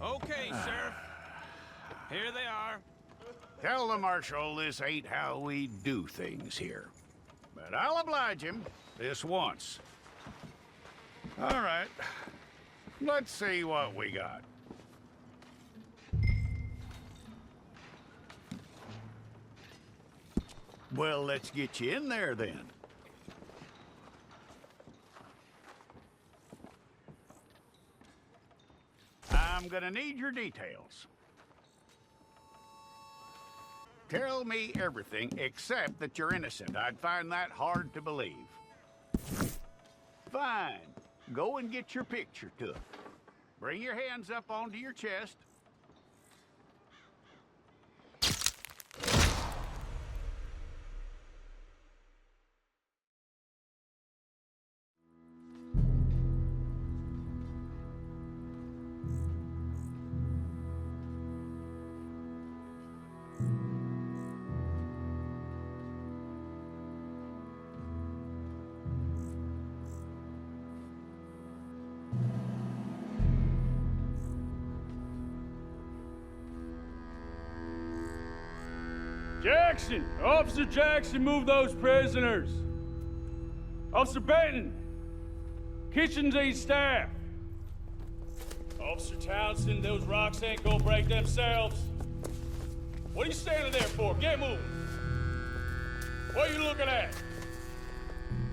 Okay, Sheriff. Here they are. Tell the Marshal this ain't how we do things here. But I'll oblige him this once. All right. Let's see what we got. Well, let's get you in there then. I'm gonna need your details. Tell me everything except that you're innocent. I'd find that hard to believe. Fine. Go and get your picture took. Bring your hands up onto your chest. Jackson! Officer Jackson, move those prisoners! Officer Benton! Kitchens aid staff! Officer Townsend, those rocks ain't gonna break themselves. What are you standing there for? Get moving! What are you looking at?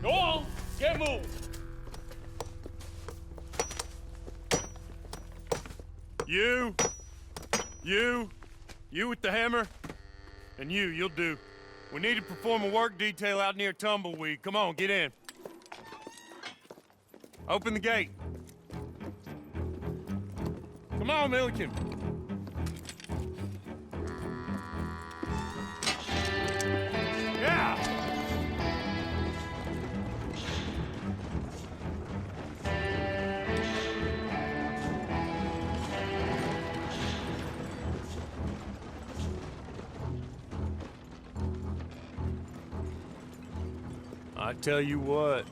Go on, get moving! You with the hammer? And you'll do. We need to perform a work detail out near Tumbleweed. Come on, get in. Open the gate. Come on, Milliken. Yeah! I tell you what,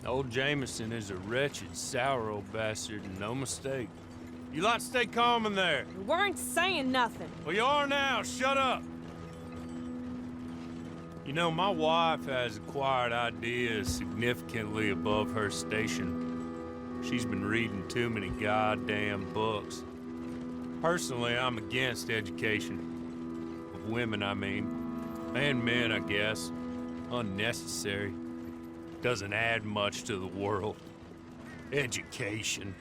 old Jameson is a wretched, sour old bastard, and no mistake. You lot stay calm in there. We weren't saying nothing. Well, you are now. Shut up. You know, my wife has acquired ideas significantly above her station. She's been reading too many goddamn books. Personally, I'm against education. Of women, I mean. And men, I guess. Unnecessary. Doesn't add much to the world. Education.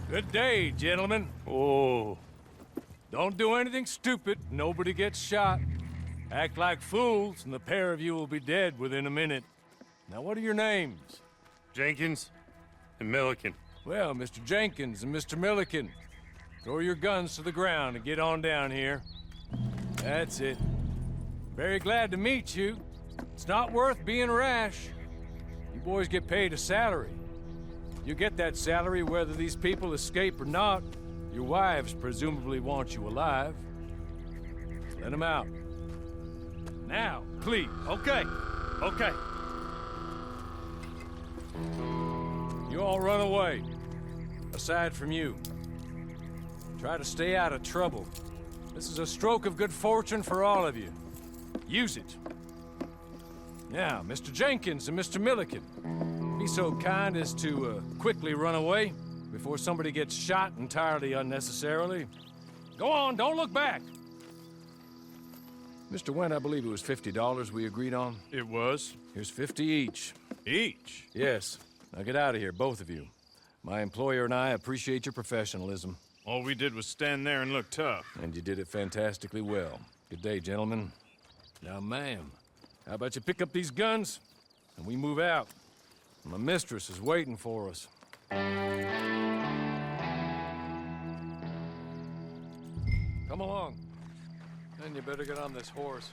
Good day, gentlemen. Oh. Don't do anything stupid. Nobody gets shot. Act like fools, and the pair of you will be dead within a minute. Now, what are your names? Jenkins and Milliken. Well, Mr. Jenkins and Mr. Milliken, throw your guns to the ground and get on down here. That's it. Very glad to meet you. It's not worth being rash. You boys get paid a salary. You get that salary whether these people escape or not. Your wives presumably want you alive. Let them out. Now, please. Okay. You all run away. Aside from you. Try to stay out of trouble. This is a stroke of good fortune for all of you. Use it. Now, Mr. Jenkins and Mr. Milliken, be so kind as to quickly run away before somebody gets shot entirely unnecessarily. Go on, don't look back. Mr. Wendt, I believe it was $50 we agreed on. It was. Here's 50 each. Each? Yes. Now get out of here, both of you. My employer and I appreciate your professionalism. All we did was stand there and look tough. And you did it fantastically well. Good day, gentlemen. Now, ma'am, how about you pick up these guns and we move out? My mistress is waiting for us. Come along. Then you better get on this horse.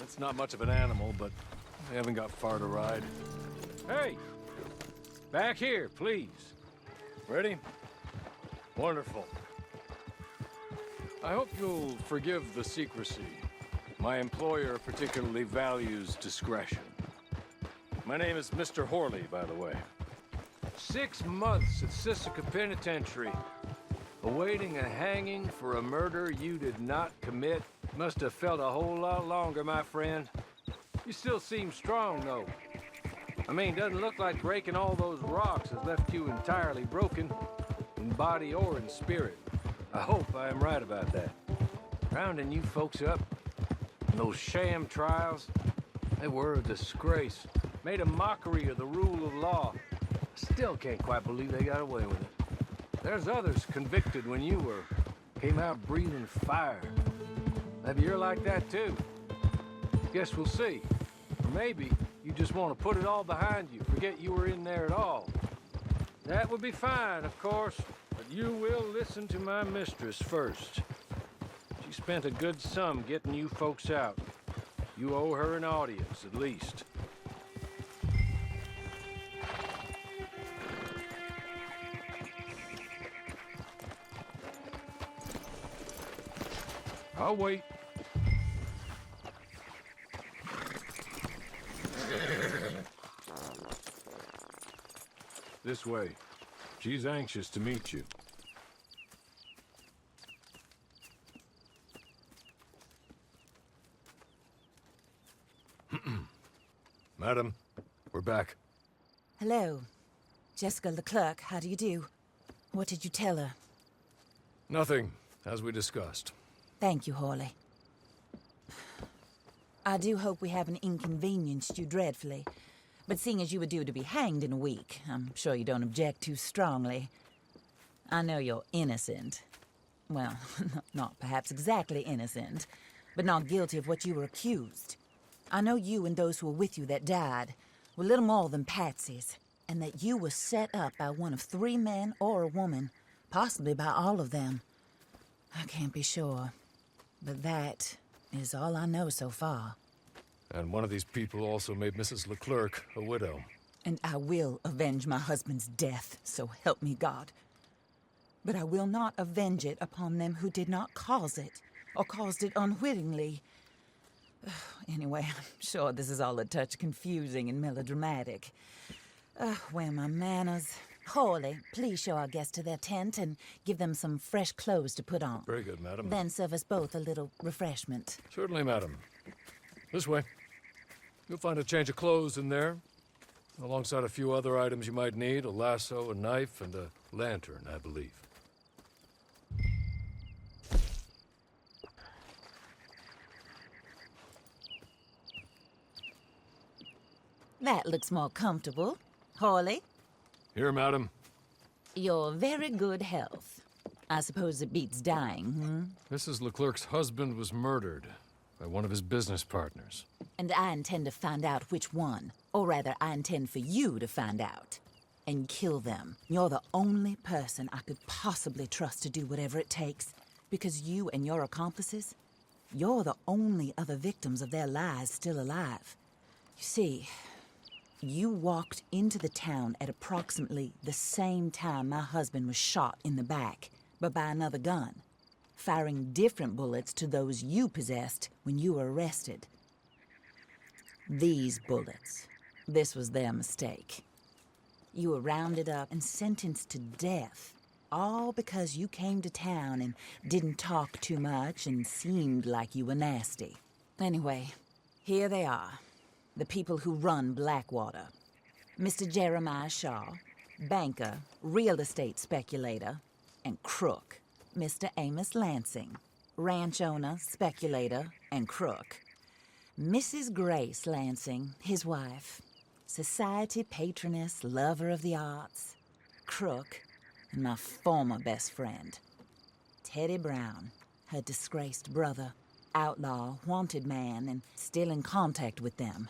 It's not much of an animal, but we haven't got far to ride. Hey! Back here, please. Ready? Wonderful. I hope you'll forgive the secrecy. My employer particularly values discretion. My name is Mr. Horley, by the way. 6 months at Sisika Penitentiary, awaiting a hanging for a murder you did not commit. Must have felt a whole lot longer, my friend. You still seem strong, though. I mean, doesn't look like breaking all those rocks has left you entirely broken, in body or in spirit. I hope I am right about that. Rounding you folks up, and those sham trials, they were a disgrace. Made a mockery of the rule of law. Still can't quite believe they got away with it. There's others convicted when you were. Came out breathing fire. Maybe you're like that too. Guess we'll see. Or maybe you just want to put it all behind you, forget you were in there at all. That would be fine, of course, but you will listen to my mistress first. She spent a good sum getting you folks out. You owe her an audience, at least. I'll wait. This way. She's anxious to meet you. Madam, we're back. Hello. Jessica Leclerc, how do you do? What did you tell her? Nothing, as we discussed. Thank you, Horley. I do hope we haven't inconvenienced you dreadfully. But seeing as you were due to be hanged in a week, I'm sure you don't object too strongly. I know you're innocent. Well, not perhaps exactly innocent, but not guilty of what you were accused. I know you and those who were with you that died were little more than patsies, and that you were set up by one of 3 men or a woman, possibly by all of them. I can't be sure, but that is all I know so far. And one of these people also made Mrs. Leclerc a widow. And I will avenge my husband's death, so help me God. But I will not avenge it upon them who did not cause it, or caused it unwittingly. Anyway, I'm sure this is all a touch confusing and melodramatic. Where are my manners? Horley, please show our guests to their tent and give them some fresh clothes to put on. Very good, madam. Then serve us both a little refreshment. Certainly, madam. This way. You'll find a change of clothes in there, alongside a few other items you might need, a lasso, a knife, and a lantern, I believe. That looks more comfortable. Horley? Here, madam. Your very good health. I suppose it beats dying, Mrs. Leclerc's husband was murdered by one of his business partners. And I intend to find out which one. Or rather, I intend for you to find out. And kill them. You're the only person I could possibly trust to do whatever it takes. Because you and your accomplices, you're the only other victims of their lies still alive. You see, you walked into the town at approximately the same time my husband was shot in the back, but by another gun, firing different bullets to those you possessed when you were arrested. These bullets, this was their mistake. You were rounded up and sentenced to death, all because you came to town and didn't talk too much and seemed like you were nasty. Anyway, here they are. The people who run Blackwater. Mr. Jeremiah Shaw, banker, real estate speculator, and crook. Mr. Amos Lansing, ranch owner, speculator, and crook. Mrs. Grace Lansing, his wife, society patroness, lover of the arts, crook, and my former best friend. Teddy Brown, her disgraced brother, outlaw, wanted man, and still in contact with them.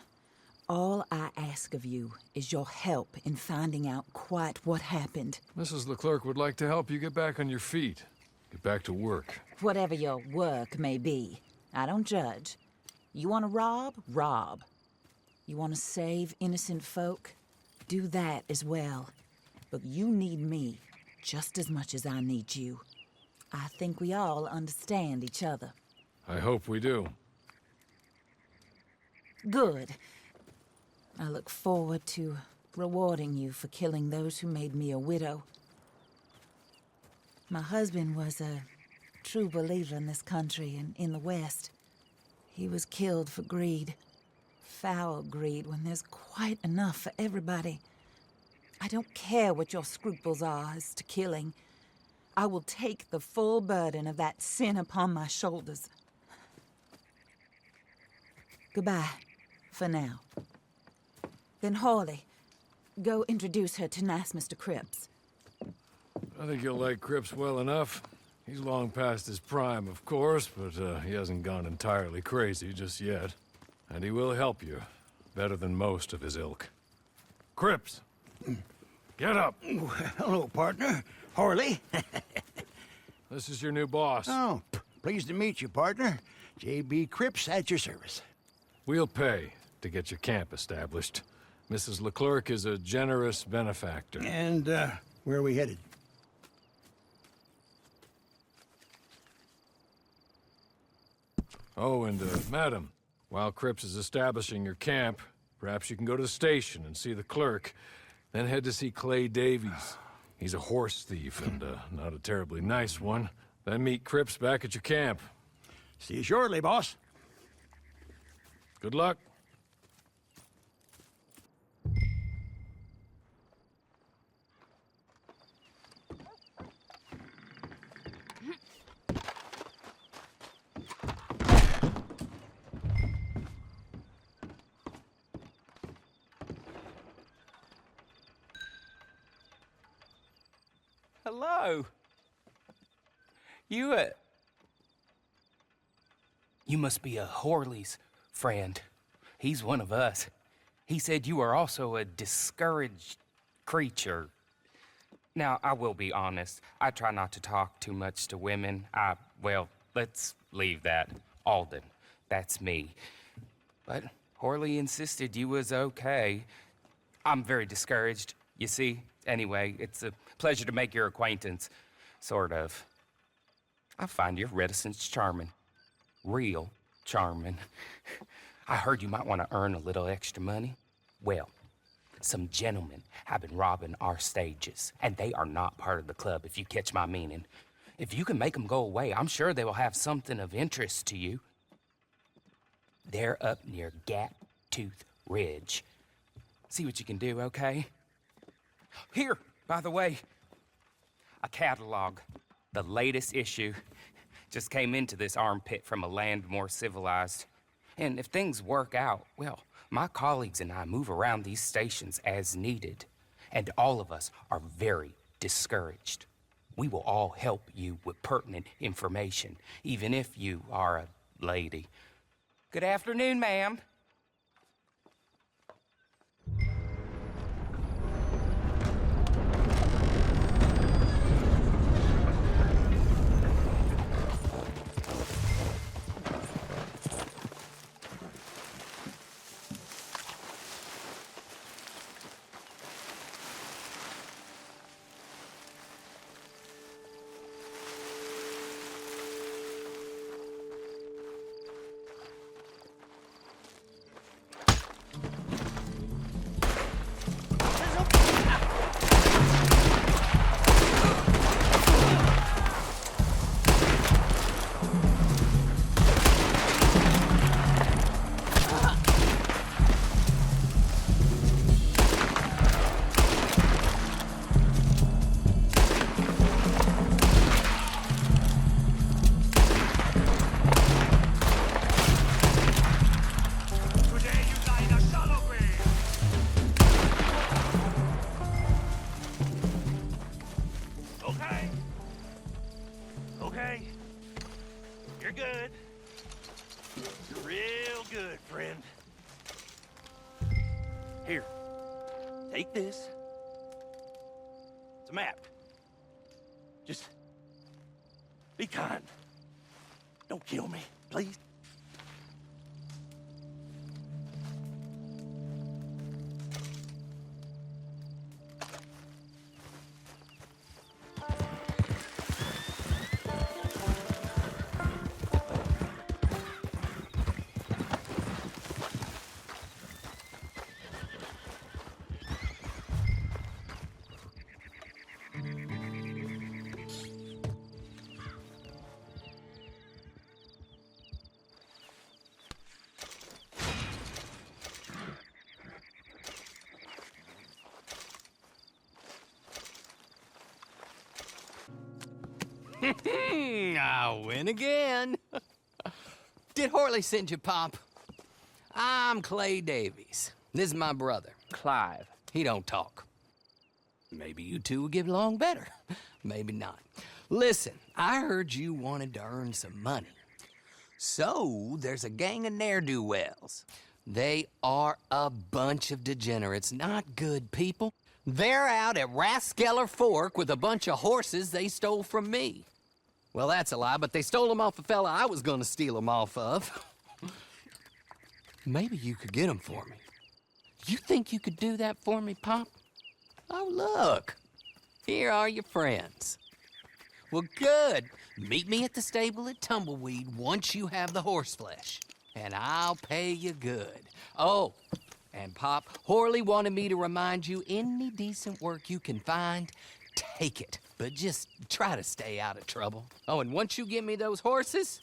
All I ask of you is your help in finding out quite what happened. Mrs. Leclerc would like to help you get back on your feet. Get back to work. Whatever your work may be, I don't judge. You want to rob? Rob. You want to save innocent folk? Do that as well. But you need me just as much as I need you. I think we all understand each other. I hope we do. Good. I look forward to rewarding you for killing those who made me a widow. My husband was a true believer in this country and in the West. He was killed for greed. Foul greed when there's quite enough for everybody. I don't care what your scruples are as to killing. I will take the full burden of that sin upon my shoulders. Goodbye, for now. Then Hawley, go introduce her to nice Mr. Cripps. I think you'll like Cripps well enough. He's long past his prime, of course, but he hasn't gone entirely crazy just yet. And he will help you, better than most of his ilk. Cripps! Get up! Hello, partner. Harley. This is your new boss. Oh, pleased to meet you, partner. J.B. Cripps at your service. We'll pay to get your camp established. Mrs. Leclerc is a generous benefactor. And, where are we headed? Oh, and, madam, while Cripps is establishing your camp, perhaps you can go to the station and see the clerk, then head to see Clay Davies. He's a horse thief, and, not a terribly nice one. Then meet Cripps back at your camp. See you shortly, boss. Good luck. Hello. You must be a Horley's friend. He's one of us. He said you are also a discouraged creature. Now, I will be honest. I try not to talk too much to women. Well, let's leave that. Alden, that's me. But Horley insisted you was okay. I'm very discouraged, you see. Anyway, it's a pleasure to make your acquaintance. Sort of. I find your reticence charming. Real charming. I heard you might want to earn a little extra money. Well, some gentlemen have been robbing our stages, and they are not part of the club, if you catch my meaning. If you can make them go away, I'm sure they will have something of interest to you. They're up near Gap Tooth Ridge. See what you can do, okay? Here, by the way, a catalog. The latest issue. Just came into this armpit from a land more civilized. And if things work out, well, my colleagues and I move around these stations as needed. And all of us are very discouraged. We will all help you with pertinent information, even if you are a lady. Good afternoon, ma'am. Okay. You're good. You're real good, friend. Here. Take this. It's a map. Just be kind. Don't kill me, please. I win again. Did Horley send you, Pop? I'm Clay Davies. This is my brother, Clive. He don't talk. Maybe you two will get along better. Maybe not. Listen, I heard you wanted to earn some money. So, there's a gang of ne'er-do-wells. They are a bunch of degenerates, not good people. They're out at Raskeller Fork with a bunch of horses they stole from me. Well, that's a lie, but they stole them off a fella I was gonna steal them off of. Maybe you could get them for me. You think you could do that for me, Pop? Oh, look. Here are your friends. Well, good. Meet me at the stable at Tumbleweed once you have the horse flesh, and I'll pay you good. Oh, and Pop, Horley wanted me to remind you, any decent work you can find, take it. But just try to stay out of trouble. Oh, and once you give me those horses,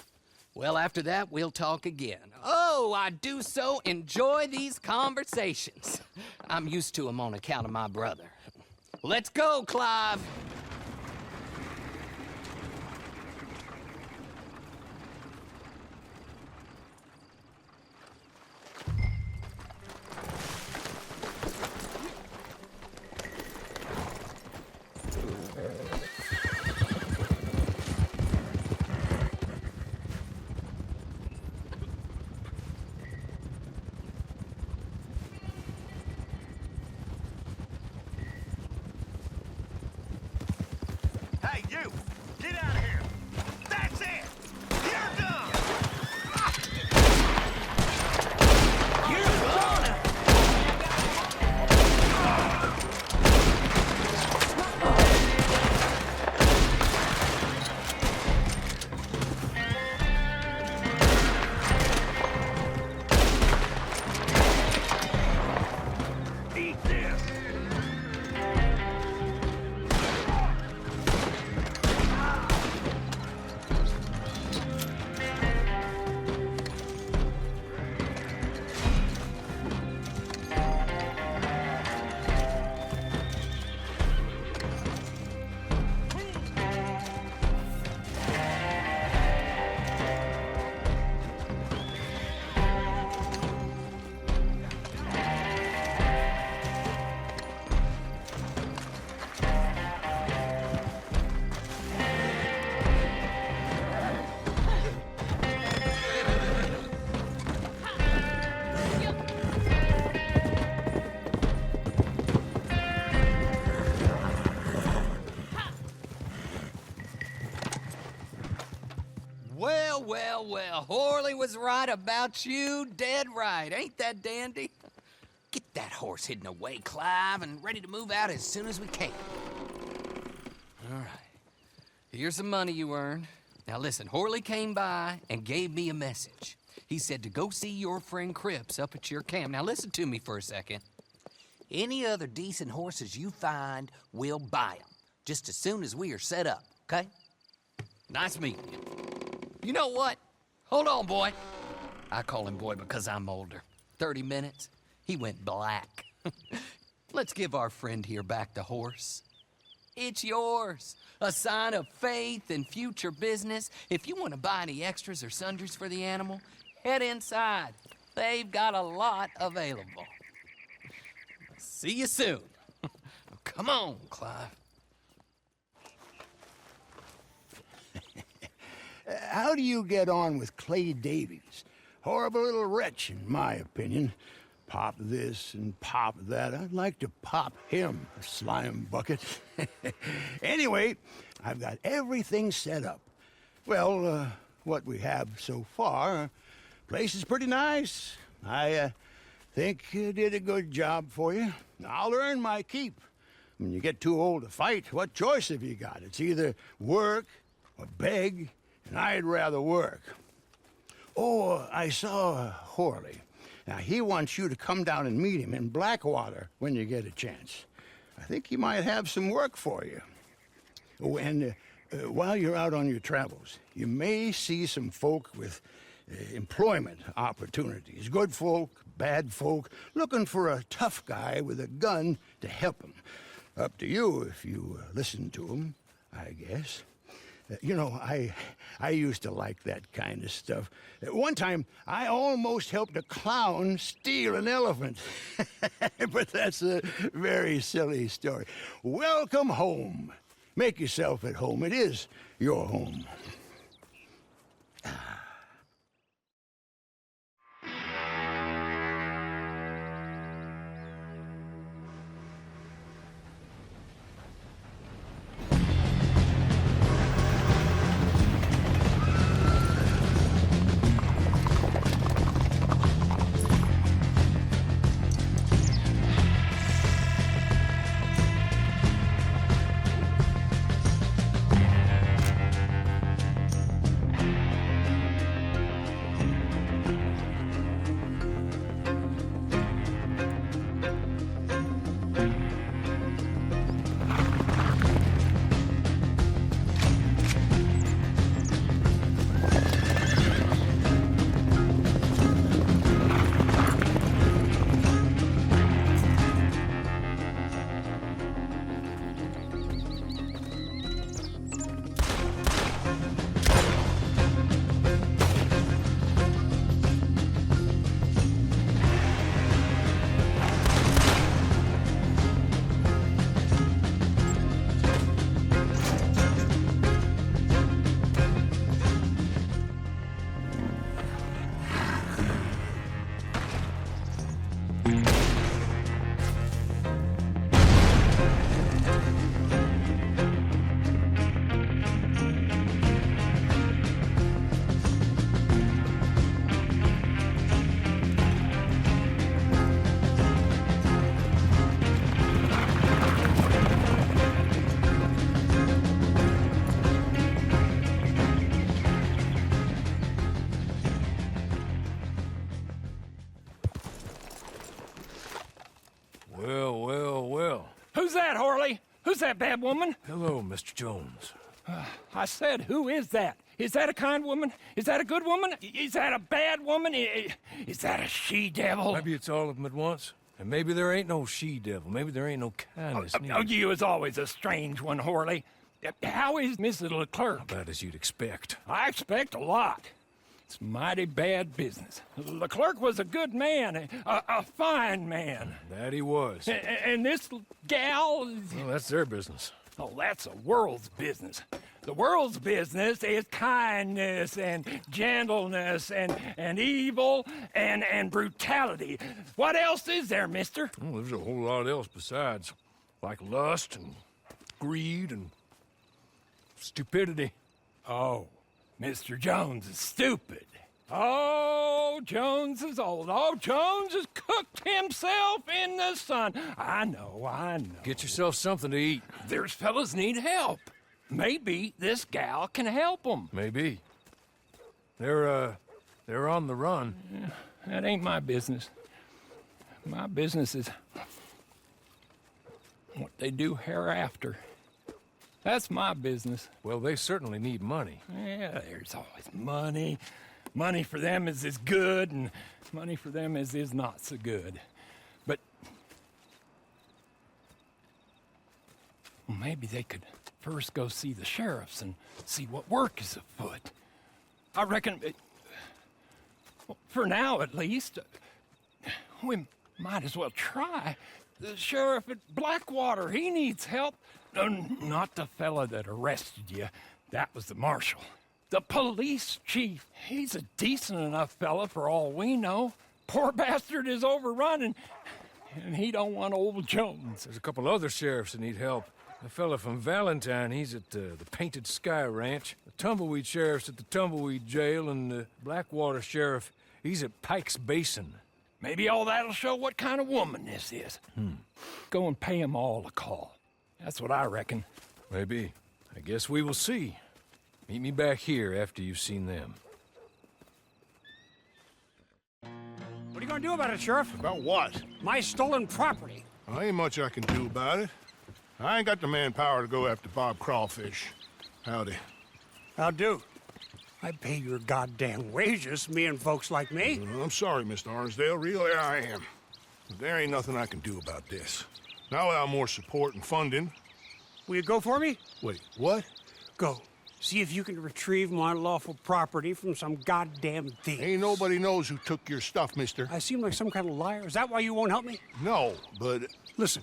well, after that, we'll talk again. Oh, I do so enjoy these conversations. I'm used to them on account of my brother. Let's go, Clive. Hey, you! Get out of here! That's it! You're done! You're gonna! Eat this! Well, Horley was right about you, dead right. Ain't that dandy? Get that horse hidden away, Clive, and ready to move out as soon as we can. All right. Here's the money you earned. Now listen, Horley came by and gave me a message. He said to go see your friend Cripps up at your camp. Now listen to me for a second. Any other decent horses you find, we'll buy them. Just as soon as we are set up, okay? Nice meeting you. You know what? Hold on, boy. I call him boy because I'm older. 30 minutes, he went black. Let's give our friend here back the horse. It's yours. A sign of faith and future business. If you want to buy any extras or sundries for the animal, head inside. They've got a lot available. See you soon. Come on, Clive. How do you get on with Clay Davies? Horrible little wretch, in my opinion. Pop this and pop that. I'd like to pop him, a slime bucket. Anyway, I've got everything set up. Well, what we have so far, place is pretty nice. I think you did a good job for you. I'll earn my keep. When you get too old to fight, what choice have you got? It's either work or beg, and I'd rather work. Oh, I saw Horley. Now, he wants you to come down and meet him in Blackwater when you get a chance. I think he might have some work for you. Oh, and while you're out on your travels, you may see some folk with employment opportunities. Good folk, bad folk, looking for a tough guy with a gun to help them. Up to you if you listen to them, I guess. You know, I used to like that kind of stuff. One time, I almost helped a clown steal an elephant. But that's a very silly story. Welcome home. Make yourself at home. It is your home. Well. Who's that, Harley? Who's that bad woman? Hello, Mr. Jones. I said, who is that? Is that a kind woman? Is that a good woman? Is that a bad woman? Is that a she-devil? Maybe it's all of them at once. And maybe there ain't no she-devil. Maybe there ain't no kindness neither. Oh, you is always a strange one, Harley. How is Mrs. Leclerc? About as you'd expect. I expect a lot. It's mighty bad business. Leclerc was a good man, a fine man. That he was. And this gal... Well, that's their business. Oh, that's the world's business. The world's business is kindness and gentleness and evil and brutality. What else is there, mister? Well, there's a whole lot else besides. Like lust and greed and stupidity. Oh, Mr. Jones is stupid. Oh, Jones is old. Oh, Jones has cooked himself in the sun. I know. Get yourself something to eat. There's fellas need help. Maybe this gal can help them. Maybe. They're on the run. Yeah, that ain't my business. My business is what they do hereafter. That's my business. Well, they certainly need money. Yeah, there's always money. Money for them is good, and money for them is not so good. But well, maybe they could first go see the sheriffs and see what work is afoot. I reckon, for now at least, we might as well try. The sheriff at Blackwater, he needs help. Not the fella that arrested you. That was the marshal. The police chief. He's a decent enough fella for all we know. Poor bastard is overrun, and he don't want old Jones. There's a couple other sheriffs that need help. A fella from Valentine, he's at the Painted Sky Ranch. The Tumbleweed sheriff's at the Tumbleweed Jail, and the Blackwater sheriff, he's at Pike's Basin. Maybe all that'll show what kind of woman this is. Go and pay 'em all a call. That's what I reckon. Maybe. I guess we will see. Meet me back here after you've seen them. What are you gonna do about it, Sheriff? About what? My stolen property. Ain't much I can do about it. I ain't got the manpower to go after Bob Crawfish. Howdy. How do? I pay your goddamn wages, me and folks like me. I'm sorry, Mr. Arnsdale. Really, I am. But there ain't nothing I can do about this. Not without more support and funding. Will you go for me? Wait, what? Go. See if you can retrieve my lawful property from some goddamn thief. Ain't nobody knows who took your stuff, mister. I seem like some kind of liar. Is that why you won't help me? No, but... Listen,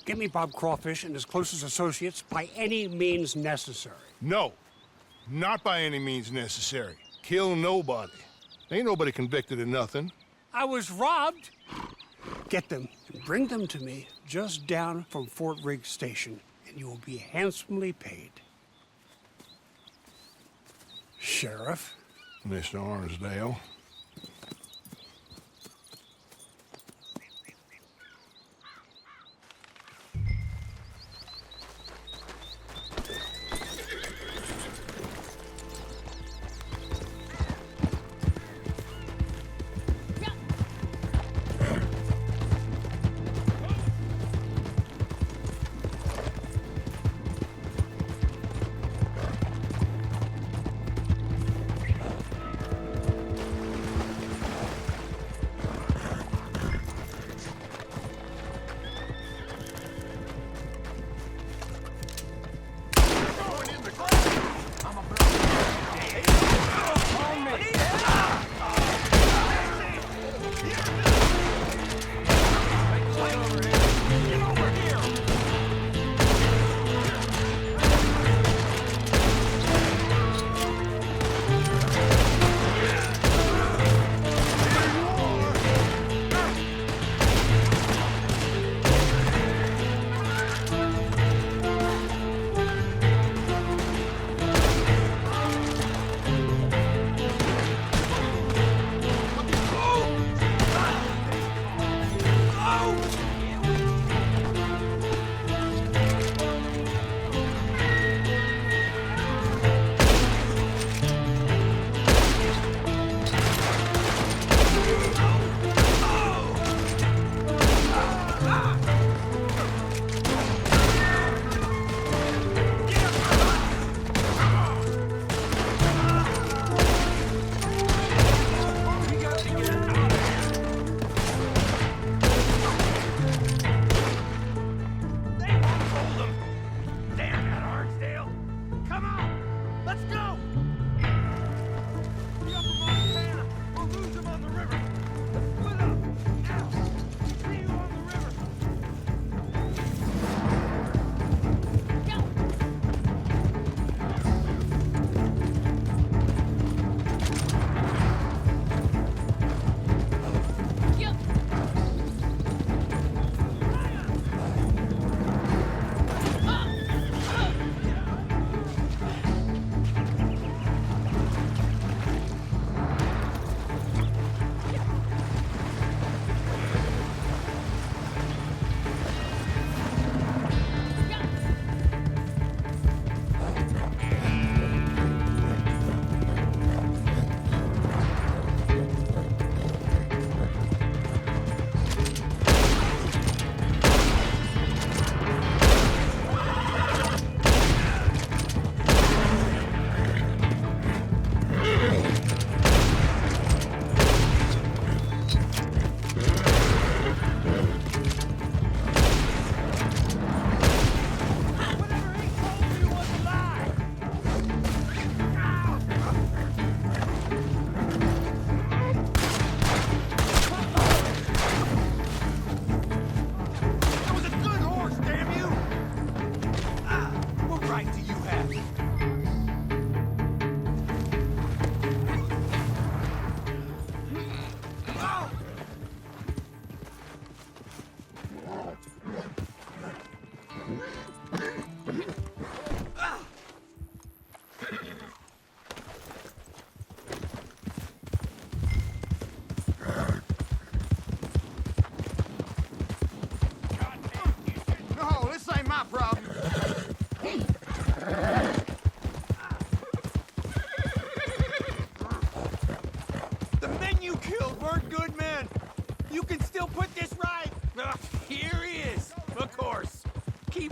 get me Bob Crawfish and his closest associates by any means necessary. No, not by any means necessary. Kill nobody. Ain't nobody convicted of nothing. I was robbed. Get them and bring them to me just down from Fort Riggs Station, and you will be handsomely paid. Sheriff? Mr. Arnsdale.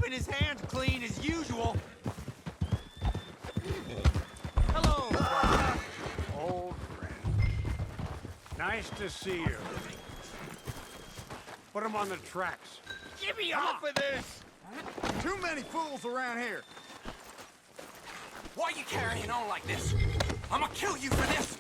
His hands clean as usual. Old friend. Nice to see you. Put him on the tracks. Get me off of this! Too many fools around here. Why are you carrying on like this? I'm gonna kill you for this!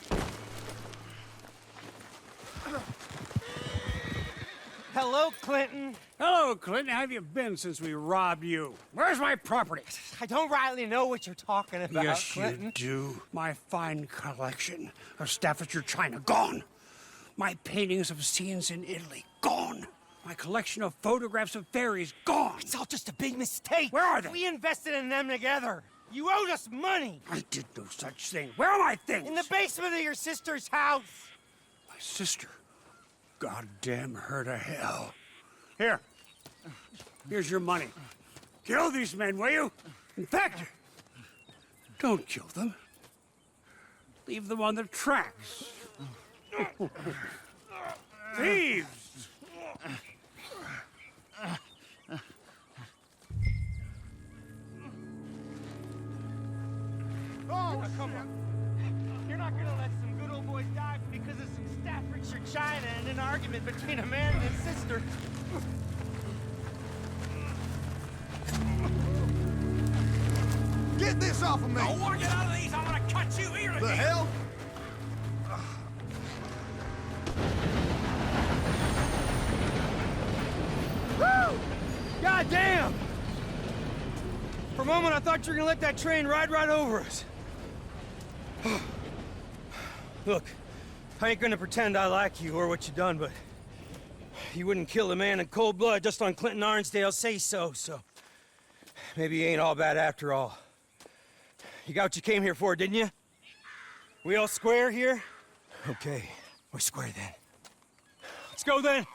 Hello, Clinton. Hello, Clinton. How have you been since we robbed you? Where's my property? I don't rightly know what you're talking about, Yes, Clinton. you do. My fine collection of Staffordshire china, gone. My paintings of scenes in Italy, gone. My collection of photographs of fairies, gone. It's all just a big mistake. Where are they? We invested in them together. You owed us money. I did no such thing. Where are my things? In the basement of your sister's house. My sister. Goddamn her to hell. Here. Here's your money. Kill these men, will you? In fact, don't kill them. Leave them on the tracks. Thieves! Oh, come on. You're not gonna let some good old boys die because of some Staffordshire china and an argument between a man and his sister. Get this off of me! I wanna get out of these! I'm gonna cut you here The hell? Woo! God damn! For a moment, I thought you were gonna let that train ride right over us. Look, I ain't gonna pretend I like you or what you done, but you wouldn't kill a man in cold blood just on Clinton Arnsdale's say-so, so maybe you ain't all bad after all. You got what you came here for, didn't you? We all square here? Okay, we're square then. Let's go then.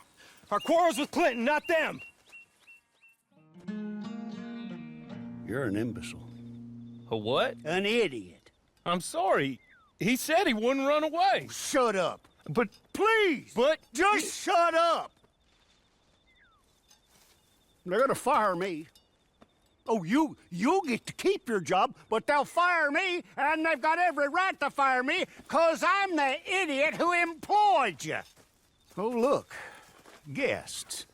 Our quarrel's with Clinton, not them. You're an imbecile. A what? An idiot. I'm sorry. He said he wouldn't run away. Shut up. But Please! But just shut up! They're gonna fire me. Oh, you get to keep your job, but they'll fire me, and they've got every right to fire me, 'cause I'm the idiot who employed you. Oh, look. Guests.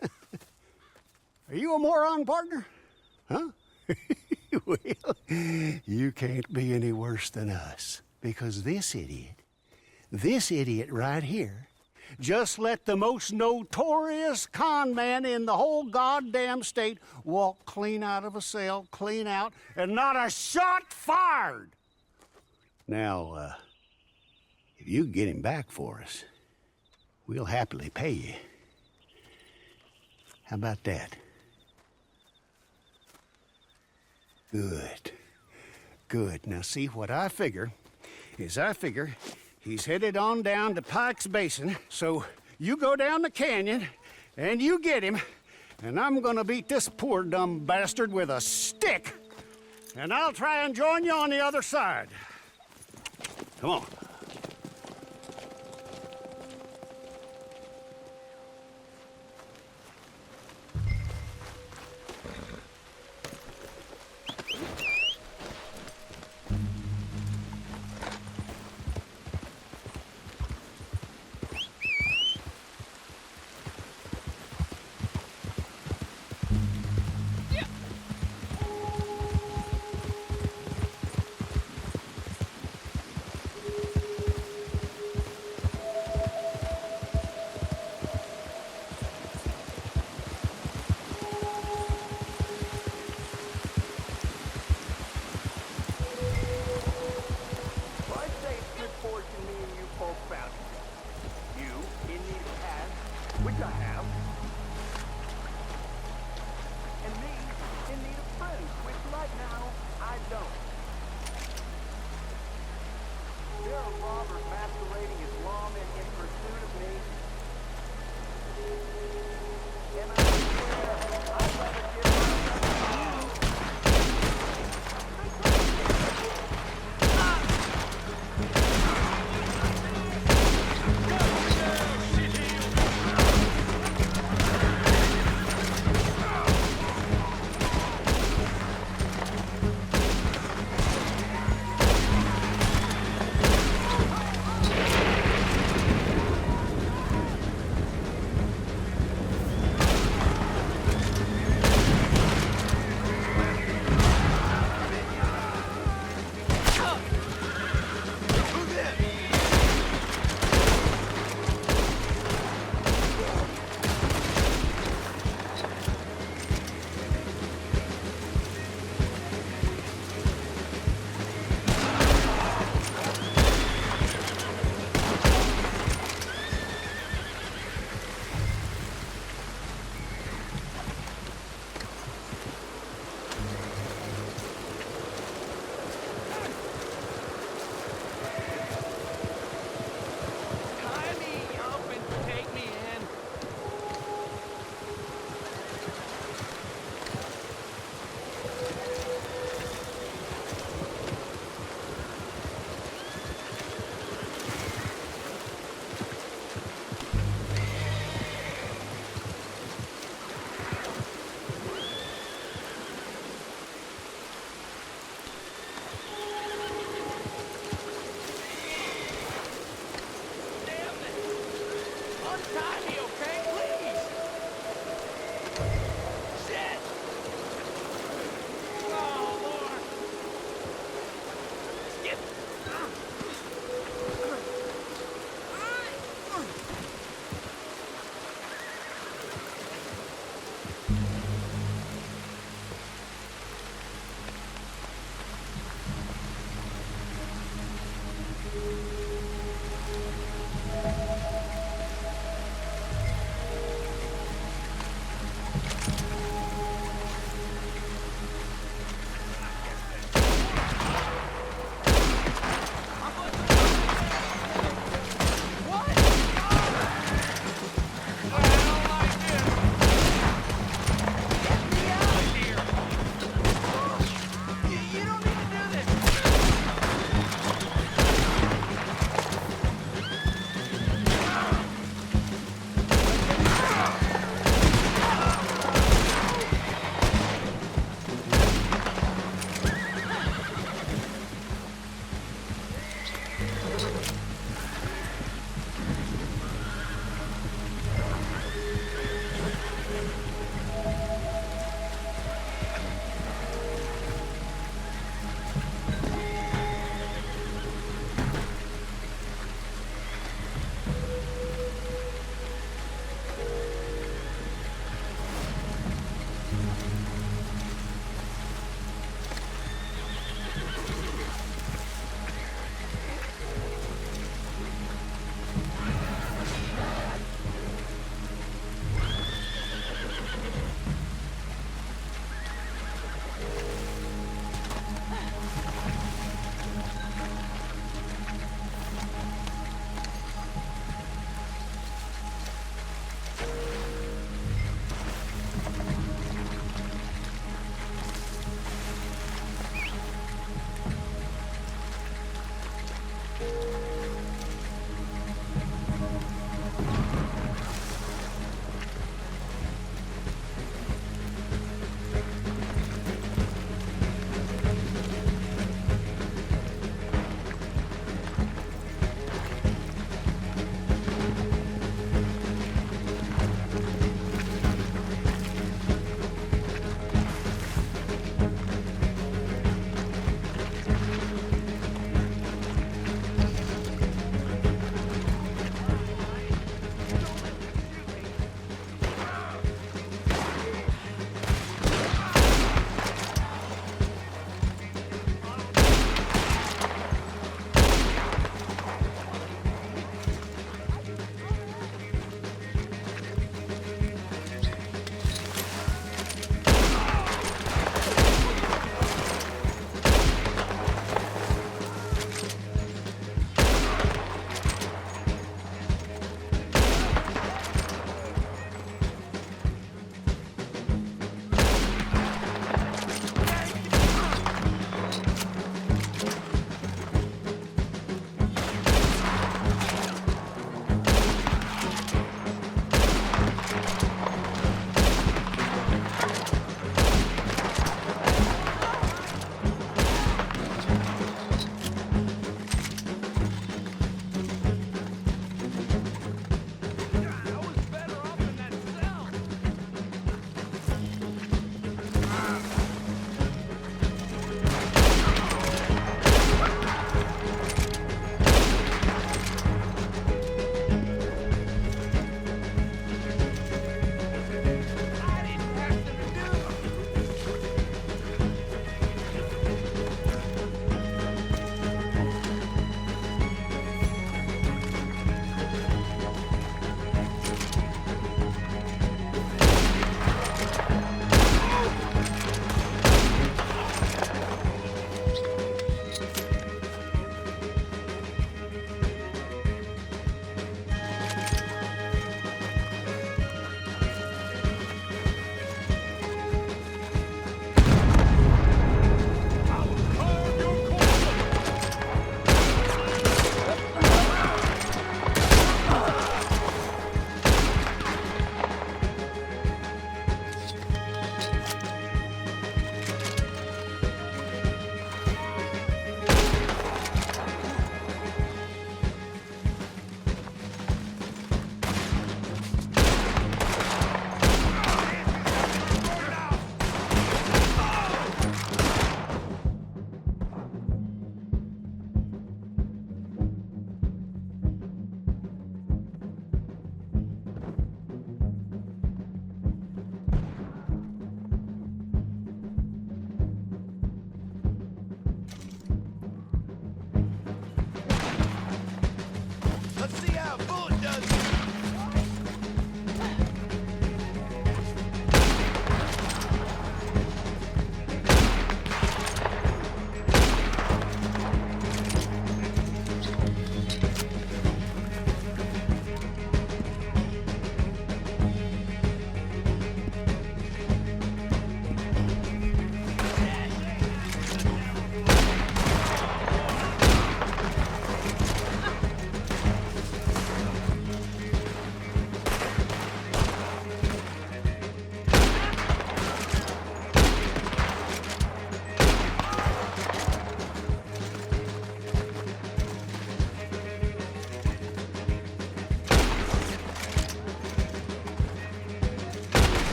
Are you a moron, partner? Huh? Well, you can't be any worse than us, because this idiot right here, just let the most notorious con man in the whole goddamn state walk clean out of a cell, clean out, and not a shot fired. Now, if you get him back for us, we'll happily pay you. How about that? Good. Good. Now, see, what I figure is he's headed on down to Pike's Basin, so you go down the canyon and you get him, and I'm gonna beat this poor dumb bastard with a stick, and I'll try and join you on the other side. Come on. untie me, okay? Please! Shit! Oh, Lord! Skip!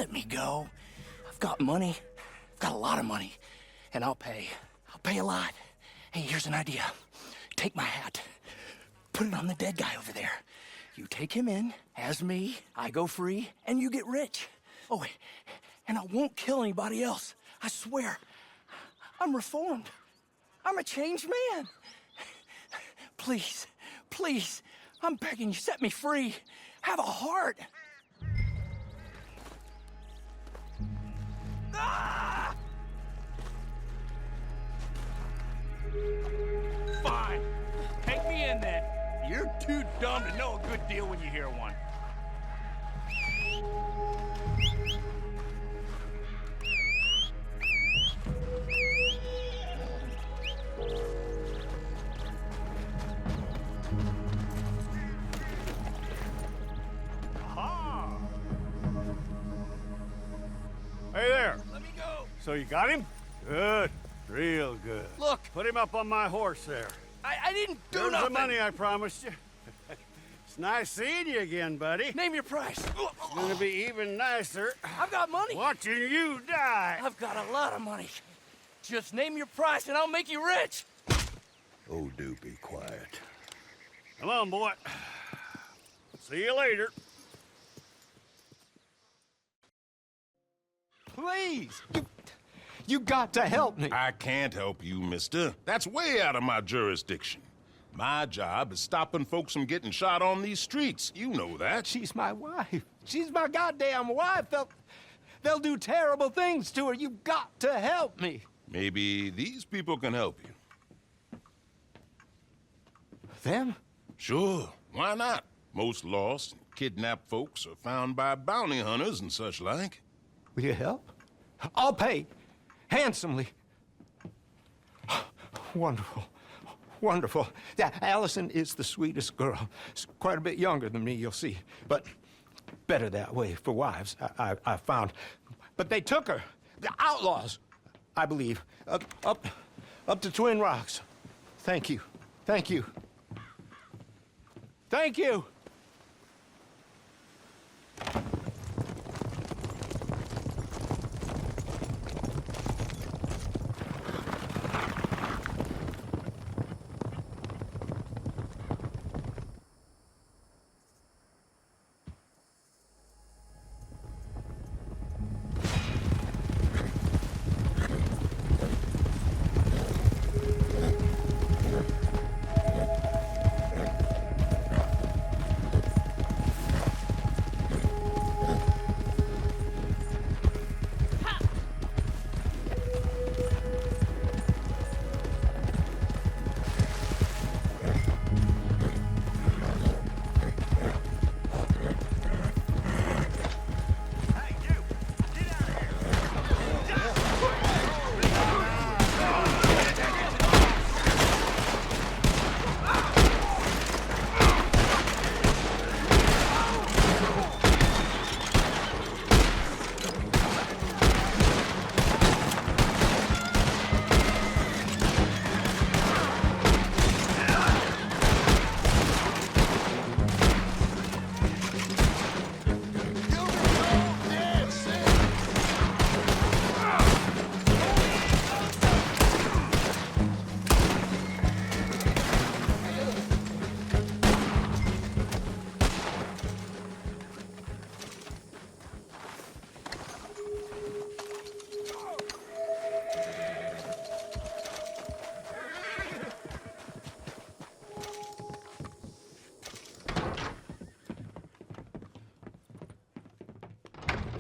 Let me go. I've got money. I've got a lot of money. And I'll pay. I'll pay a lot. Hey, here's an idea. Take my hat. Put it on the dead guy over there. You take him in as me, I go free, and you get rich. Oh, and I won't kill anybody else. I swear. I'm reformed. I'm a changed man. Please, please, I'm begging you, set me free. Have a heart. Ah! Fine. Take me in then. You're too dumb to know a good deal when you hear one. Hey there. Let me go. So you got him? Good. Real good. Look. Put him up on my horse there. I didn't do There's nothing. the money I promised you. It's nice seeing you again, buddy. Name your price. It's gonna be even nicer I've got money. watching you die. I've got a lot of money. Just name your price and I'll make you rich. Oh, do be quiet. Come on, boy. See you later. Please, you got to help me. I can't help you, mister. That's way out of my jurisdiction. My job is stopping folks from getting shot on these streets. You know that. She's my wife. She's my goddamn wife. They'll do terrible things to her. You've got to help me. Maybe these people can help you. Them? Sure, why not? Most lost and kidnapped folks are found by bounty hunters and such like. Will you help? I'll pay. Handsomely. Wonderful. Wonderful. Yeah, Allison is the sweetest girl. She's quite a bit younger than me, you'll see. But better that way for wives, I found. But they took her. The outlaws, I believe. Up to Twin Rocks. Thank you. Thank you. Thank you.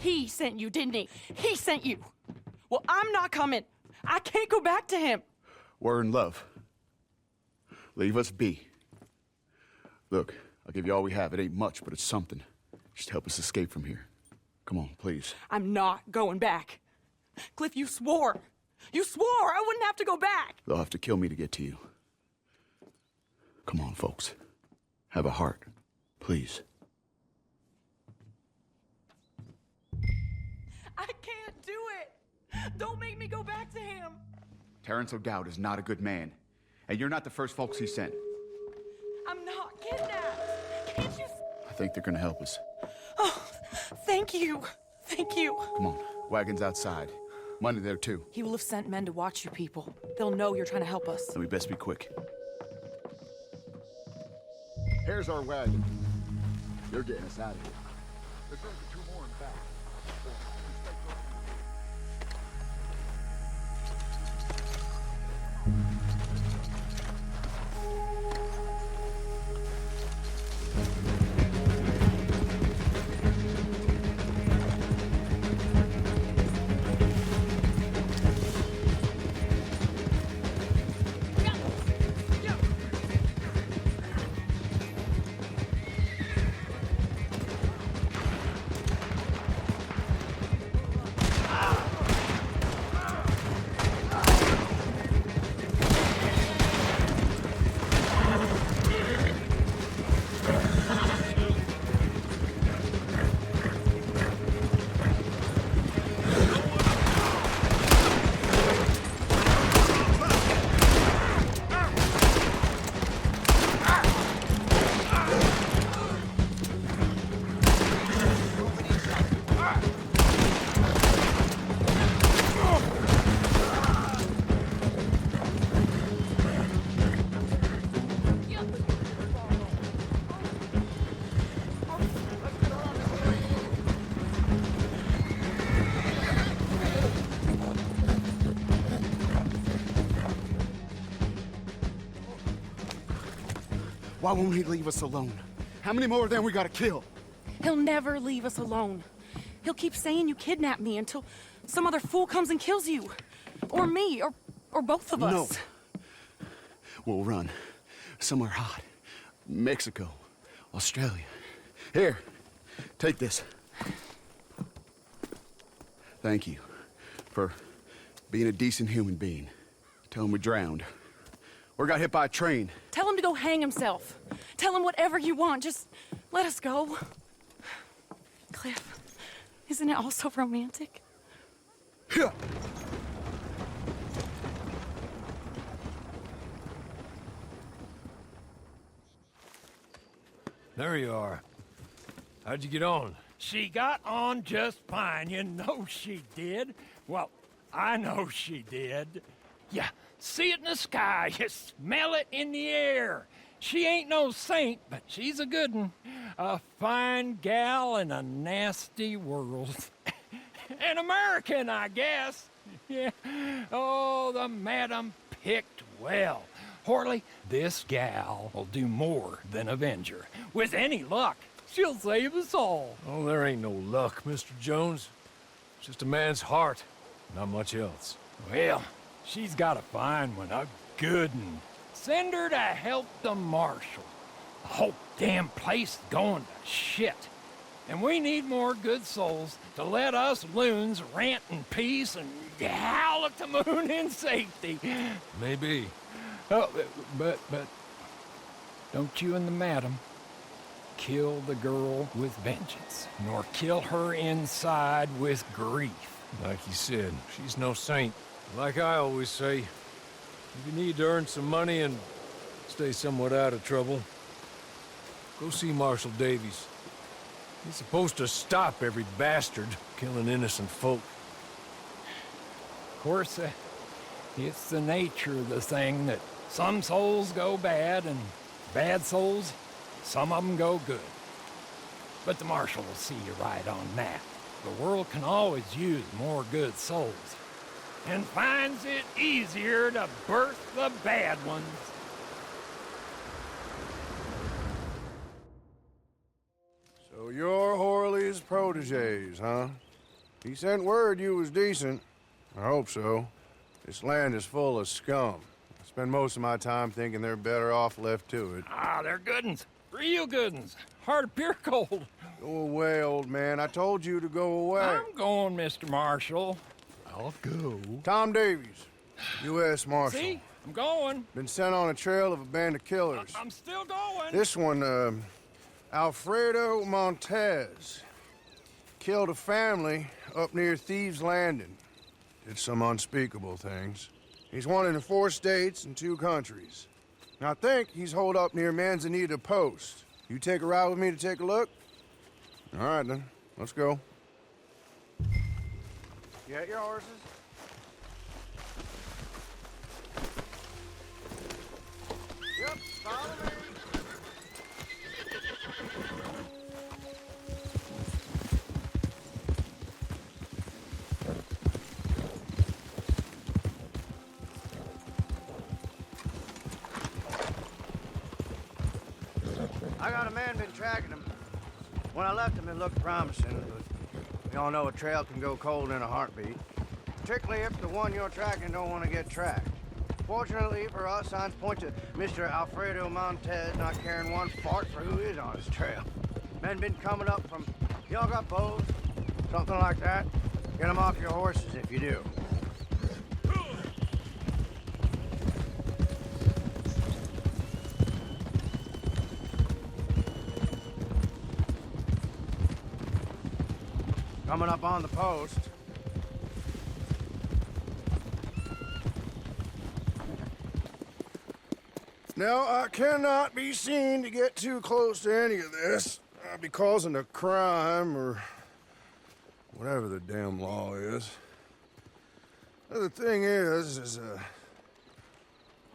He sent you, didn't he? He sent you. Well, I'm not coming. I can't go back to him. We're in love. Leave us be. Look, I'll give you all we have. It ain't much, but it's something. Just help us escape from here. Come on, please. I'm not going back. Cliff, you swore. You swore I wouldn't have to go back. They'll have to kill me to get to you. Come on, folks. Have a heart. Please. I can't do it. Don't make me go back to him. Terrence O'Dowd is not a good man. And you're not the first folks he sent. I'm not kidnapped. Can't you? I think they're gonna help us. Oh, thank you. Thank you. Come on, wagon's outside. Money there, too. He will have sent men to watch you people. They'll know you're trying to help us. Then we best be quick. Here's our wagon. You're getting us out of here. There's only 2 more in back. Why won't he leave us alone? How many more of them we gotta kill? He'll never leave us alone. He'll keep saying you kidnapped me until some other fool comes and kills you. Or me, or both of us. No. We'll run. Somewhere hot. Mexico. Australia. Here. Take this. Thank you for being a decent human being. Tell him we drowned. Or got hit by a train. Tell him to go hang himself. Tell him whatever you want. Just let us go. Cliff, isn't it all so romantic? Yeah. There you are. How'd you get on? She got on just fine. You know she did. Well, I know she did. Yeah, see it in the sky. You smell it in the air. She ain't no saint, but she's a good one. A fine gal in a nasty world. An American, I guess. Yeah. Oh, the madam picked well. Horley, this gal will do more than avenge her. With any luck, she'll save us all. Oh, there ain't no luck, Mr. Jones. It's just a man's heart, not much else. Well, she's got a fine one, a good one. Send her to help the marshal. The whole damn place is going to shit. And we need more good souls to let us loons rant in peace and howl at the moon in safety. Maybe. Oh, but don't you and the madam kill the girl with vengeance, nor kill her inside with grief. Like you said, she's no saint. Like I always say, if you need to earn some money and stay somewhat out of trouble, go see Marshal Davies. He's supposed to stop every bastard killing innocent folk. Of course, it's the nature of the thing that some souls go bad and bad souls, some of them go good. But the marshal will see you right on that. The world can always use more good souls, and finds it easier to birth the bad ones. So you're Horley's proteges, huh? He sent word you was decent. I hope so. This land is full of scum. I spend most of my time thinking they're better off left to it. Ah, they're good uns. Real good uns. Heart of pure gold. Go away, old man. I told you to go away. I'm going, Mr. Marshal. I'll go. Tom Davies, U.S. Marshal. See? I'm going. Been sent on a trail of a band of killers. I'm still going. This one, Alfredo Montez. Killed a family up near Thieves' Landing. Did some unspeakable things. He's wanted in 4 states and 2 countries. I think he's holed up near Manzanita Post. You take a ride with me to take a look? All right, then. Let's go. Get your horses. Yep, follow me. I got a man been tracking him. When I left him, it looked promising, but we all know a trail can go cold in a heartbeat. Particularly if the one you're tracking don't want to get tracked. Fortunately for us, signs point to Mr. Alfredo Montez not caring one fart for who is on his trail. Men been coming up from, y'all got bows? Something like that? Get them off your horses if you do. Coming up on the post. Now, I cannot be seen to get too close to any of this. I'd be causing a crime or whatever the damn law is. The thing is,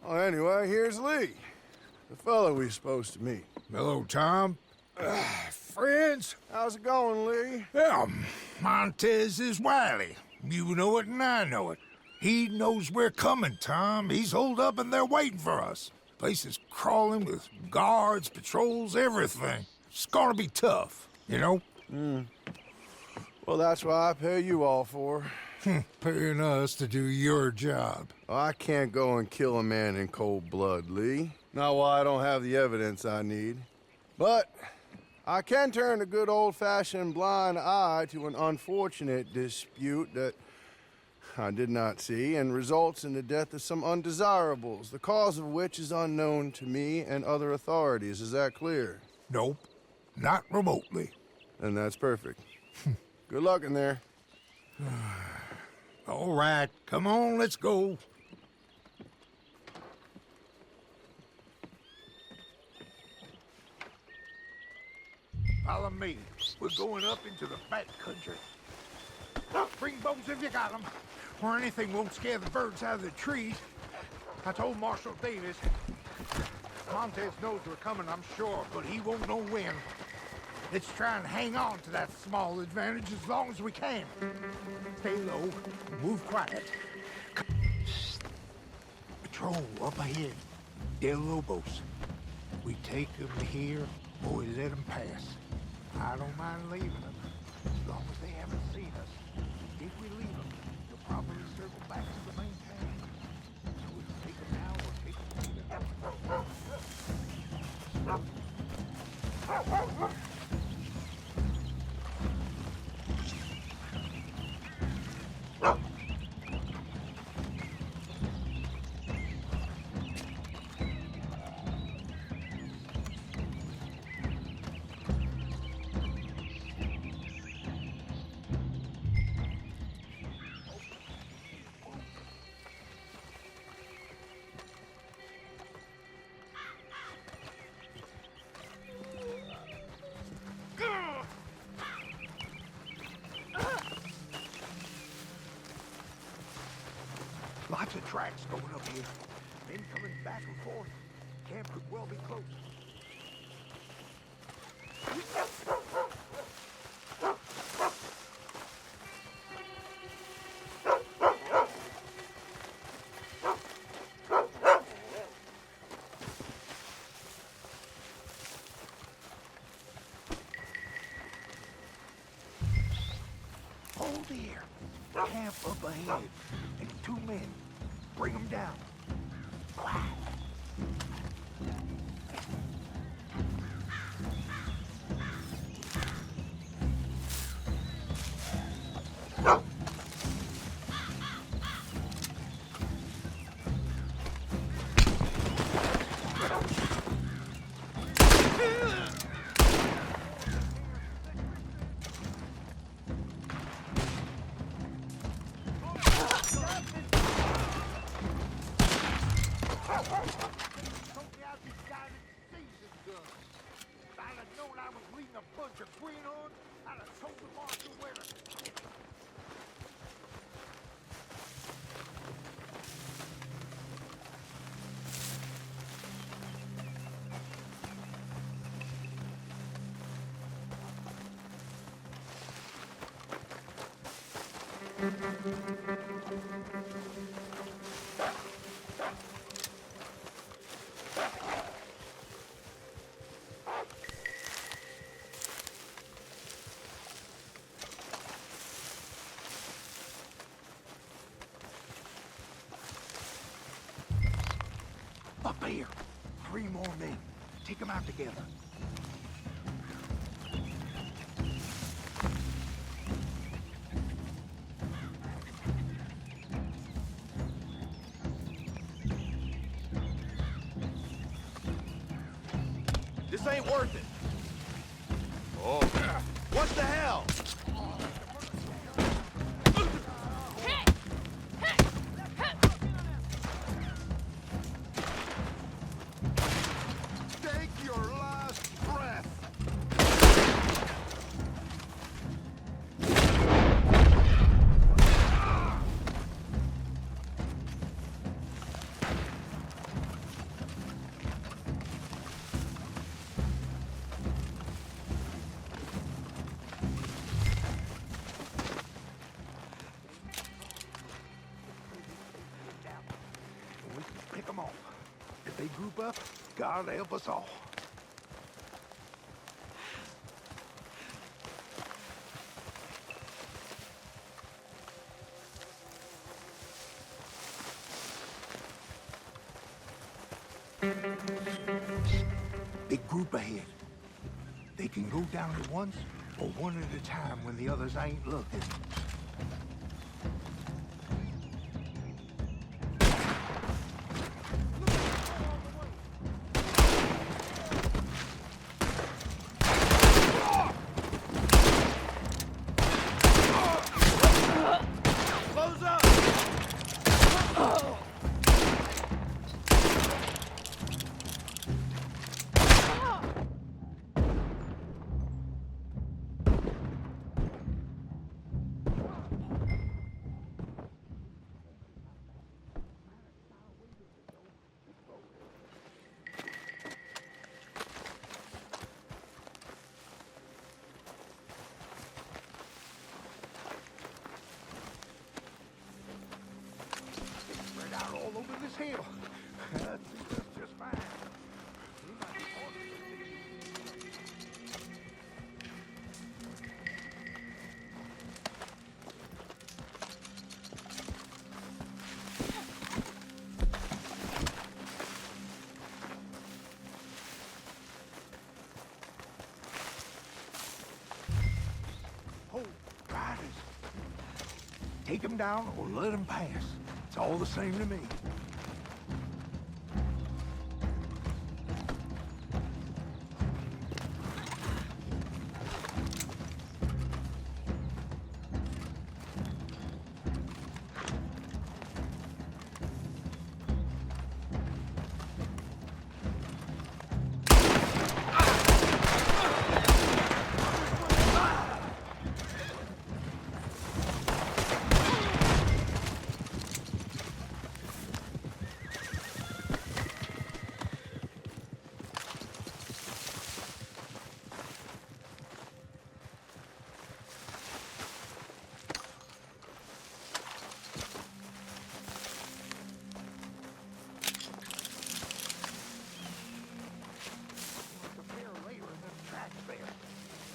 well, anyway, here's Lee, the fellow we're supposed to meet. Hello, Tom. Friends? How's it going, Lee? Well, Montez is wily. You know it and I know it. He knows we're coming, Tom. He's holed up and they're waiting for us. Place is crawling with guards, patrols, everything. It's gonna be tough, you know? Well, that's what I pay you all for. Paying us to do your job. I can't go and kill a man in cold blood, Lee. Not while I don't have the evidence I need. But I can turn a good old-fashioned blind eye to an unfortunate dispute that I did not see and results in the death of some undesirables, the cause of which is unknown to me and other authorities. Is that clear? Nope, not remotely. And that's perfect. Good luck in there. All right, come on, let's go. Follow me. We're going up into the back country. Bring bows if you got them, or anything won't scare the birds out of the trees. I told Marshal Davis. Montez knows we're coming, I'm sure, but he won't know when. Let's try and hang on to that small advantage as long as we can. Stay low, move quiet. Patrol up ahead. Del Lobos. We take them here, or we let them pass. I don't mind leaving them, as long as they haven't seen us. If we leave them, they'll probably circle back to the main town. So we can take them now or take them later. Lots of tracks going up here. Men coming back and forth. Camp could well be close. Hold here. Camp up ahead. And 2 men. Bring them down. Quiet. Up here. 3 more men. Take them out together. This ain't worth it. Oh. What the hell? Take your last breath. We can pick them off. If they group up, God help us all. Big group ahead. They can go down at once or one at a time when the others ain't looking. Close up! Spread out all over this hill. I think that's just fine. We might be Oh, riders. Take them down or let them pass. It's all the same to me.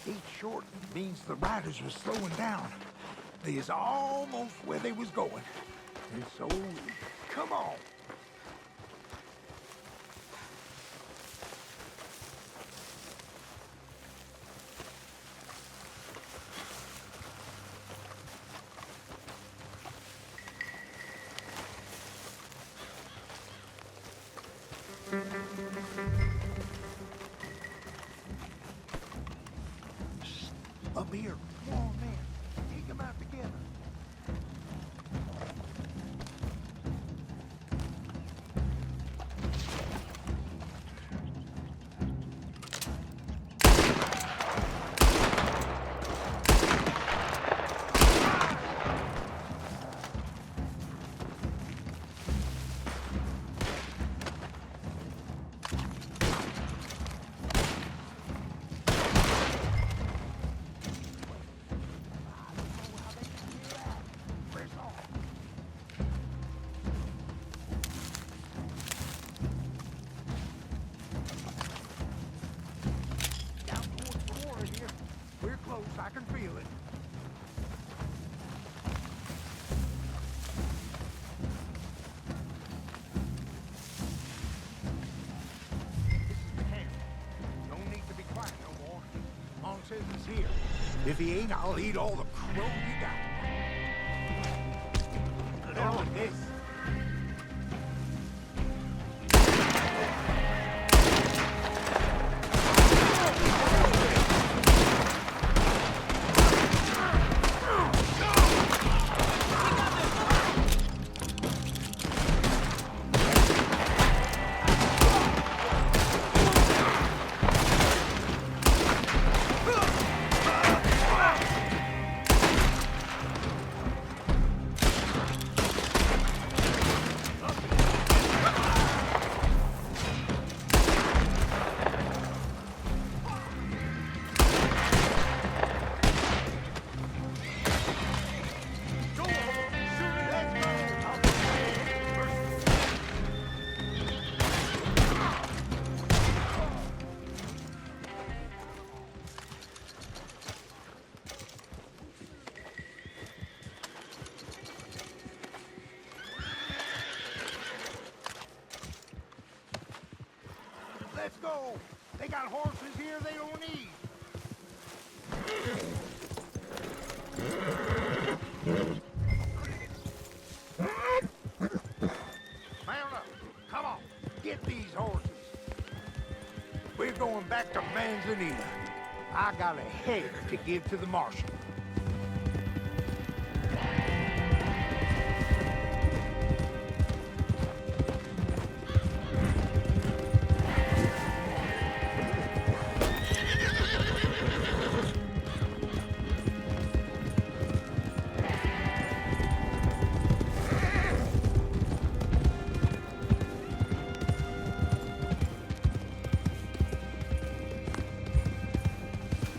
Each short means the riders were slowing down. They is almost where they was going. And so, come on. Up here. Come on, man. Take them out together. feel it. Don't need to be quiet no more. Mom says he's here. If he ain't, I'll eat all the crow you got. The hell with this. Let's go. They got horses here they don't need. Mount up. Come on. Get these horses. We're going back to Manzanita. I got a head to give to the marshal.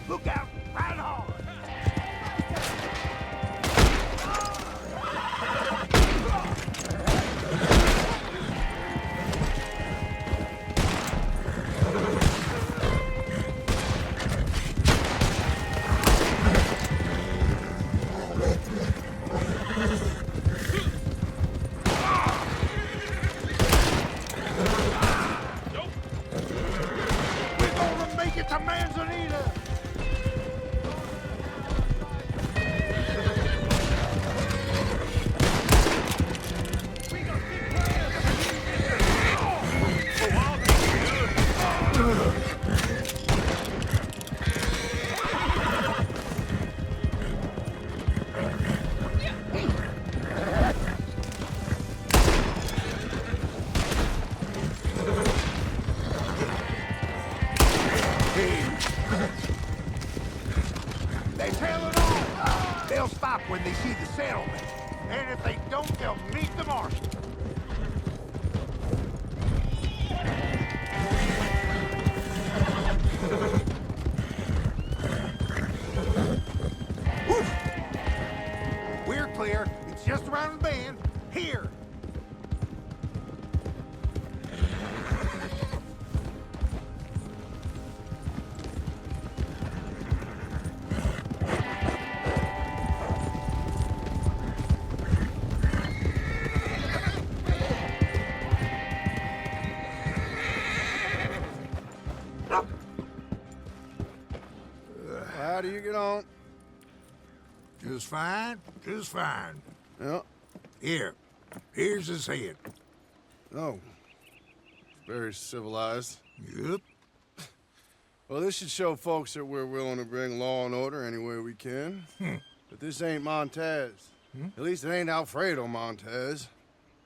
Look out! Ride hard! We're gonna make it to Manzanita! They tail it off. They'll stop when they see the settlement. And if they don't, they'll meet the marshal. Woof. We're clear. It's just around the bend. Here. How do you get on? Just fine. Just fine. Yeah. Here's his head. Oh. Very civilized. Yep. Well, this should show folks that we're willing to bring law and order any way we can. But this ain't Montez. At least it ain't Alfredo Montez.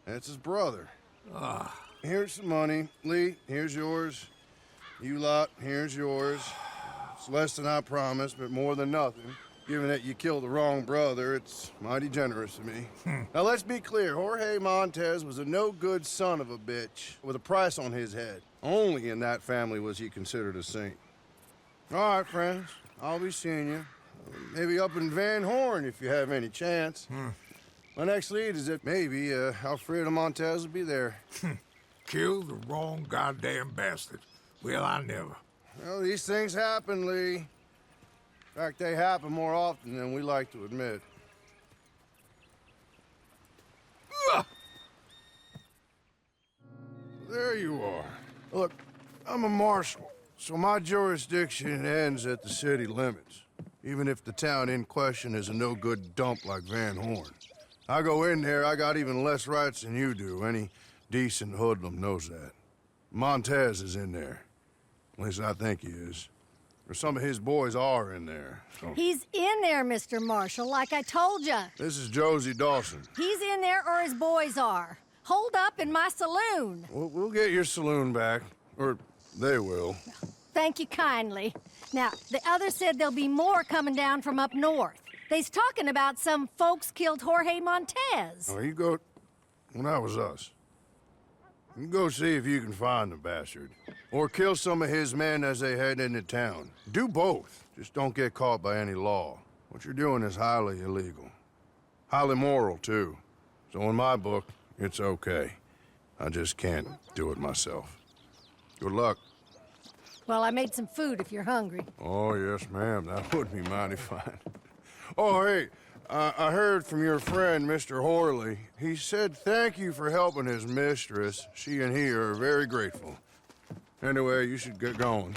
That's his brother. Ah. Here's some money. Lee, here's yours. You lot, here's yours. It's less than I promised, but more than nothing. Given that you killed the wrong brother, it's mighty generous of me. Now, let's be clear. Jorge Montez was a no-good son of a bitch with a price on his head. Only in that family was he considered a saint. All right, friends. I'll be seeing you. Maybe up in Van Horn, if you have any chance. My next lead is that maybe Alfredo Montez will be there. Killed the wrong goddamn bastard. Well, I never. Well, these things happen, Lee. In fact, they happen more often than we like to admit. There you are. Look, I'm a marshal, so my jurisdiction ends at the city limits, even if the town in question is a no-good dump like Van Horn. I go in there, I got even less rights than you do. Any decent hoodlum knows that. Montez is in there. At least I think he is. Or some of his boys are in there. So. He's in there, Mr. Marshal, like I told you. This is Josie Dawson. He's in there or his boys are. Holed up in my saloon. We'll get your saloon back. Or they will. Thank you kindly. Now, the others said there'll be more coming down from up north. They's talking about some folks killed Jorge Montez. Oh, you go... Well, that was us. You go see if you can find the bastard. Or kill some of his men as they head into town. Do both. Just don't get caught by any law. What you're doing is highly illegal. Highly moral, too. So in my book, it's okay. I just can't do it myself. Good luck. Well, I made some food if you're hungry. Oh, yes, ma'am. That would be mighty fine. Oh, hey, I heard from your friend, Mr. Horley. He said thank you for helping his mistress. She and he are very grateful. Anyway, you should get going.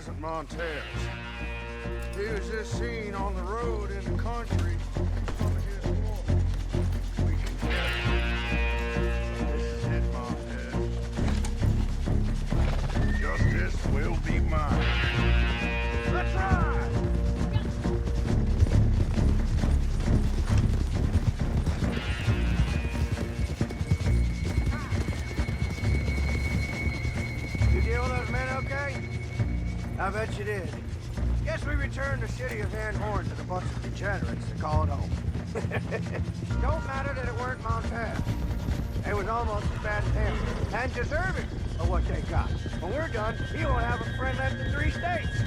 wasn't Montez. He was just seen on the road in the country. We can will be mine. Let's ride! You deal with those men okay? I bet you did. Guess we returned the city of Van Horn to the bunch of degenerates that call it home. Don't matter that it weren't Montez. It was almost as bad as him, and deserving of what they got. When we're done, he won't have a friend left in 3 states.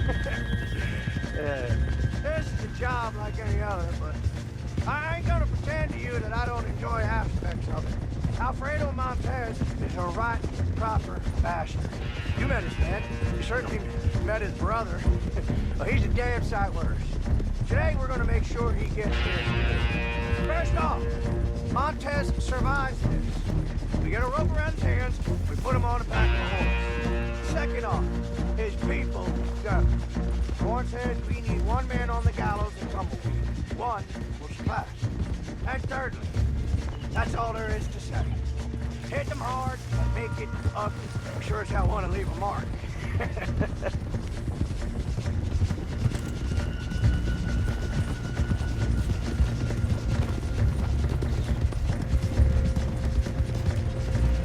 This is a job like any other, but I ain't gonna pretend to you that I don't enjoy aspects of it. Alfredo Montez is a right proper bastard. You met his dad. You certainly met his brother. Well, he's a damn sight worse. Today, we're gonna make sure he gets his. First off, Montez survives this. We get a rope around his hands, we put him on the back of a horse. Second off, his people go. Horn says we need 1 man on the gallows and tumbleweed. 1 will splash. And thirdly, that's all there is to say. Hit them hard and make it ugly. Sure as hell want to leave a mark.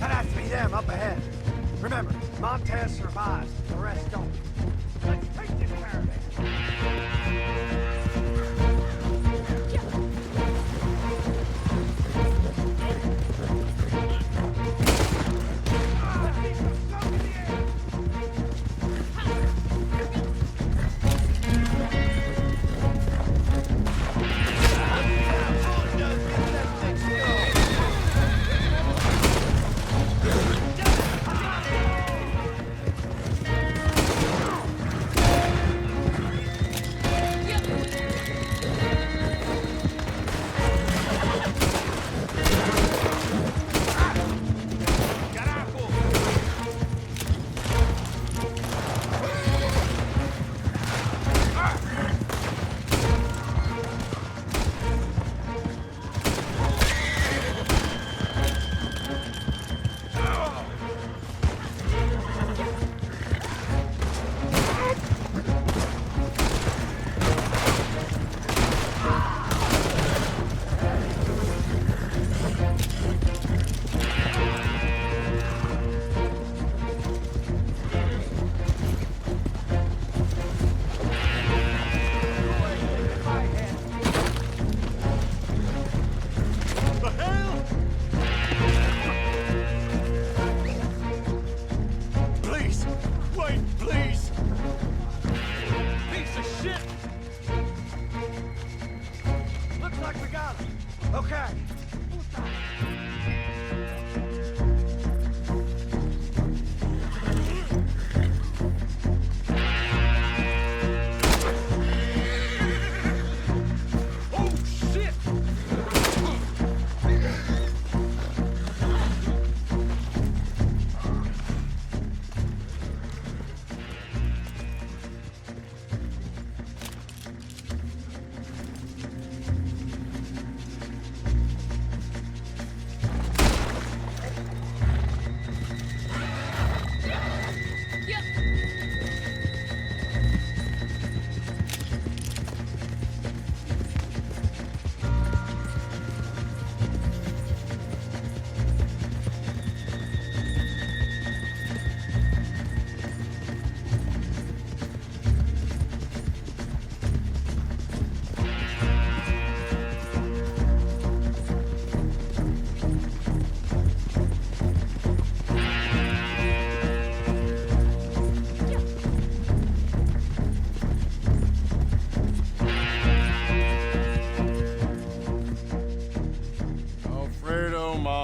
That has to be them up ahead. Remember, Montez survives, the rest don't. Let's take this caravan.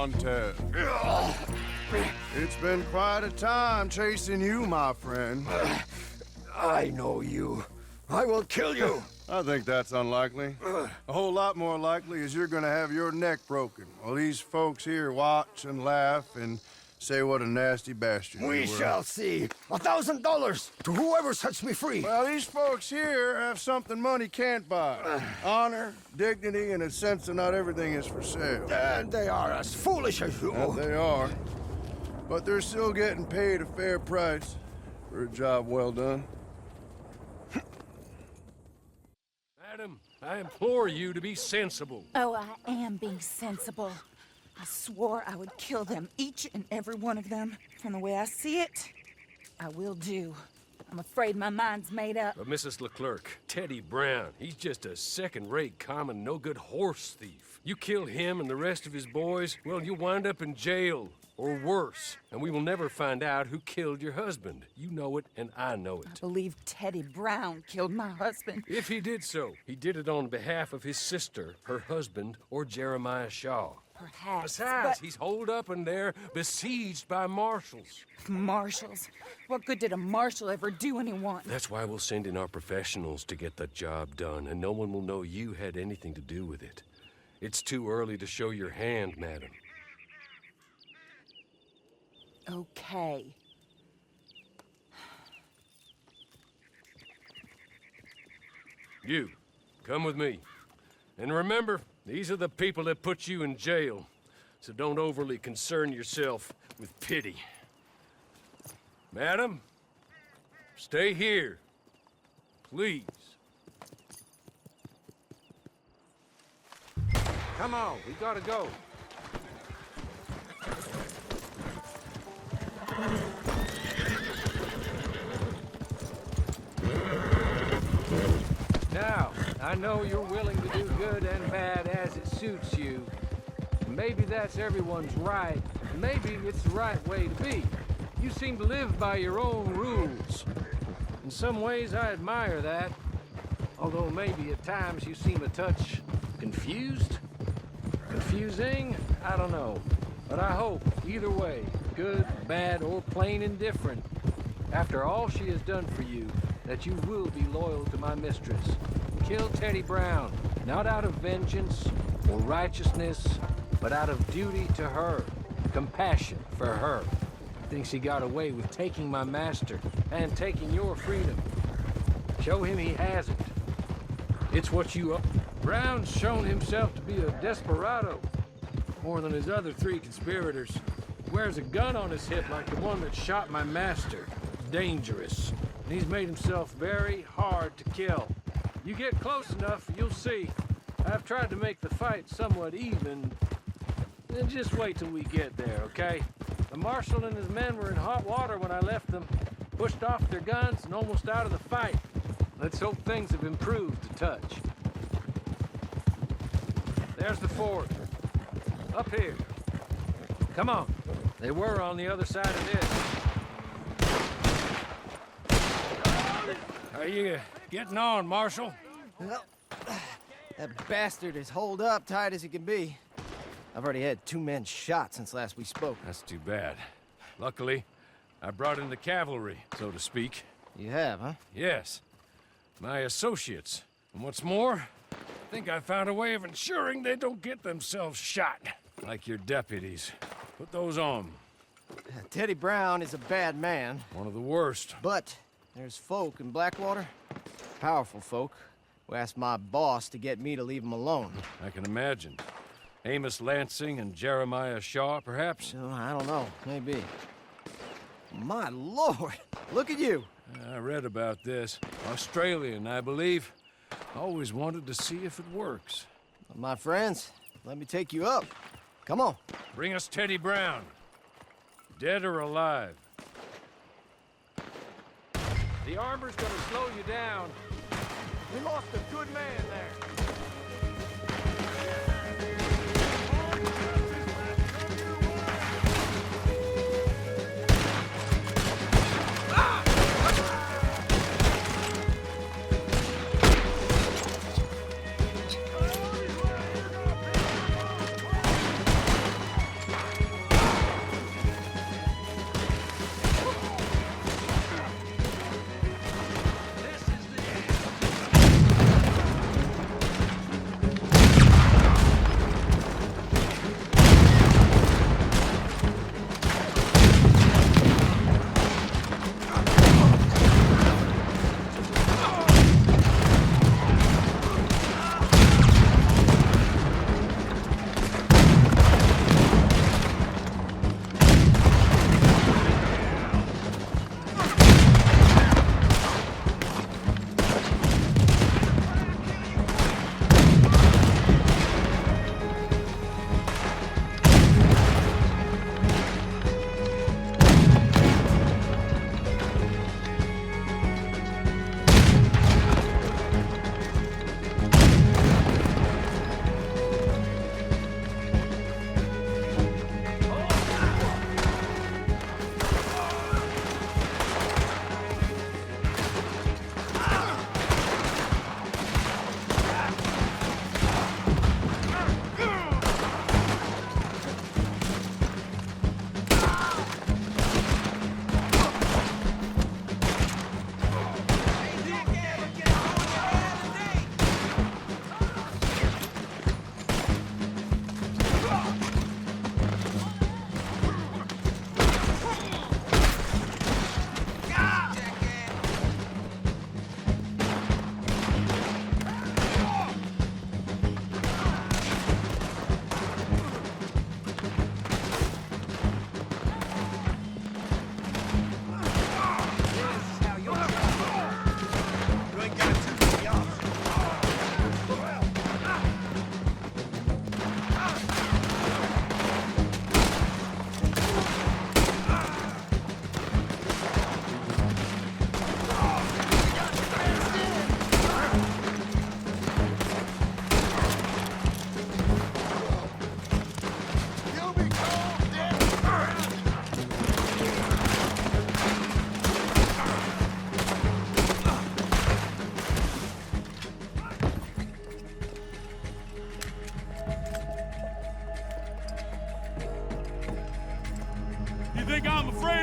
Montez. It's been quite a time chasing you, my friend. I know you. I will kill you. I think that's unlikely. A whole lot more likely is you're gonna have your neck broken while these folks here watch and laugh and say what a nasty bastard you were. We shall see. $1,000 to whoever sets me free. Well, these folks here have something money can't buy. Honor, dignity, and a sense that not everything is for sale. And they are as foolish as you. And they are. But they're still getting paid a fair price. for a job well done. Madam, I implore you to be sensible. Oh, I am being sensible. I swore I would kill them, each and every one of them. From the way I see it, I will do. I'm afraid my mind's made up. But Mrs. Leclerc, Teddy Brown, he's just a second-rate, common, no-good horse thief. You kill him and the rest of his boys, well, you'll wind up in jail, or worse. And we will never find out who killed your husband. You know it, and I know it. I believe Teddy Brown killed my husband. If he did so, he did it on behalf of his sister, her husband, or Jeremiah Shaw. Perhaps, Besides, but... he's holed up in there, besieged by marshals. Marshals? What good did a marshal ever do anyone? That's why we'll send in our professionals to get the job done, and no one will know you had anything to do with it. It's too early to show your hand, madam. Okay. You, come with me. And remember, these are the people that put you in jail, so don't overly concern yourself with pity. Madam, stay here, please. Come on, we gotta go. Now, I know you're willing to do good and bad as it suits you. Maybe that's everyone's right. Maybe it's the right way to be. You seem to live by your own rules. In some ways, I admire that. Although maybe at times you seem a touch confused? Confusing? I don't know. But I hope, either way, good, bad, or plain indifferent, after all she has done for you, that you will be loyal to my mistress. Kill Teddy Brown, not out of vengeance or righteousness, but out of duty to her, compassion for her. Thinks he got away with taking my master and taking your freedom. Show him he hasn't. It's what you... Brown's shown himself to be a desperado, more than his other 3 conspirators. Wears a gun on his hip like the one that shot my master. Dangerous. And he's made himself very hard to kill. You get close enough, you'll see. I've tried to make the fight somewhat even. And just wait till we get there, okay? The marshal and his men were in hot water when I left them. Pushed off their guns and almost out of the fight. Let's hope things have improved a touch. There's the fort. Up here. Come on. They were on the other side of this. How you getting on, Marshal? Well, that bastard is holed up tight as he can be. I've already had 2 men shot since last we spoke. That's too bad. Luckily, I brought in the cavalry, so to speak. You have, huh? Yes. My associates. And what's more, I think I found a way of ensuring they don't get themselves shot. Like your deputies. Put those on. Teddy Brown is a bad man. One of the worst. But there's folk in Blackwater, powerful folk, who asked my boss to get me to leave him alone. I can imagine. Amos Lansing and Jeremiah Shaw, perhaps? Oh, I don't know. Maybe. My lord! Look at you! I read about this. Australian, I believe. Always wanted to see if it works. My friends, let me take you up. Come on. Bring us Teddy Brown. Dead or alive. The armor's gonna slow you down. We lost a good man there.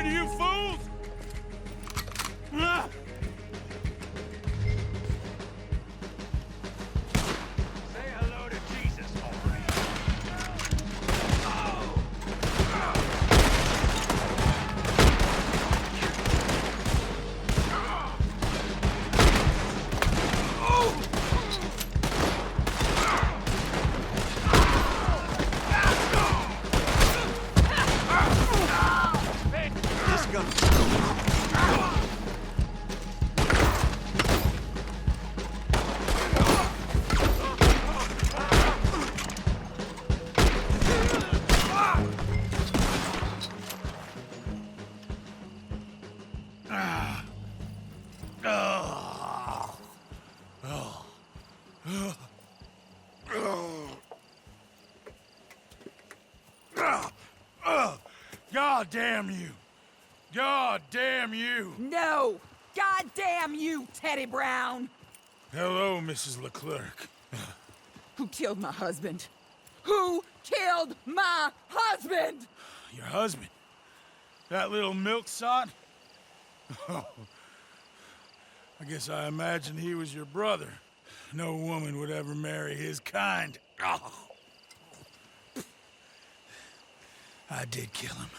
afraid of you fools? Ah! Say hello to Jesus already. This gun. God damn you! God damn you! No! God damn you, Teddy Brown! Hello, Mrs. Leclerc. Who killed my husband? Who killed my husband? Your husband? That little milksot? Oh, I guess I imagined he was your brother. No woman would ever marry his kind. Oh. I did kill him.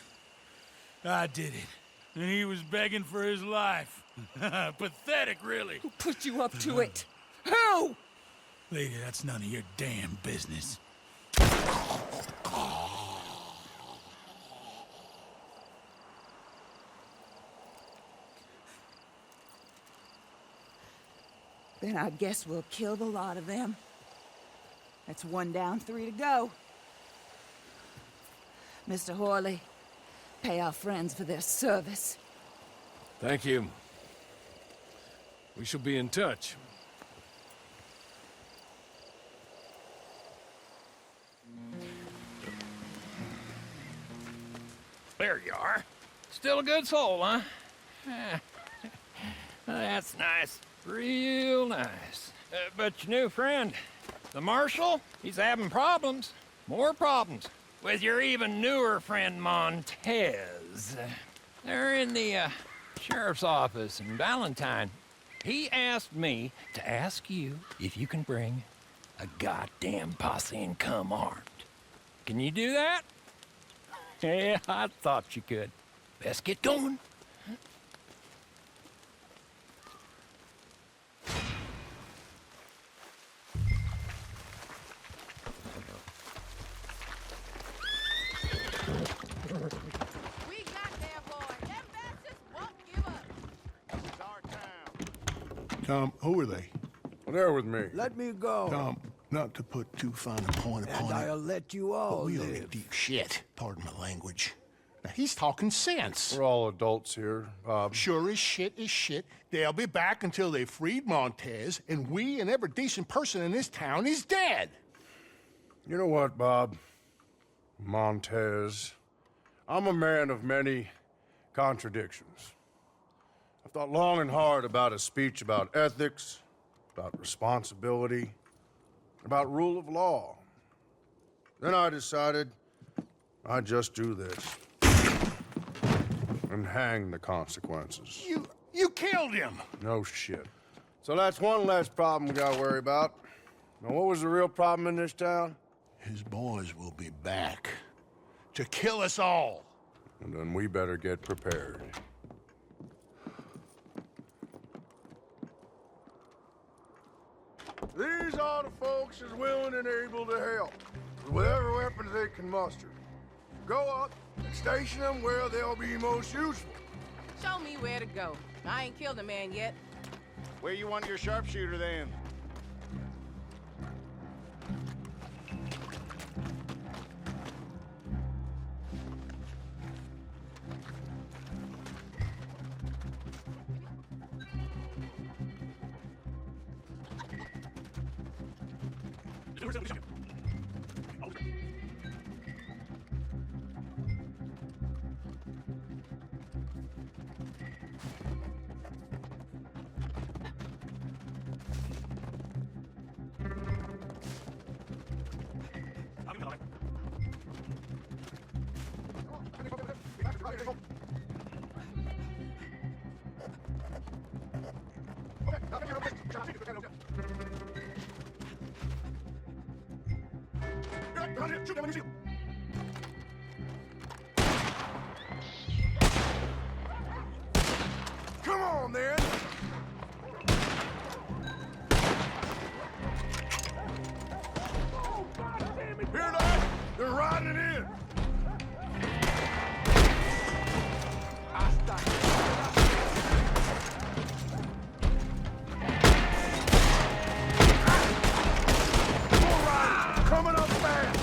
I did it. And he was begging for his life. Pathetic, really. Who put you up to it? Who? Lady, that's none of your damn business. Then I guess we'll kill the lot of them. That's 1 down, 3 to go. Mr. Horley, pay our friends for their service. Thank you. We shall be in touch. There you are. Still a good soul, huh? That's nice. Real nice. But your new friend, the Marshal, he's having problems. More problems. With your even newer friend, Montez. They're in the sheriff's office in Valentine. He asked me to ask you if you can bring a goddamn posse and come armed. Can you do that? Yeah, I thought you could. Best get going. Tom, who are they? Well, they're with me. Let me go. Tom, not to put too fine a point And upon it. I'll let you all but we are in live. deep shit. Pardon my language. Now, he's talking sense. We're all adults here, Bob. Sure as shit is shit. They'll be back until they freed Montez, and we and every decent person in this town is dead. You know what, Bob? Montez. I'm a man of many contradictions. I've thought long and hard about a speech about ethics, about responsibility, about rule of law. Then I decided I'd just do this. And hang the consequences. You killed him! No shit. So that's one less problem we gotta worry about. Now, what was the real problem in this town? His boys will be back to kill us all. And then we better get prepared. These are the folks is willing and able to help with whatever weapons they can muster. Go up and station them where they'll be most useful. Show me where to go. I ain't killed a man yet. Where you want your sharpshooter, then? Shoot him when you see him. Come on, then. Here now, they're riding in. More riders coming up fast.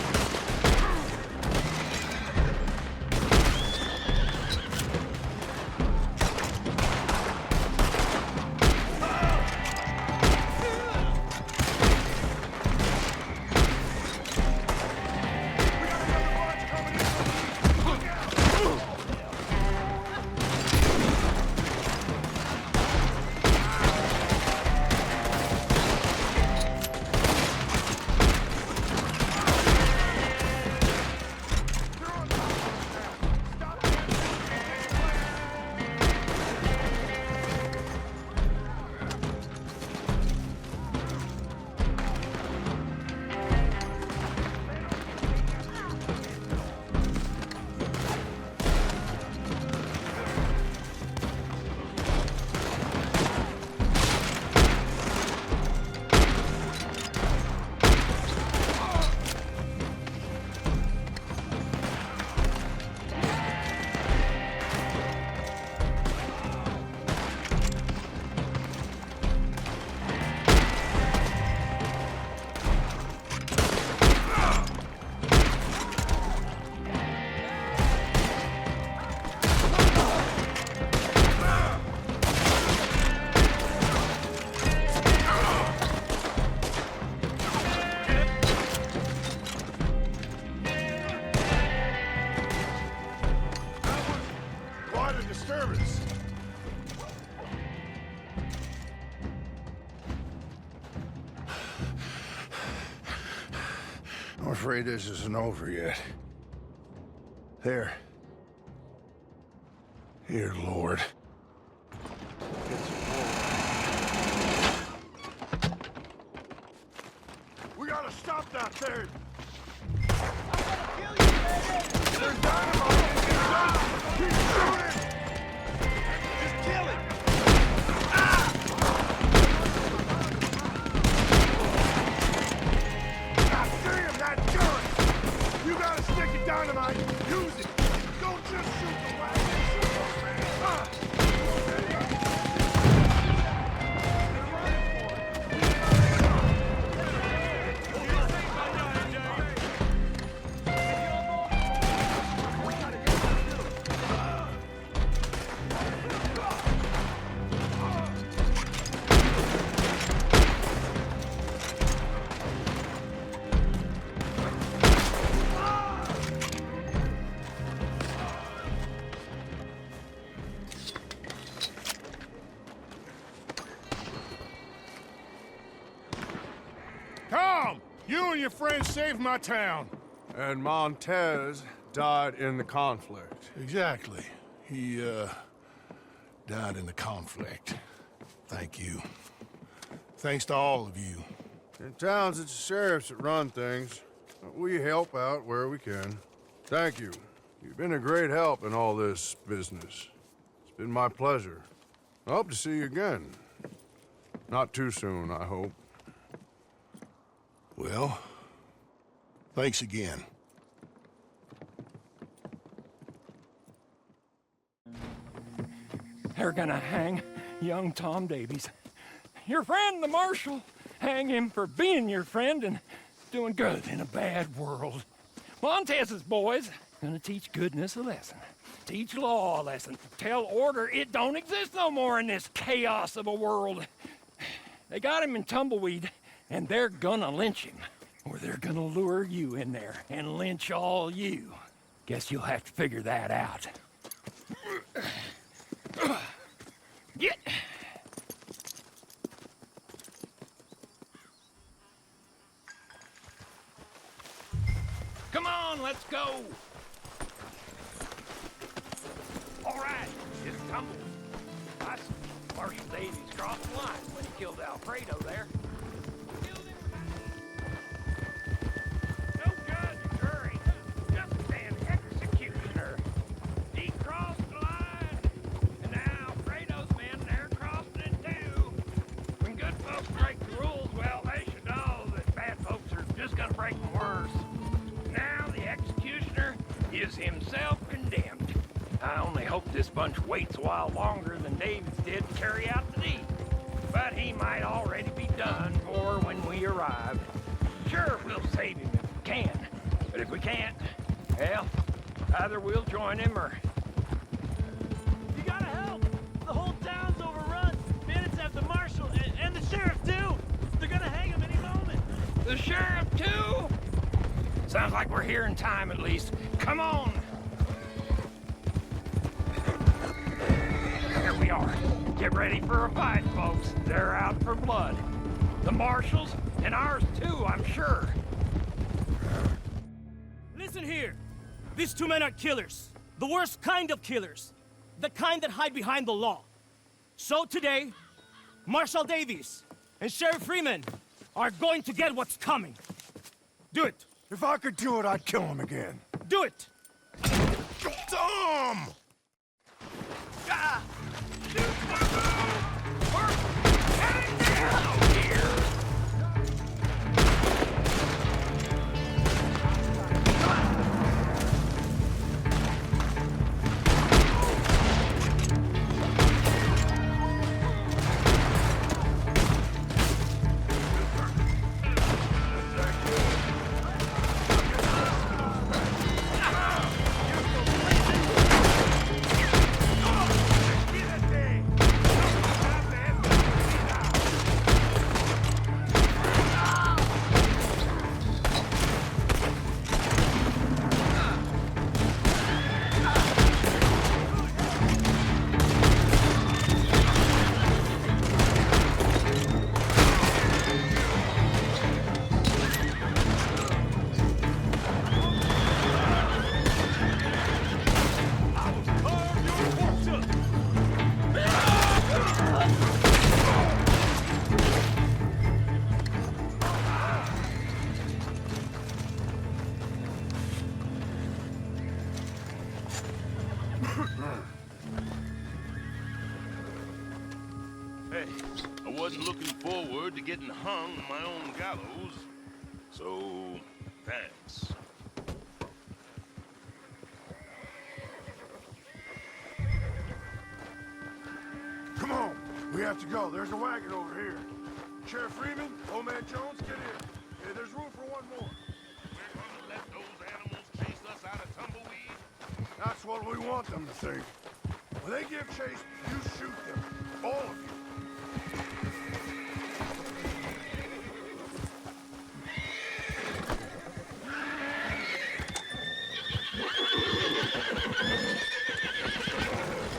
Disturbance. I'm afraid this isn't over yet. There. Here, Lord. We gotta stop that thing! I'm gonna kill you, baby! There's dynamite! Keep shooting! Just kill him! Ah! God damn, that gun! You got a stick of dynamite, use it! Don't just shoot the wagon, shoot those men! Ah! Tom! You and your friends saved my town. And Montez died in the conflict. Exactly. He, died in the conflict. Thank you. Thanks to all of you. In towns, it's the sheriffs that run things. We help out where we can. Thank you. You've been a great help in all this business. It's been my pleasure. I hope to see you again. Not too soon, I hope. Well, thanks again. They're gonna hang young Tom Davies. Your friend, the marshal. Hang him for being your friend and doing good in a bad world. Montez's boys gonna teach goodness a lesson. Teach law a lesson. Tell order it don't exist no more in this chaos of a world. They got him in Tumbleweed, and they're gonna lynch him. Or they're gonna lure you in there and lynch all you. Guess you'll have to figure that out. Get! Come on, let's go! All right, just tumble. I see Marshal Davies crossed the line when he killed Alfredo there. No judge, sir. this bunch waits a while longer than Davis did to carry out the deed. But he might already be done for when we arrive. Sure, we'll save him if we can. But if we can't, well, either we'll join him or... You gotta help! The whole town's overrun. Bandits have the marshal and the sheriff, too! They're gonna hang him any moment! The sheriff, too? Sounds like we're here in time, at least. Come on! Here we are. Get ready for a fight, folks. They're out for blood. The marshals, and ours too, I'm sure. Listen here. These two men are killers. The worst kind of killers. The kind that hide behind the law. So today, Marshal Davies and Sheriff Freeman are going to get what's coming. Do it. If I could do it, I'd kill him again. Do it! Tom! Ah! We're heading down here! Hey, I wasn't looking forward to getting hung on my own gallows, so thanks. Come on. We have to go. There's a wagon over here. Sheriff Freeman, Old Man Jones, get in. Hey, there's room for one more. We're gonna let those animals chase us out of Tumbleweed? That's what we want them to think. When they give chase, you shoot them. All of you.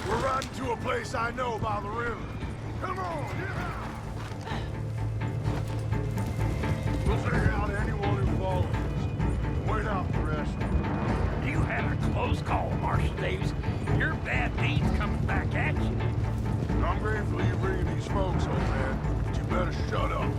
We're riding to a place I know by the river. Come on, get out! We'll figure out anyone who follows us. Wait out the rest. You had a close call, Marshal Davis. Your bad deeds coming back at you. I'm grateful you bringing these folks, old man, but you better shut up.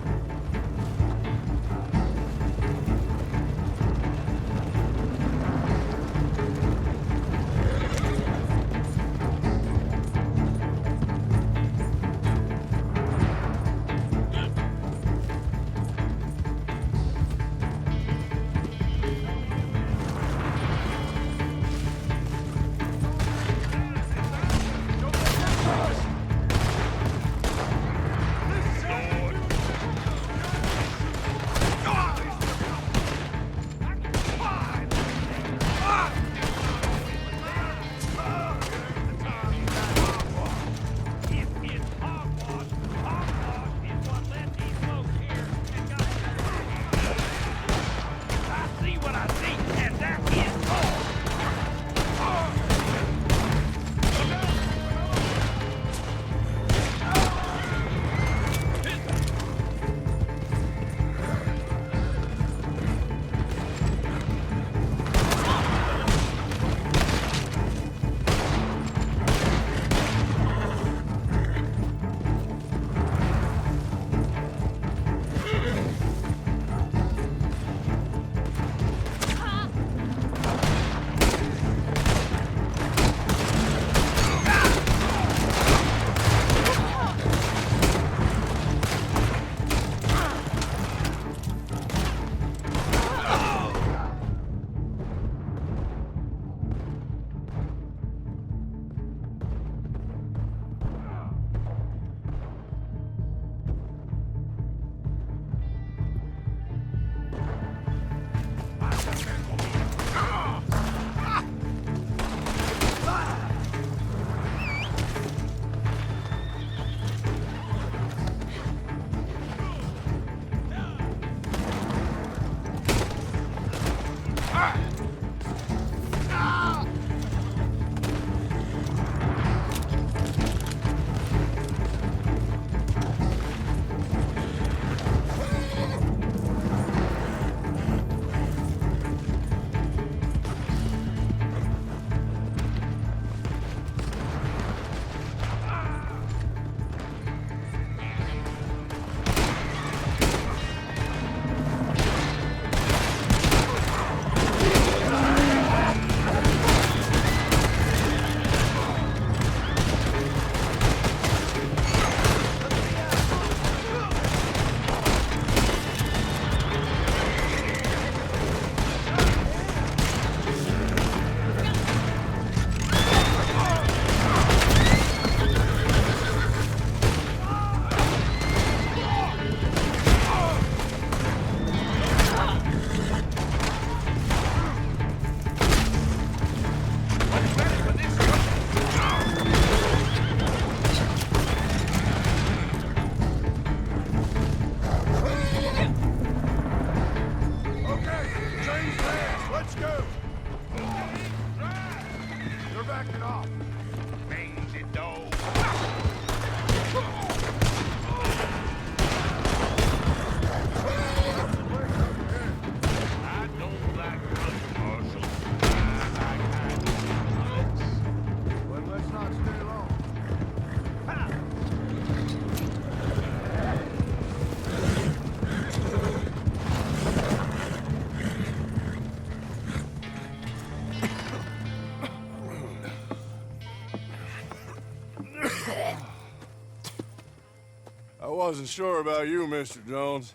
wasn't sure about you, Mr. Jones.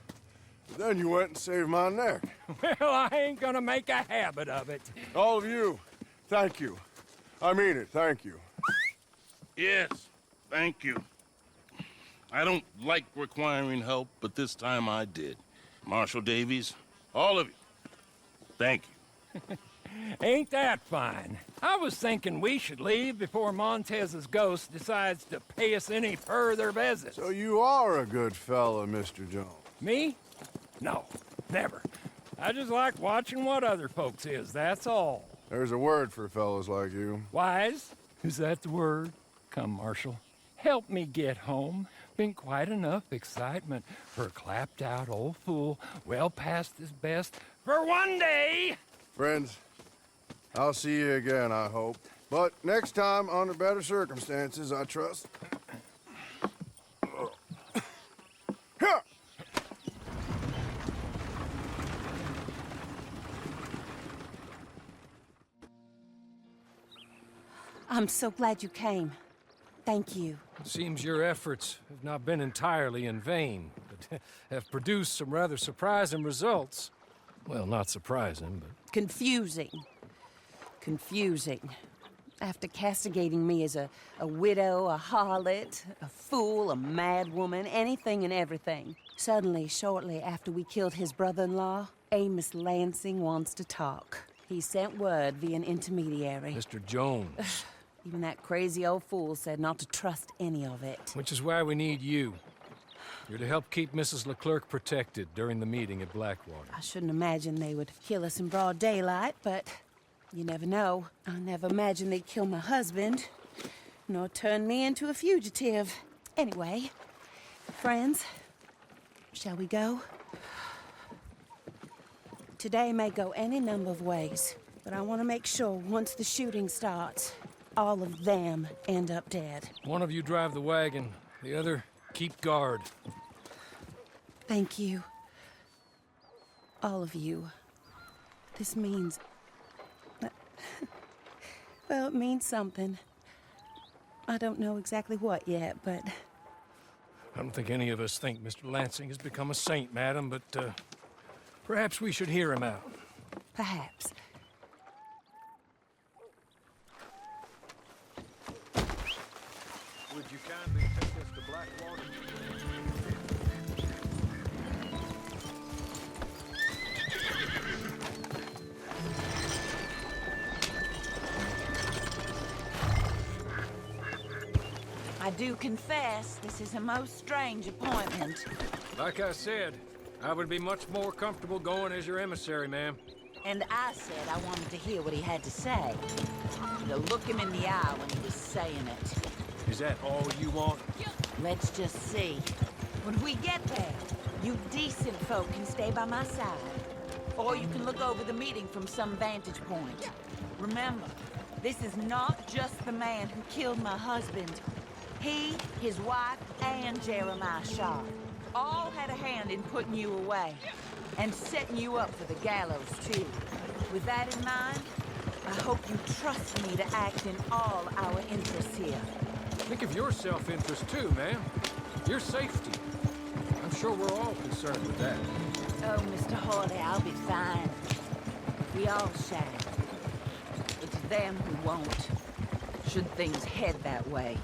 But then you went and saved my neck. Well, I ain't gonna make a habit of it. All of you, thank you. I mean it, thank you. Yes, thank you. I don't like requiring help, but this time I did. Marshal Davies, all of you, thank you. Ain't that fine? I was thinking we should leave before Montez's ghost decides to pay us any further visits. So you are a good fella, Mr. Jones. Me? No, never. I just like watching what other folks is, that's all. There's a word for fellas like you. Wise? Is that the word? Come, Marshal. Help me get home. Been quite enough excitement for a clapped-out old fool well past his best for one day. Friends, I'll see you again, I hope. But next time, under better circumstances, I trust. Here! I'm so glad you came. Thank you. It seems your efforts have not been entirely in vain, but have produced some rather surprising results. Well, not surprising, but... Confusing. Confusing. After castigating me as a widow, a harlot, a fool, a mad woman, anything and everything. Suddenly, shortly after we killed his brother-in-law, Amos Lansing wants to talk. He sent word via an intermediary. Mr. Jones. Even that crazy old fool said not to trust any of it. Which is why we need you. You're to help keep Mrs. Leclerc protected during the meeting at Blackwater. I shouldn't imagine they would kill us in broad daylight, but you never know. I never imagined they'd kill my husband, nor turn me into a fugitive. Anyway, friends, shall we go? Today may go any number of ways, but I want to make sure once the shooting starts, all of them end up dead. One of you drive the wagon, the other keep guard. Thank you. All of you. This means... well, it means something. I don't know exactly what yet, but... I don't think any of us think Mr. Lansing has become a saint, madam, but perhaps we should hear him out. Perhaps. Would you kindly take us to Blackwater? I do confess, this is a most strange appointment. Like I said, I would be much more comfortable going as your emissary, ma'am. And I said I wanted to hear what he had to say. To look him in the eye when he was saying it. Is that all you want? Let's just see. When we get there, you decent folk can stay by my side. Or you can look over the meeting from some vantage point. Remember, this is not just the man who killed my husband. He, his wife, and Jeremiah Shaw all had a hand in putting you away. And setting you up for the gallows, too. With that in mind, I hope you trust me to act in all our interests here. Think of your self-interest, too, ma'am. Your safety. I'm sure we're all concerned with that. Oh, Mr. Hawley, I'll be fine. We all shall. It's them who won't, should things head that way.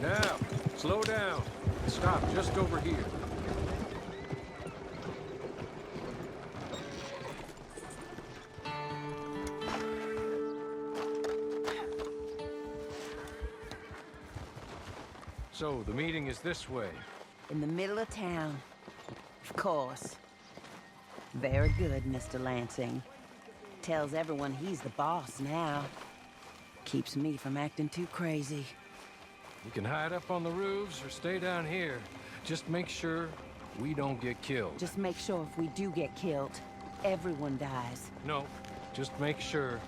Now, slow down. Stop just over here. So, the meeting is this way. In the middle of town. Of course. Very good, Mr. Lansing. Tells everyone he's the boss now. Keeps me from acting too crazy. You can hide up on the roofs or stay down here. Just make sure we don't get killed. Just make sure if we do get killed, everyone dies. No, just make sure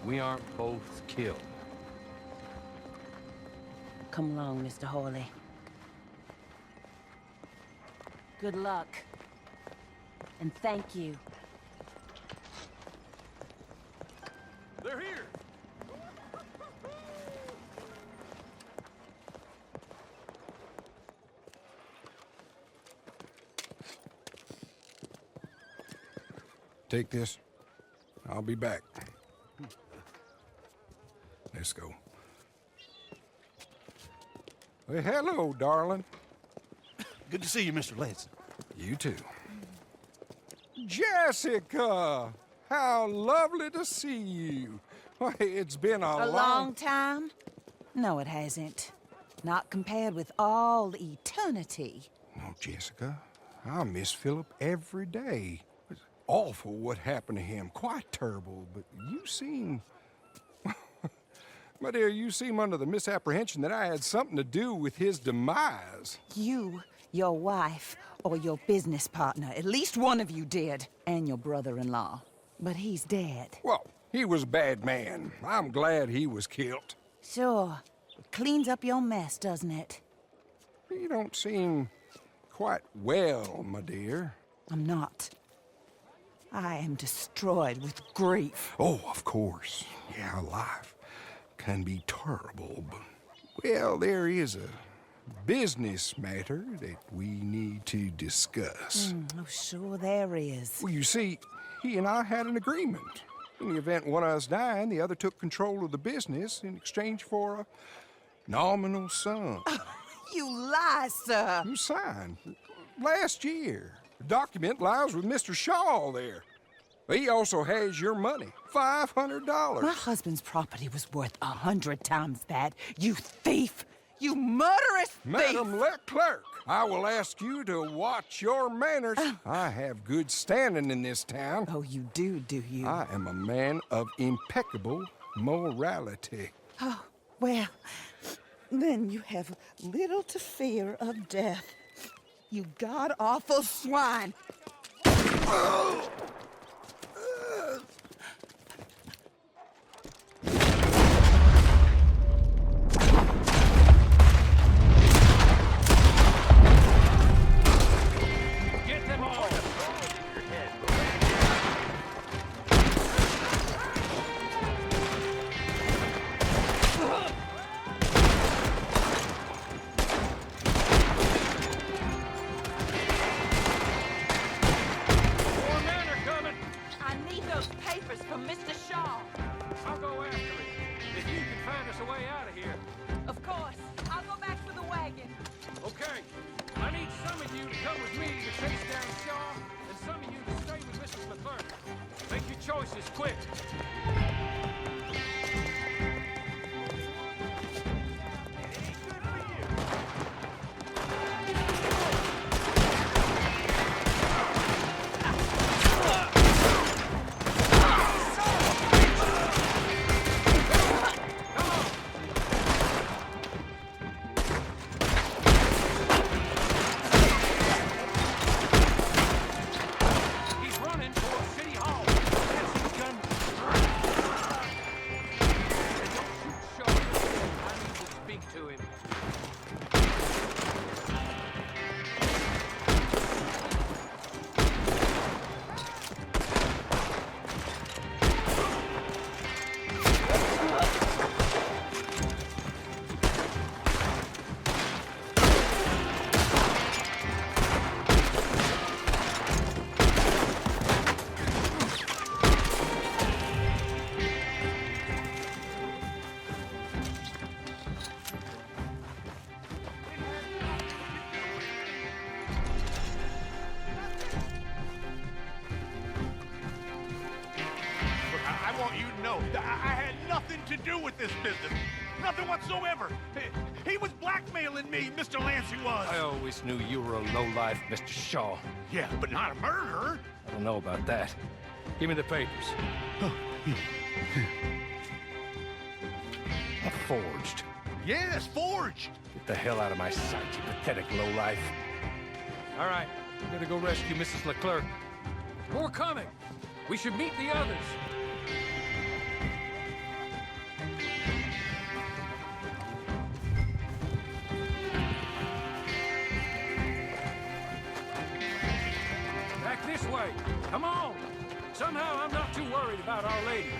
we aren't both killed. Come along, Mr. Hawley. Good luck. And thank you. They're here! Take this. I'll be back. Let's go. Well, hello, darling. Good to see you, Mr. Lansing. You too. Jessica! How lovely to see you. Why, it's been A long time? No, it hasn't. Not compared with all eternity. No, Jessica. I miss Philip every day. It's awful what happened to him. Quite terrible, but you seem... My dear, you seem under the misapprehension that I had something to do with his demise. You, your wife, or your business partner. At least one of you did. And your brother-in-law. But he's dead. Well, he was a bad man. I'm glad he was killed. Sure. It cleans up your mess, doesn't it? You don't seem quite well, my dear. I'm not. I am destroyed with grief. Oh, of course. Yeah, life can be terrible, but... Well, there is a business matter that we need to discuss. Oh, sure there is. Well, you see, he and I had an agreement. In the event one of us died, the other took control of the business in exchange for a nominal sum. You lie, sir. You signed last year. The document lies with Mr. Shaw there. He also has your money, $500. My husband's property was worth 100 times that. You thief! You murderous thief! Madam Leclerc, I will ask you to watch your manners. I have good standing in this town. Oh, you do you? I am a man of impeccable morality. Oh, well, then you have little to fear of death. You god-awful swine! Choices, quick! I had nothing to do with this business. Nothing whatsoever. He was blackmailing me, Mr. Lansing was. I always knew you were a lowlife, Mr. Shaw. Yeah, but not a murderer. I don't know about that. Give me the papers. Forged. Yes, forged. Get the hell out of my sight, you pathetic lowlife. All right, I'm gonna go rescue Mrs. Leclerc. More coming. We should meet the others. Back this way. Come on. Somehow I'm not too worried about Our Lady.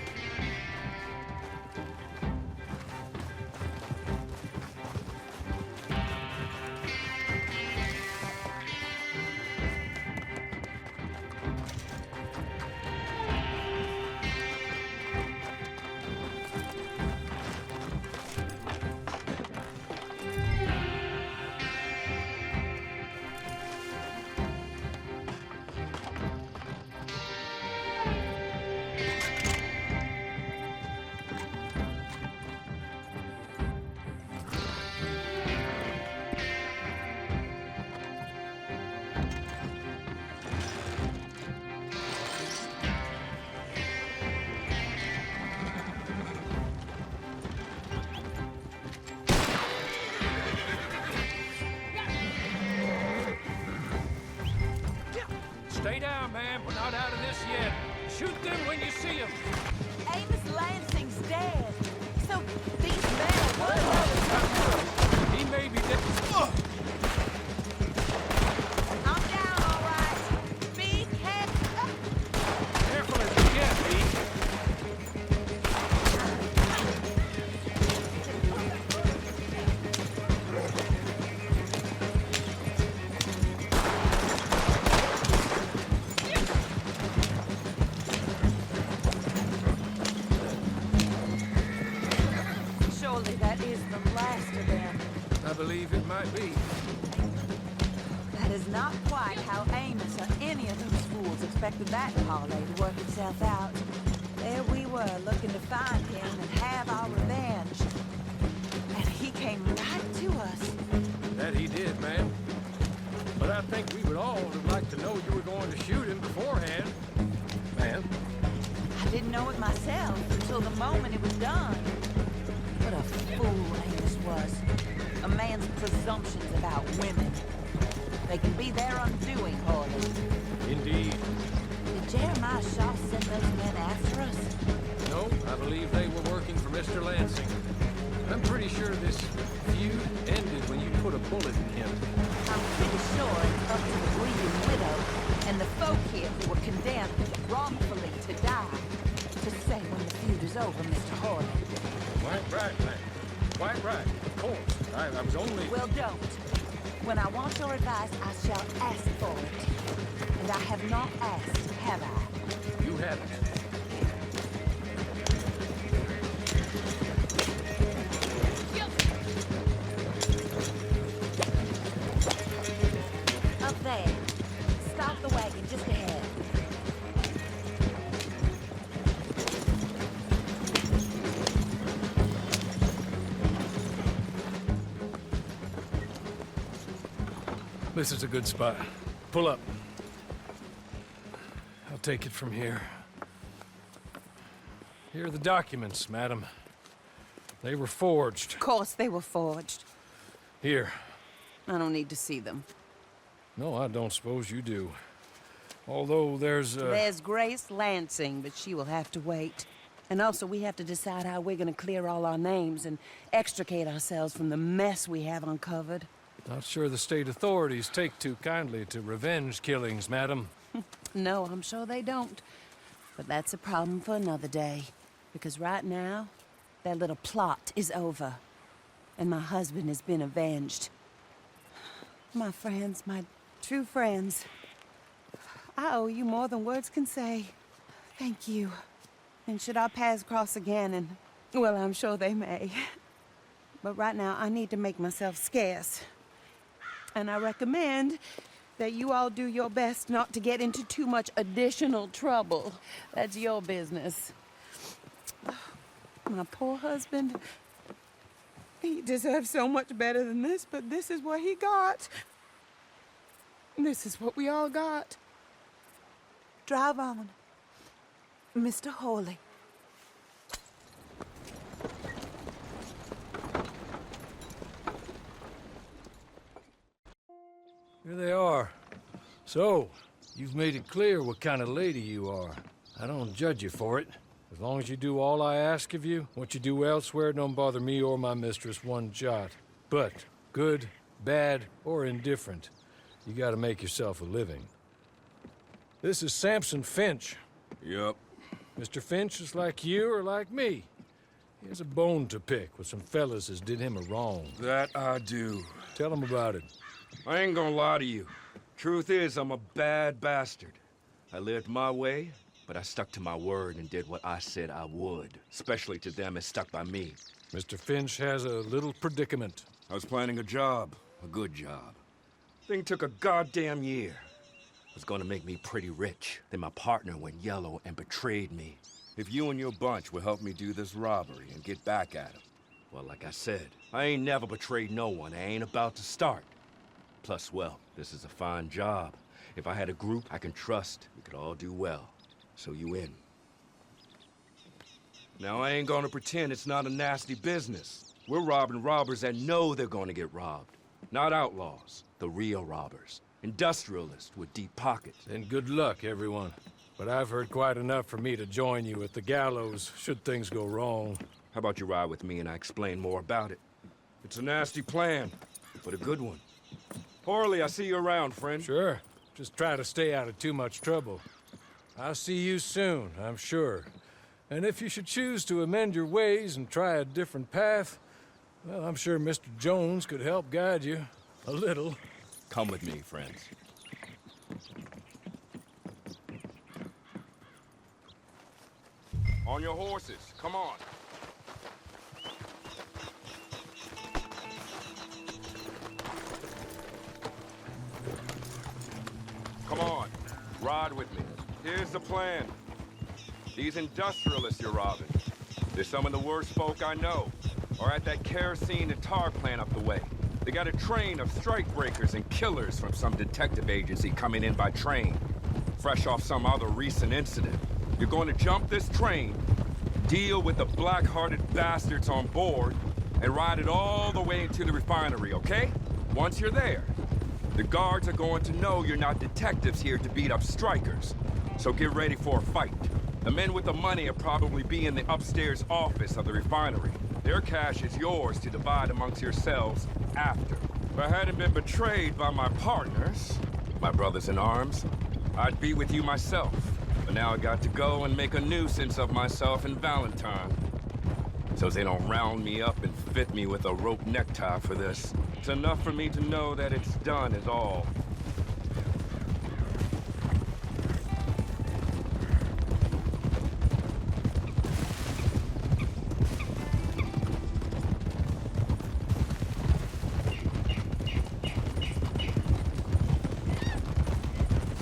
Stay down, man. We're not out of this yet. Shoot them when you see them. Amos Lansing's dead. So these men are He may be dead. I'm down, all right. Be careful. Careful as you get, Pete. Surely that is the last of them. I believe it might be. That is not quite how Amos or any of those fools expected that parlay to work itself out. There we were, looking to find him and have our revenge. And he came right to us. That he did, man. But I think we would all have liked to know you were going to shoot him beforehand. Man. I didn't know it myself until the moment it was done. What a fool Amos was. A man's presumptions about women. They can be their undoing, Harley. Indeed. Did Jeremiah Shaw send those men after us? No, I believe they were working for Mr. Lansing. I'm pretty sure this feud ended when you put a bullet in him. I'm pretty sure it's up to the grieving widow and the folk here who were condemned wrongfully to die to say when the feud is over, Mr. Harley. Quite right, man. Quite right. Of course. I was only... Well, don't. When I want your advice, I shall ask for it. And I have not asked, have I? You haven't. Up there. Stop the wagon just ahead. This is a good spot. Pull up. I'll take it from here. Here are the documents, madam. They were forged. Of course they were forged. Here. I don't need to see them. No, I don't suppose you do. Although There's Grace Lansing, but she will have to wait. And also, we have to decide how we're gonna clear all our names and extricate ourselves from the mess we have uncovered. Not sure the state authorities take too kindly to revenge killings, madam. No, I'm sure they don't. But that's a problem for another day. Because right now, that little plot is over. And my husband has been avenged. My friends, my true friends. I owe you more than words can say. Thank you. And should our paths cross again, and, well, I'm sure they may. But right now, I need to make myself scarce. And I recommend that you all do your best not to get into too much additional trouble. That's your business. My poor husband. He deserves so much better than this, but this is what he got. This is what we all got. Drive on, Mr. Hawley. Here they are. So, you've made it clear what kind of lady you are. I don't judge you for it. As long as you do all I ask of you, what you do elsewhere don't bother me or my mistress one jot. But, good, bad, or indifferent, you gotta make yourself a living. This is Samson Finch. Yup. Mr. Finch is like you or like me. He has a bone to pick with some fellas as did him a wrong. That I do. Tell him about it. I ain't gonna lie to you. Truth is, I'm a bad bastard. I lived my way, but I stuck to my word and did what I said I would, especially to them as stuck by me. Mr. Finch has a little predicament. I was planning a job, a good job. Thing took a goddamn year. It was gonna make me pretty rich. Then my partner went yellow and betrayed me. If you and your bunch will help me do this robbery and get back at him, well, like I said, I ain't never betrayed no one. I ain't about to start. Plus, well, this is a fine job. If I had a group I can trust, we could all do well. So you in. Now, I ain't gonna pretend it's not a nasty business. We're robbing robbers that know they're gonna get robbed. Not outlaws, the real robbers. Industrialists with deep pockets. And good luck, everyone. But I've heard quite enough for me to join you at the gallows, should things go wrong. How about you ride with me and I explain more about it? It's a nasty plan, but a good one. Horley, I see you around, friend. Sure. Just try to stay out of too much trouble. I'll see you soon, I'm sure. And if you should choose to amend your ways and try a different path, well, I'm sure Mr. Jones could help guide you. A little. Come with me, friends. On your horses, come on. Come on, ride with me. Here's the plan. These industrialists you're robbing, they're some of the worst folk I know, are at that kerosene and tar plant up the way. They got a train of strikebreakers and killers from some detective agency coming in by train, fresh off some other recent incident. You're going to jump this train, deal with the black-hearted bastards on board, and ride it all the way into the refinery, okay? Once you're there, the guards are going to know you're not detectives here to beat up strikers. So get ready for a fight. The men with the money will probably be in the upstairs office of the refinery. Their cash is yours to divide amongst yourselves after. If I hadn't been betrayed by my partners, my brothers in arms, I'd be with you myself. But now I got to go and make a nuisance of myself and Valentine. So they don't round me up and fit me with a rope necktie for this. It's enough for me to know that it's done is all.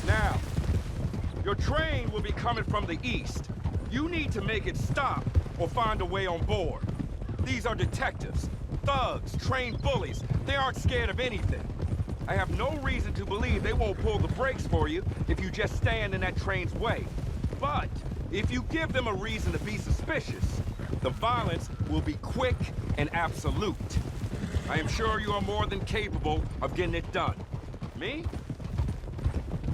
Now, your train will be coming from the east. You need to make it stop or find a way on board. These are detectives, thugs, trained bullies. They aren't scared of anything. I have no reason to believe they won't pull the brakes for you if you just stand in that train's way. But if you give them a reason to be suspicious, the violence will be quick and absolute. I am sure you are more than capable of getting it done. Me?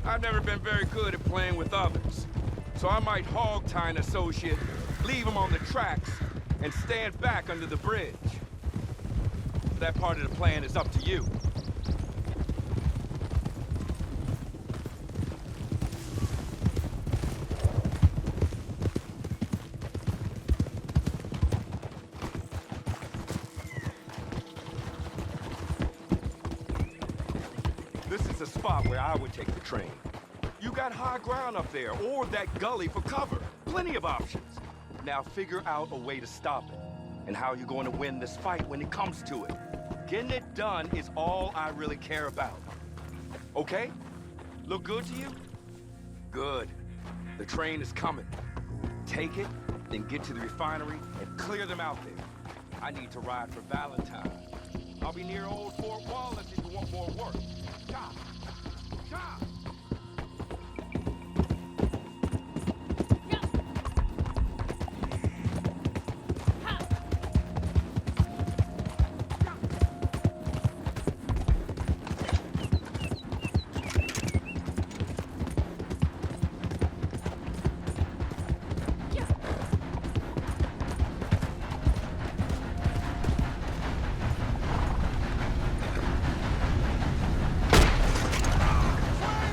I've never been very good at playing with others, so I might hog-tie an associate, leave him on the tracks, and stand back under the bridge. That part of the plan is up to you. This is the spot where I would take the train. You got high ground up there, or that gully for cover. Plenty of options. Now figure out a way to stop it, and how you're going to win this fight when it comes to it. Getting it done is all I really care about. Okay? Look good to you? Good. The train is coming. Take it, then get to the refinery and clear them out there. I need to ride for Valentine. I'll be near old Fort Wallace if you want more work. Cha! Cha! Fire!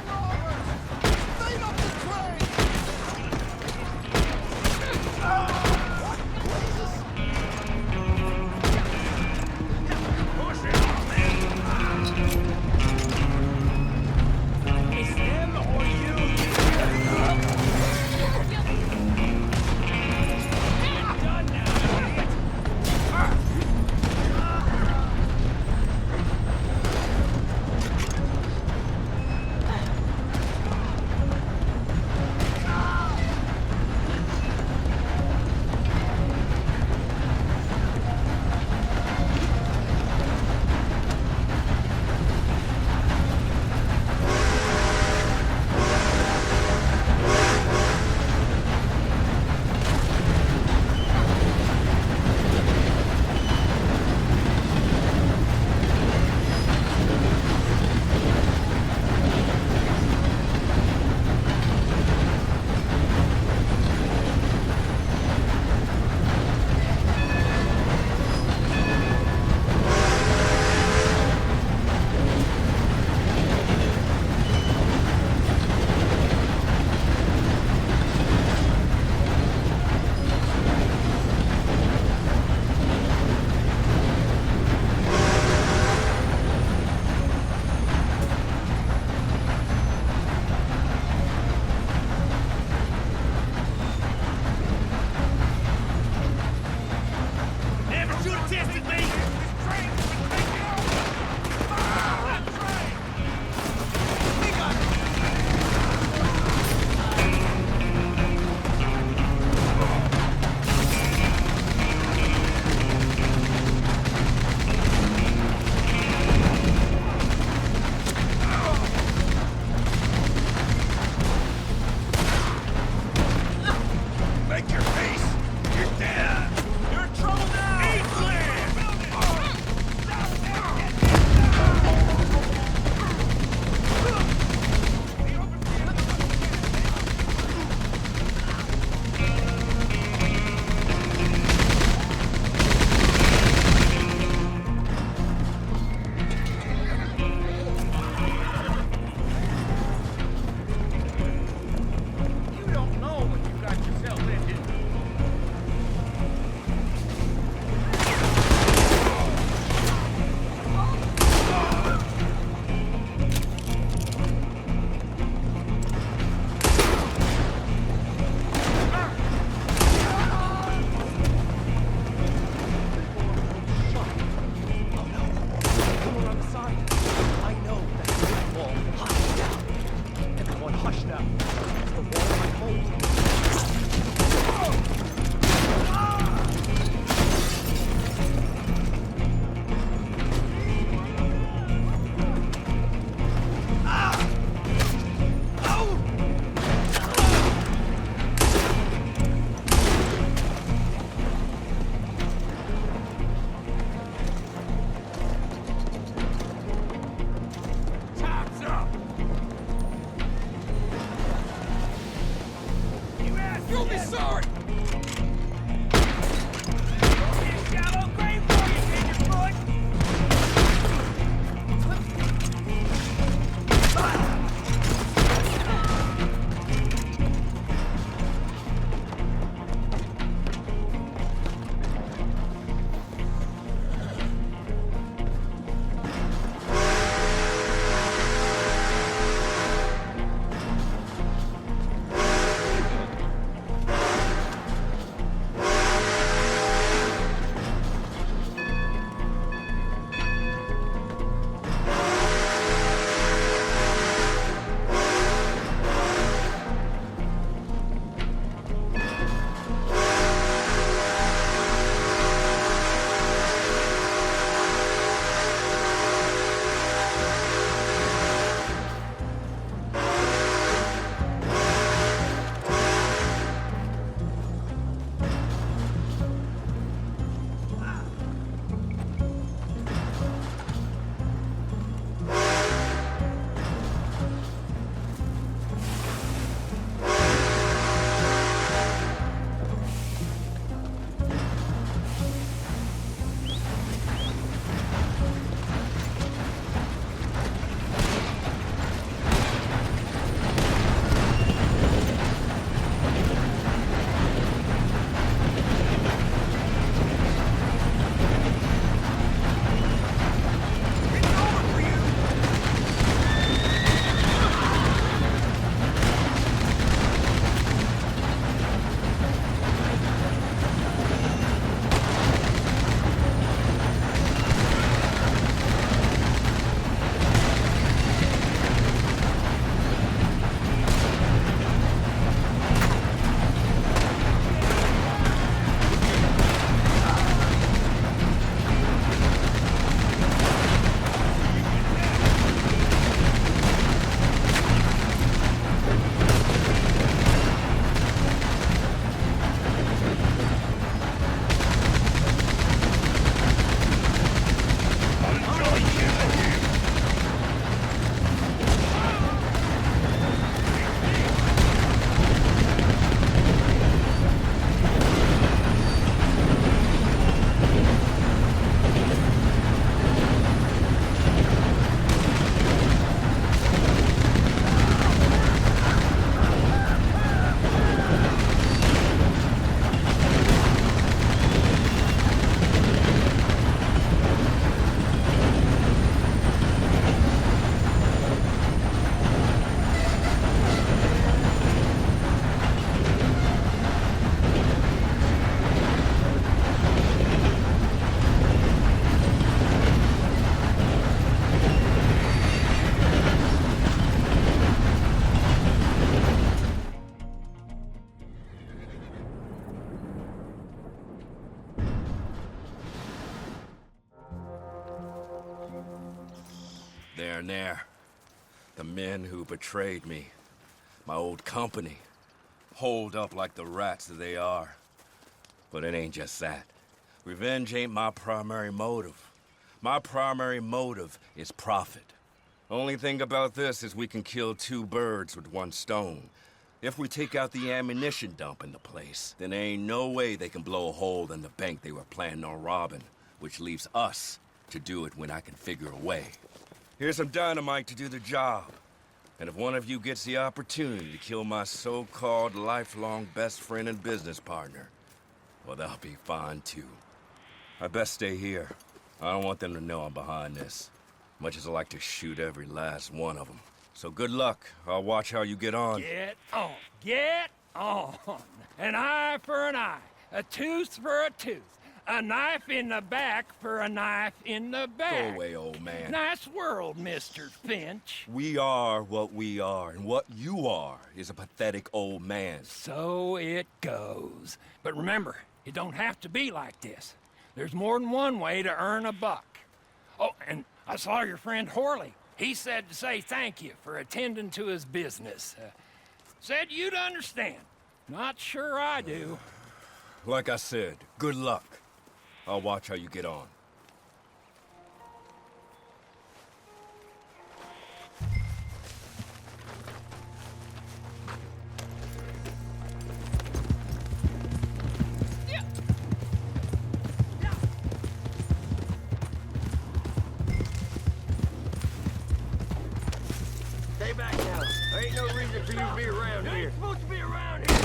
There and there. The men who betrayed me. My old company. Holed up like the rats that they are. But it ain't just that. Revenge ain't my primary motive. My primary motive is profit. Only thing about this is we can kill two birds with one stone. If we take out the ammunition dump in the place, then there ain't no way they can blow a hole in the bank they were planning on robbing, which leaves us to do it when I can figure a way. Here's some dynamite to do the job. And if one of you gets the opportunity to kill my so-called lifelong best friend and business partner, well, that'll be fine too. I best stay here. I don't want them to know I'm behind this, much as I like to shoot every last one of them. So good luck. I'll watch how you get on. Get on. Get on. An eye for an eye. A tooth for a tooth. A knife in the back for a knife in the back. Go away, old man. Nice world, Mr. Finch. We are what we are, and what you are is a pathetic old man. So it goes. But remember, it don't have to be like this. There's more than one way to earn a buck. Oh, and I saw your friend Horley. He said to say thank you for attending to his business. Said you'd understand. Not sure I do. Like I said, good luck. I'll watch how you get on. Stay back now. There ain't no reason for you to be around here. Supposed to be around here.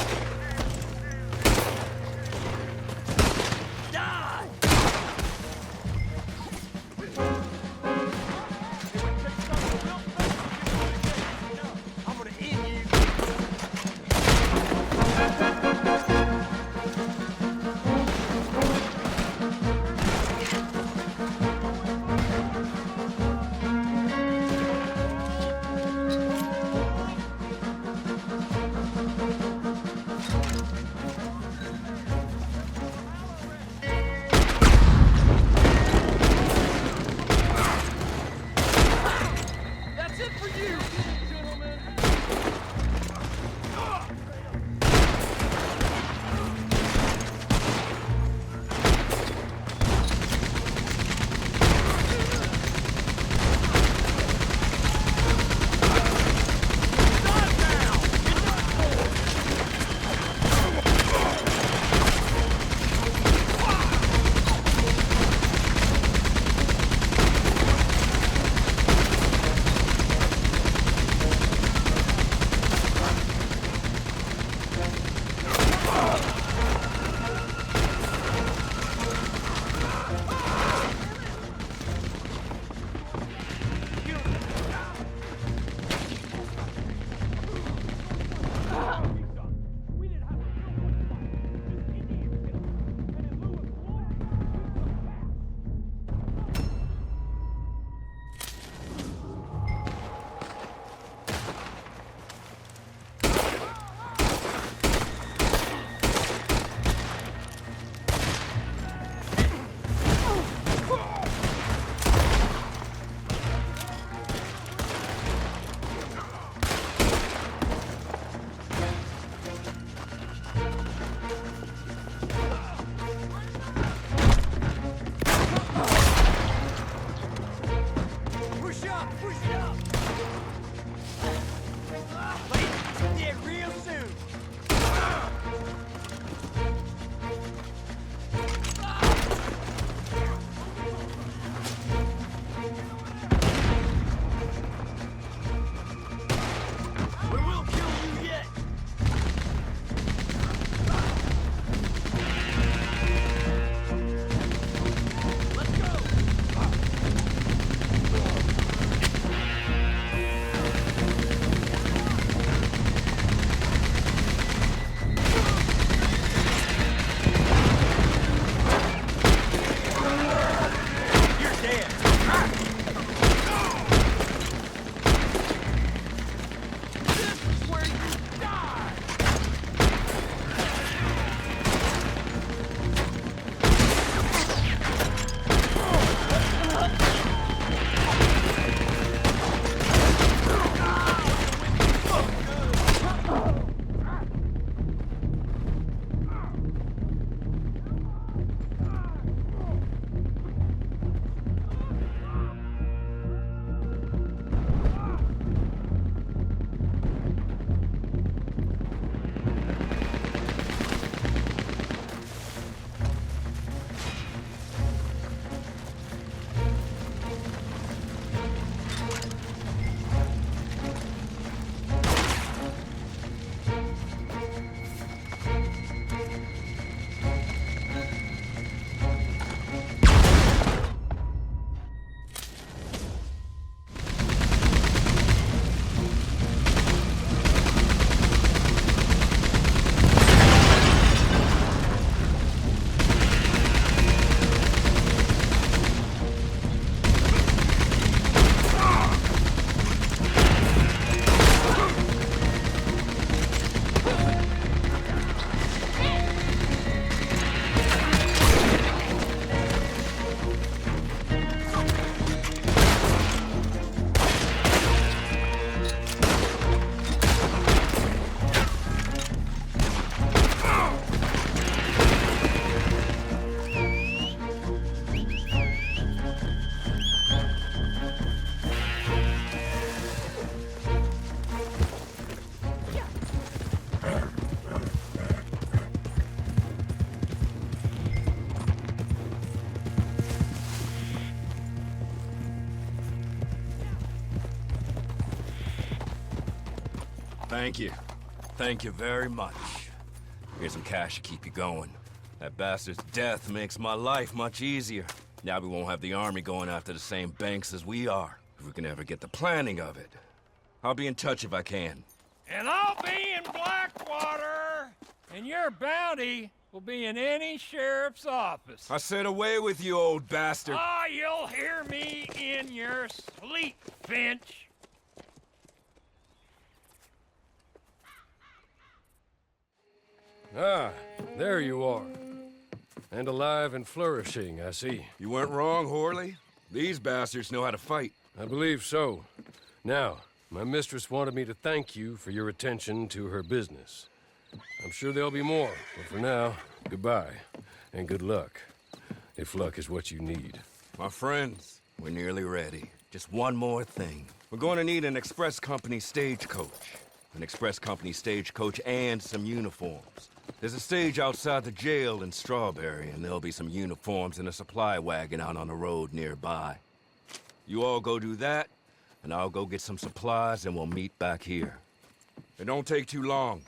Die! I'm gonna eat you. Thank you. Thank you very much. Here's some cash to keep you going. That bastard's death makes my life much easier. Now we won't have the army going after the same banks as we are, if we can ever get the planning of it. I'll be in touch if I can. And I'll be in Blackwater, and your bounty will be in any sheriff's office. I said away with you, old bastard. Ah, you'll hear me in your sleep, Finch. Ah, there you are. And alive and flourishing, I see. You weren't wrong, Horley. These bastards know how to fight. I believe so. Now, my mistress wanted me to thank you for your attention to her business. I'm sure there'll be more, but for now, goodbye, and good luck, if luck is what you need. My friends, we're nearly ready. Just one more thing. We're going to need an express company stagecoach. An express company stagecoach and some uniforms. There's a stage outside the jail in Strawberry, and there'll be some uniforms and a supply wagon out on the road nearby. You all go do that, and I'll go get some supplies, and we'll meet back here. It don't take too long.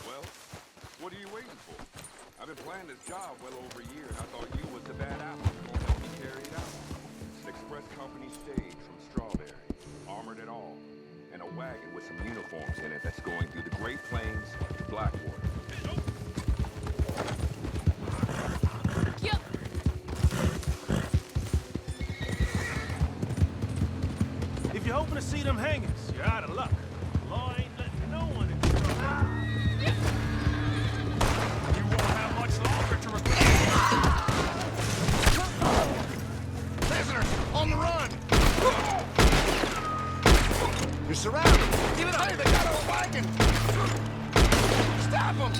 Well, what are you waiting for? I've been planning this job well over a year, and I thought you was the bad apple who won't help me carry it out. It's an express company stage from Strawberry, armored and all, and a wagon with some uniforms in it that's going through the Great Plains to Blackwater. If you're hoping to see them hangings, you're out of luck. Law ain't letting no one in. You won't have much longer to regret. Prisoners, on the run! You're surrounded! Give it up! Hey, they got a wagon! Stop them!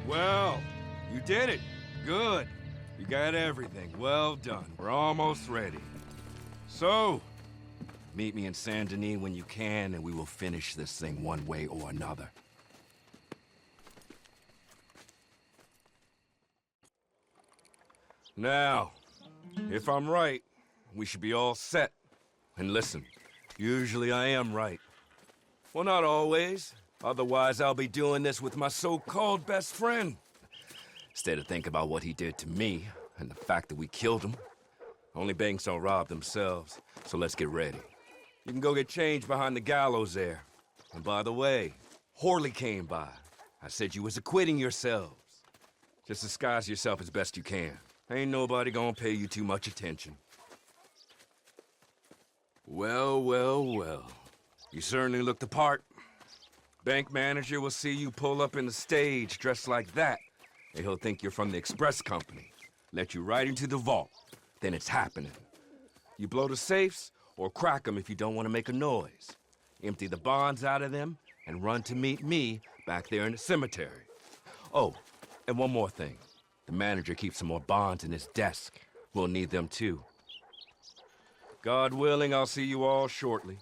Well, you did it. Good. You got everything. Well done. We're almost ready. So, meet me in Saint Denis when you can, and we will finish this thing one way or another. Now, if I'm right, we should be all set. And listen, usually I am right. Well, not always. Otherwise, I'll be doing this with my so-called best friend. Instead of thinking about what he did to me and the fact that we killed him, Only banks don't rob themselves, so let's get ready. You can go get changed behind the gallows there. And by the way, Horley came by. I said you was acquitting yourselves. Just disguise yourself as best you can. Ain't nobody gonna pay you too much attention. Well, well, well. You certainly look the part. Bank manager will see you pull up in the stage dressed like that, and he'll think you're from the express company. Let you right into the vault. Then it's happening. You blow the safes, or crack them if you don't want to make a noise. Empty the bonds out of them, and run to meet me back there in the cemetery. Oh, and one more thing. The manager keeps some more bonds in his desk. We'll need them too. God willing, I'll see you all shortly.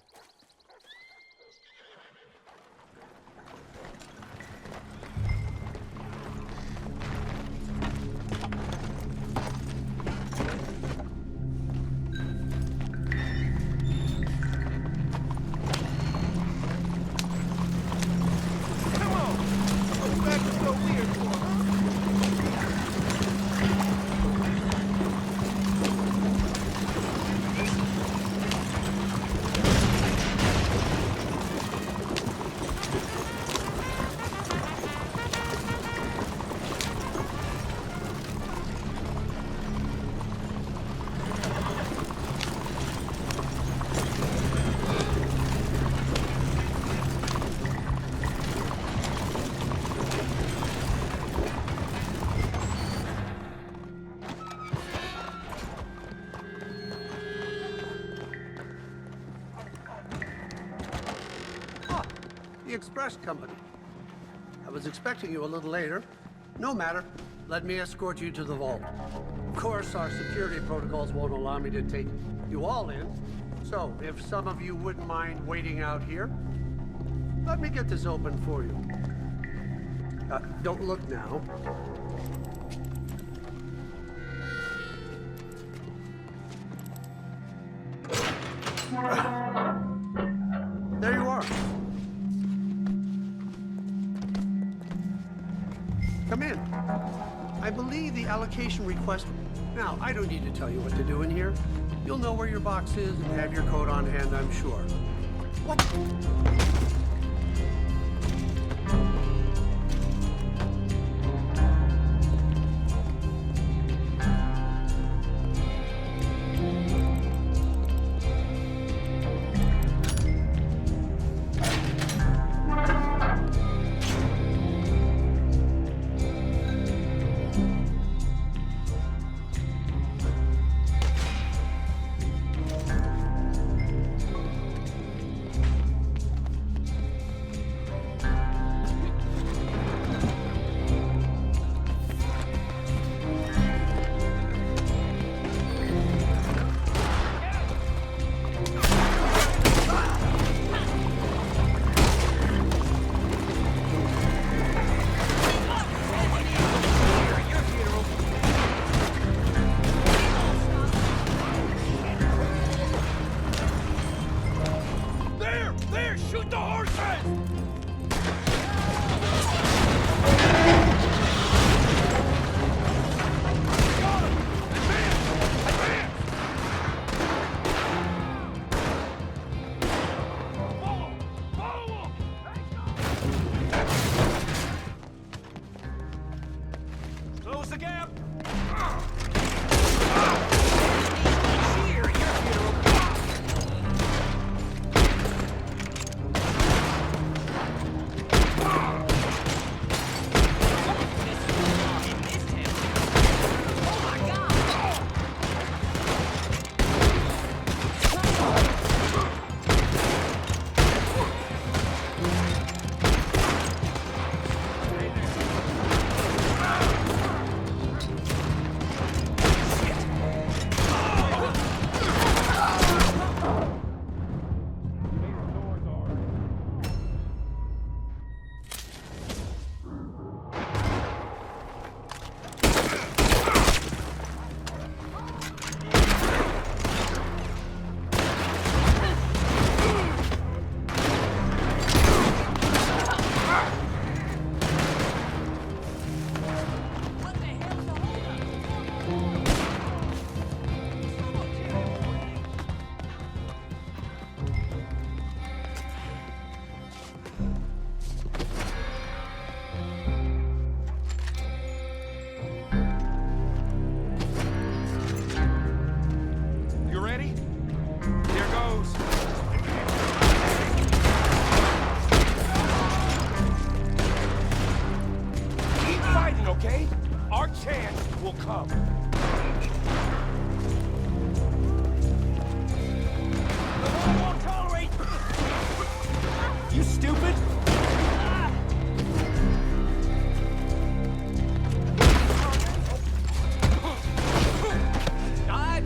The Express Company. I was expecting you a little later. No matter. Let me escort you to the vault. Of course, our security protocols won't allow me to take you all in. So, if some of you wouldn't mind waiting out here, let me get this open for you. Don't look now. There you are. Come in. I believe the allocation request... Now, I don't need to tell you what to do in here. You'll know where your box is and have your code on hand, I'm sure. come. I won't tolerate... You stupid!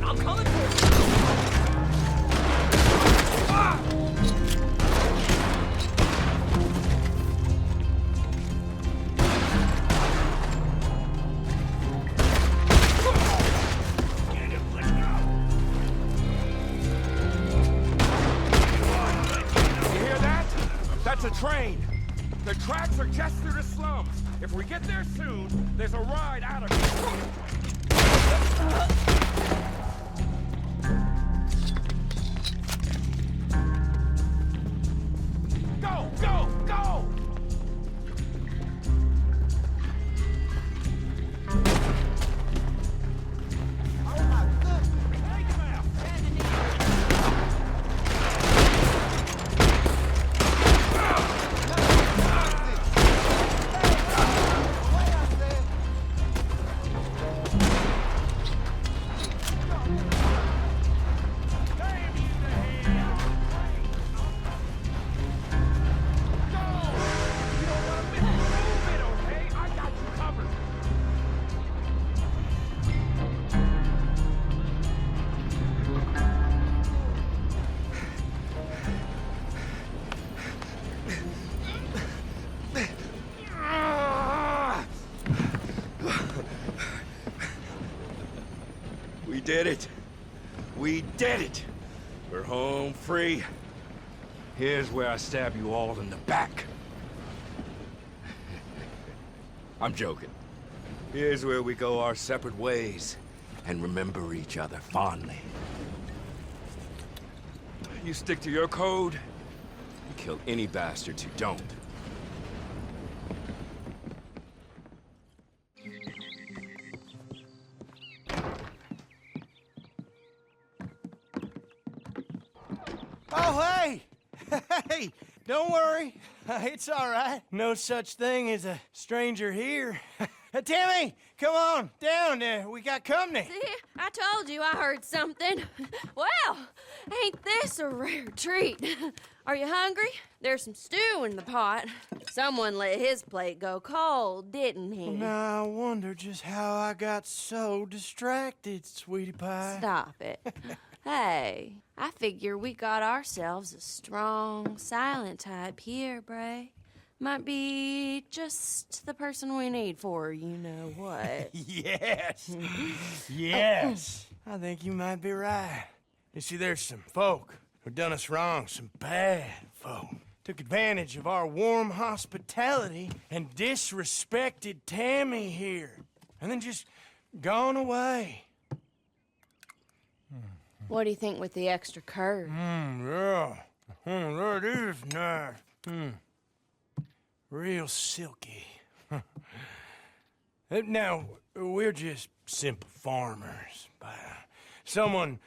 I'm coming for you! You hear that? That's a train. The tracks are just through the slums. If we get there soon, there's a ride out of here. Go, go, go! We did it. We did it. We're home free. Here's where I stab you all in the back. I'm joking. Here's where we go our separate ways and remember each other fondly. You stick to your code, you kill any bastards who don't. Oh, hey! Hey, don't worry. It's all right. No such thing as a stranger here. Timmy, come on, down there. We got company. See, I told you I heard something. Well, ain't this a rare treat? Are you hungry? There's some stew in the pot. Someone let his plate go cold, didn't he? Now, I wonder just how I got so distracted, sweetie pie. Stop it. Hey, I figure we got ourselves a strong, silent type here, Bray. Might be just the person we need for you-know-what. Yes. Yes. I think you might be right. You see, there's some folk who done us wrong, some bad folk. Took advantage of our warm hospitality and disrespected Tammy here. And then just gone away. What do you think with the extra curd? Yeah. That is nice. Real silky. Now, we're just simple farmers. But someone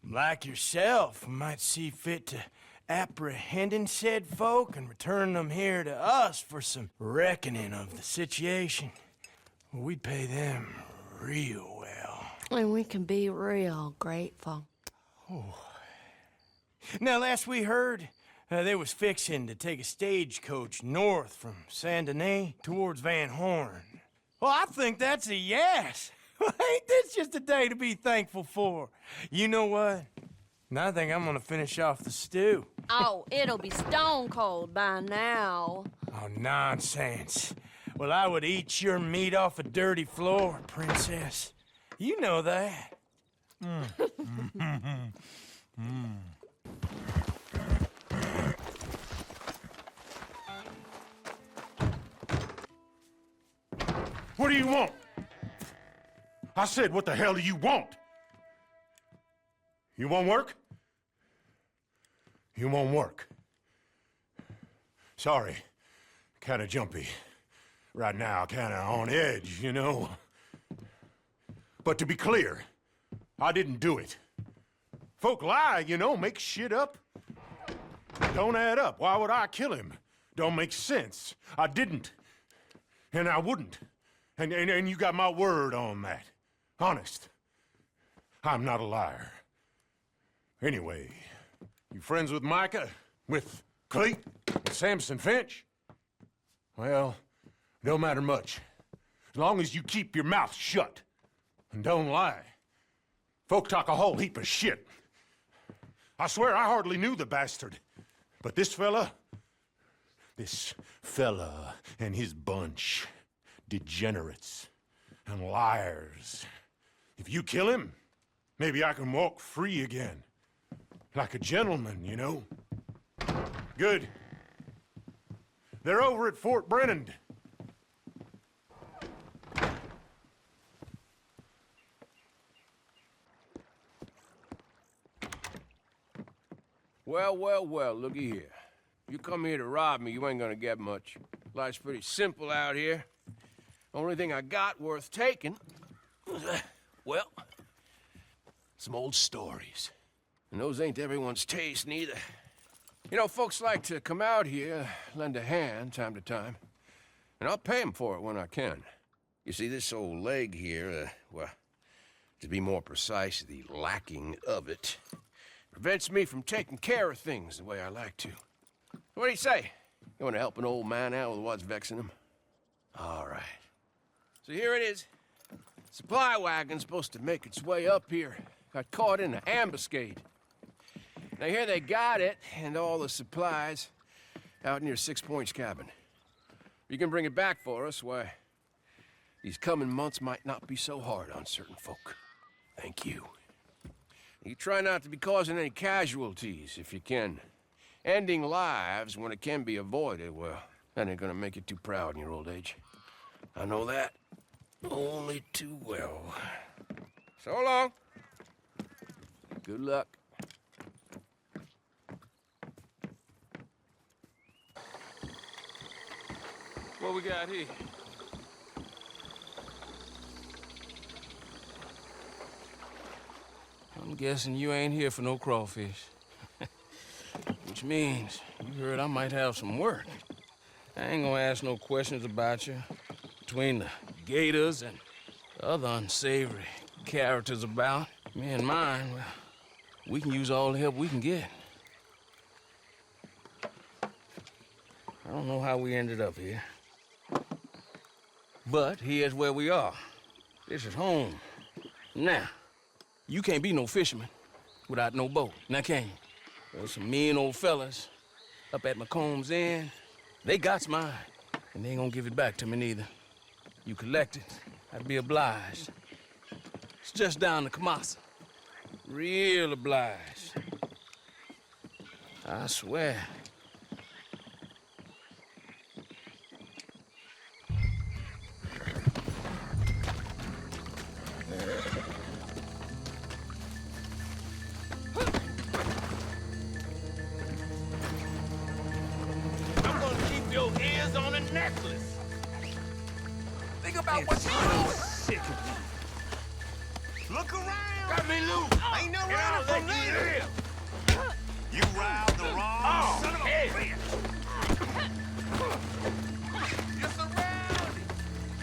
like yourself might see fit to apprehending said folk and return them here to us for some reckoning of the situation. We'd pay them real well. And we can be real grateful. Oh. Now, last we heard, they was fixing to take a stagecoach north from Saint Denis towards Van Horn. Well, I think that's a yes. Ain't this just a day to be thankful for? You know what? I think I'm gonna finish off the stew. Oh, it'll be stone cold by now. Oh, nonsense. Well, I would eat your meat off a dirty floor, princess. You know that. What do you want? I said, what the hell do you want? You want work? You want work? Sorry, kinda jumpy. Right now, kinda on edge, you know? But to be clear, I didn't do it. Folk lie, you know, make shit up. Don't add up. Why would I kill him? Don't make sense. I didn't. And I wouldn't. And you got my word on that. Honest. I'm not a liar. Anyway, you friends with Micah? With Cleet? With Samson Finch? Well, don't matter much. As long as you keep your mouth shut and don't lie. Folk talk a whole heap of shit. I swear I hardly knew the bastard. But this fella and his bunch, degenerates and liars. If you kill him, maybe I can walk free again. Like a gentleman, you know? Good. They're over at Fort Brennan. Well, looky here. You come here to rob me, you ain't gonna get much. Life's pretty simple out here. Only thing I got worth taking, well, some old stories. And those ain't everyone's taste, neither. You know, folks like to come out here, lend a hand time to time. And I'll pay 'em for it when I can. You see, this old leg here, well, to be more precise, the lacking of it, prevents me from taking care of things the way I like to. What do you say? You want to help an old man out with what's vexing him? All right. So here it is. Supply wagon's supposed to make its way up here. Got caught in an ambuscade. Now here they got it and all the supplies out near Six Points cabin. If you can bring it back for us, why, these coming months might not be so hard on certain folk. Thank you. You try not to be causing any casualties if you can. Ending lives when it can be avoided, well, that ain't gonna make you too proud in your old age. I know that only too well. So long. Good luck. What we got here? I'm guessing you ain't here for no crawfish. Which means you heard I might have some work. I ain't gonna ask no questions about you. Between the gators and the other unsavory characters about, me and mine, well, we can use all the help we can get. I don't know how we ended up here. But here's where we are. This is home. Now, you can't be no fisherman without no boat. Now can you? There's some mean old fellas up at McComb's Inn. They got mine, and they ain't gonna give it back to me neither. You collect it, I'd be obliged. It's just down to Kamasa. Real obliged. I swear. I'm gonna keep your ears on a necklace. Think about what you're doing. Sick of you. Look around! Got me loose! Ain't no And running I'll from let you there! live. You robbed the wrong son of a bitch! You're surrounded!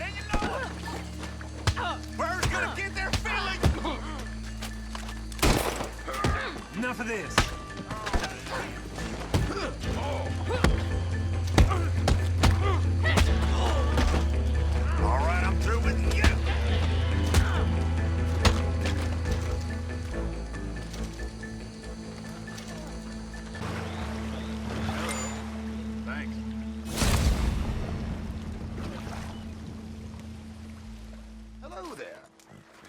And you know it! Birds gonna get their feelings! Enough of this. All right, I'm through with you! Thanks. Hello there.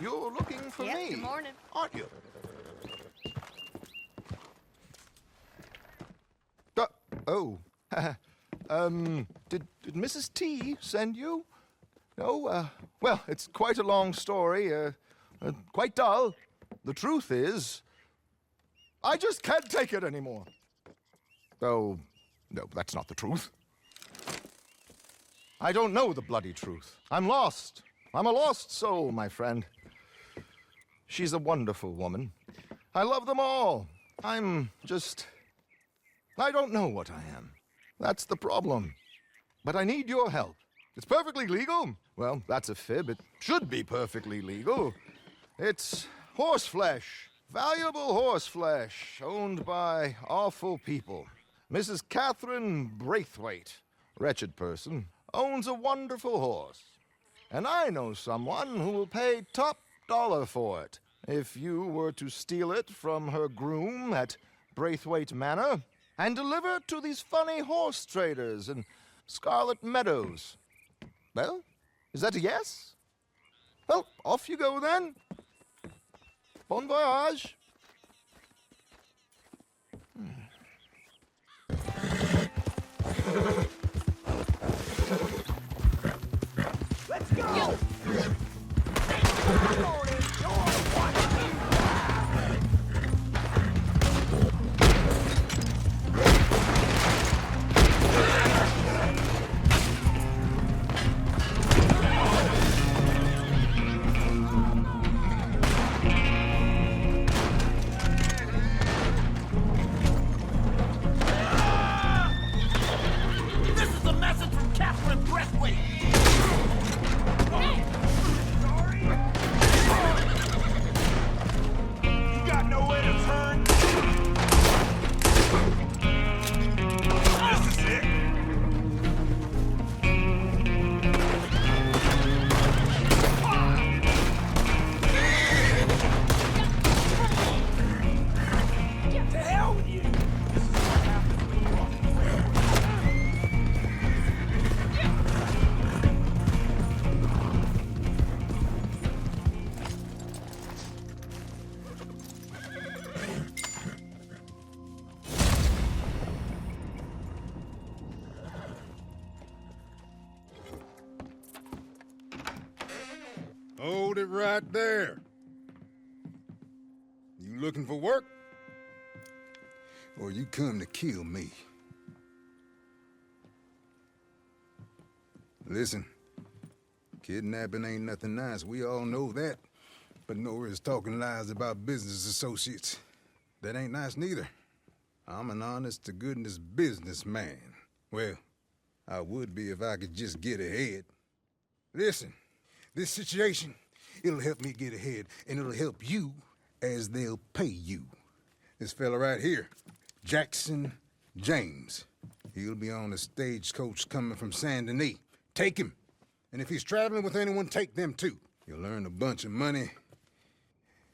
You're looking for Yep, me, good morning. aren't you? Oh. Did Mrs. T send you? No? Well, it's quite a long story, quite dull. The truth is, I just can't take it anymore. Oh, no, that's not the truth. I don't know the bloody truth. I'm lost. I'm a lost soul, my friend. She's a wonderful woman. I love them all. I'm just... I don't know what I am. That's the problem. But I need your help. It's perfectly legal. Well, that's a fib. It should be perfectly legal. It's horse flesh. Valuable horse flesh, owned by awful people. Mrs. Catherine Braithwaite, wretched person, owns a wonderful horse. And I know someone who will pay top dollar for it. If you were to steal it from her groom at Braithwaite Manor and deliver it to these funny horse traders in Scarlet Meadows. Well, is that a yes? Well, off you go then. Bon voyage. Let's go! This is a message from Catherine Braithwaite. You got nowhere to turn. This is it. To hell with you. Hold it right there. You looking for work? Or you come to kill me? Listen, kidnapping ain't nothing nice. We all know that. But no risk talking lies about business associates. That ain't nice neither. I'm an honest-to-goodness businessman. Well, I would be if I could just get ahead. Listen, this situation, it'll help me get ahead, and it'll help you as they'll pay you. This fella right here, Jackson James. He'll be on a stagecoach coming from Saint Denis. Take him. And if he's traveling with anyone, take them too. You'll earn a bunch of money,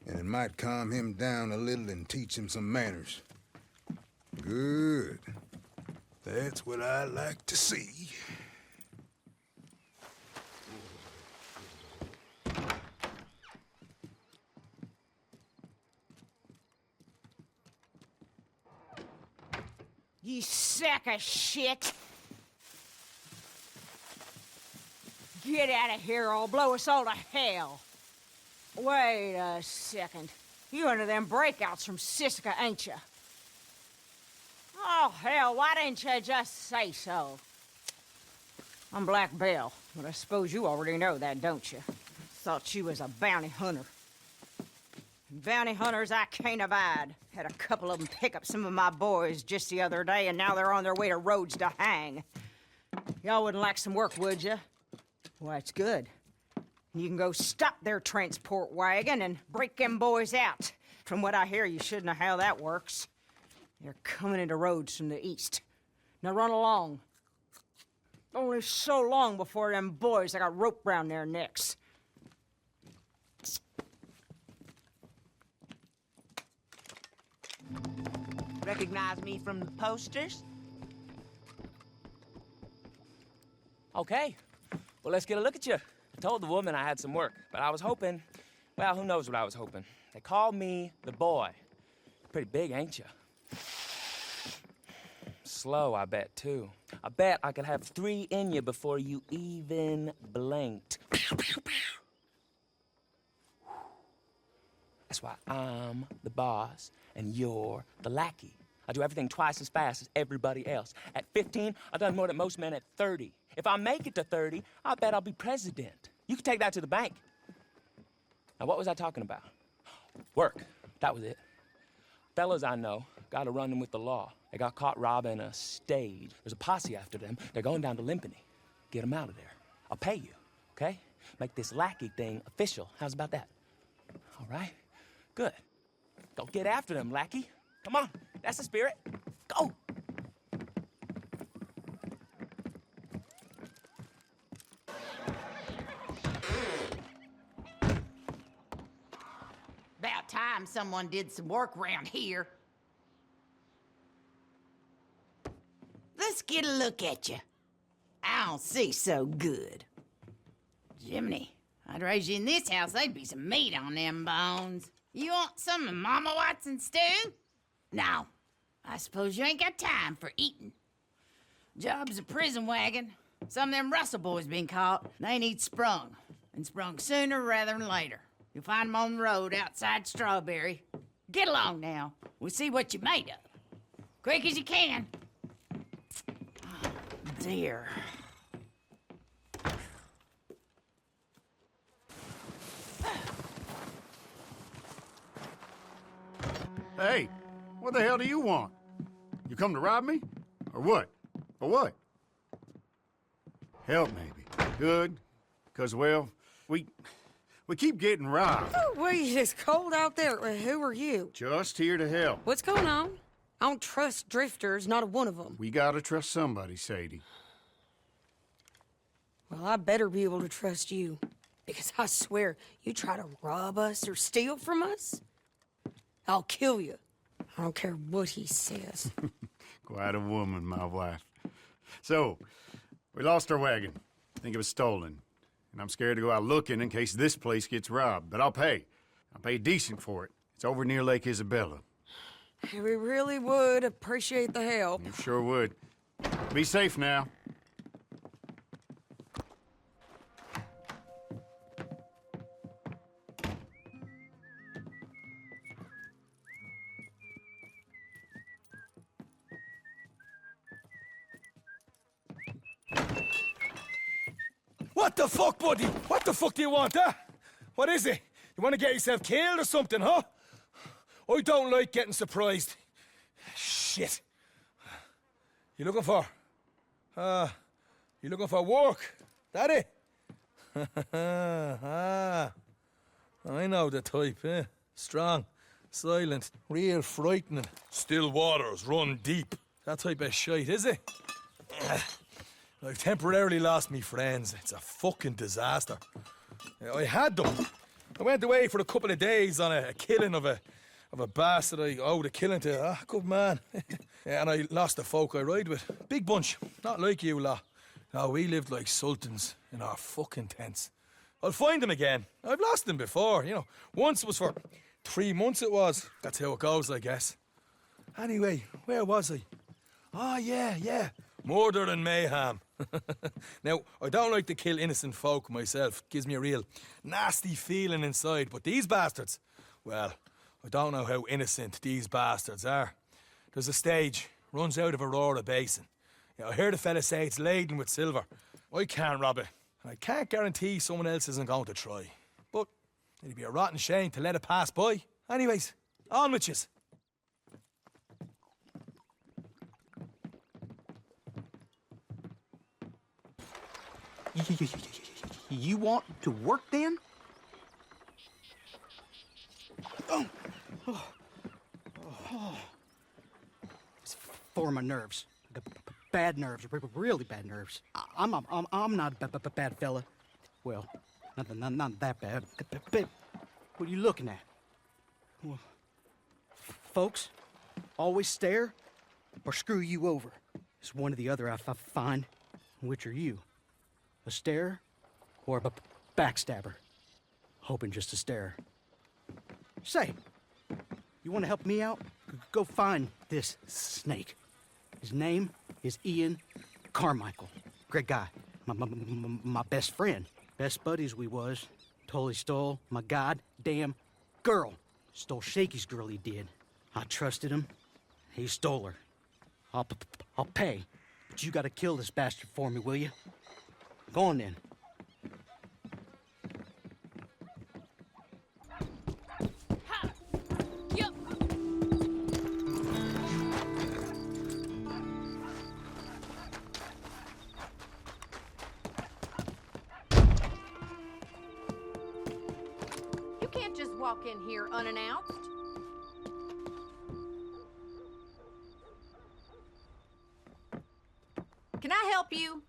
and it might calm him down a little and teach him some manners. Good. That's what I like to see. You sack of shit! Get out of here or I'll blow us all to hell. Wait a second. You one of them breakouts from Siska, ain't you? Oh, hell, why didn't you just say so? I'm Black Belle, but I suppose you already know that, don't you? Thought you was a bounty hunter. Bounty hunters I can't abide. Had a couple of them pick up some of my boys just the other day, and now they're on their way to Rhodes to hang. Y'all wouldn't like some work, would you? Why, it's good. You can go stop their transport wagon and break them boys out. From what I hear, you should know how that works. They're coming into Rhodes from the east. Now run along. Only so long before them boys got rope round their necks. Recognize me from the posters? Okay. Well, let's get a look at you. I told the woman I had some work, but I was hoping... Well, who knows what I was hoping. They called me the boy. Pretty big, ain't you? Slow, I bet, too. I bet I could have 3 in you before you even blinked. That's why I'm the boss and you're the lackey. I do everything twice as fast as everybody else. At 15, I've done more than most men at 30. If I make it to 30, I bet I'll be president. You can take that to the bank. Now, what was I talking about? Work. That was it. Fellas I know gotta run them with the law. They got caught robbing a stage. There's a posse after them. They're going down to Limpany. Get them out of there. I'll pay you, okay? Make this lackey thing official. How's about that? All right. Good. Go get after them, lackey. Come on. That's the spirit. Go. About time someone did some work around here. Let's get a look at you. I don't see so good. Jiminy, I'd raise you in this house, there'd be some meat on them bones. You want some of Mama Watson's stew? No, I suppose you ain't got time for eating. Job's a prison wagon. Some of them Russell boys been caught. They need sprung, and sprung sooner rather than later. You'll find them on the road outside Strawberry. Get along now. We'll see what you're made of. Quick as you can. Oh, dear. Hey, what the hell do you want? You come to rob me? Or what? Or what? Help, maybe. Good. Because, well, we keep getting robbed. Oh, wait, it's cold out there. Who are you? Just here to help. What's going on? I don't trust drifters, not a one of them. We gotta trust somebody, Sadie. Well, I better be able to trust you. Because I swear, you try to rob us or steal from us, I'll kill you. I don't care what he says. Quite a woman, my wife. So, we lost our wagon. Think it was stolen. And I'm scared to go out looking in case this place gets robbed. But I'll pay. I'll pay decent for it. It's over near Lake Isabella. We really would appreciate the help. You sure would. Be safe now. What the fuck, buddy? What the fuck do you want, huh? What is it? You want to get yourself killed or something, huh? I don't like getting surprised. Shit. You looking for? You looking for work? That it? I know the type, eh? Strong, silent, real frightening. Still waters run deep. That type of shite, is it? I've temporarily lost me friends. It's a fucking disaster. I had them. I went away for a couple of days on a killing of a bastard I owed a killing to. Good man. Yeah, and I lost the folk I ride with. Big bunch. Not like you lot. No, we lived like sultans in our fucking tents. I'll find them again. I've lost them before, you know. Once it was for 3 months it was. That's how it goes, I guess. Anyway, where was I? Oh, yeah. Murder and mayhem. Now, I don't like to kill innocent folk myself. Gives me a real nasty feeling inside. But these bastards, well, I don't know how innocent these bastards are. There's a stage, runs out of Aurora Basin. You know, I heard a fella say it's laden with silver. I can't rob it. And I can't guarantee someone else isn't going to try. But it'd be a rotten shame to let it pass by. Anyways, on with yous. You want to work then? It's for my nerves. Bad nerves, really bad nerves. I'm not a bad fella. Well, not that bad. But what are you looking at? Well, folks always stare or screw you over. It's one or the other I find. Which are you? A stare or a backstabber? Hoping just to stare. Say, you want to help me out? Go find this snake. His name is Ian Carmichael. Great guy. My best friend. Best buddies we was. Totally stole my goddamn girl. Stole Shaky's girl, he did. I trusted him. He stole her. I'll pay. But you gotta kill this bastard for me, will you? Go on then. walk in here unannounced? Can I help you?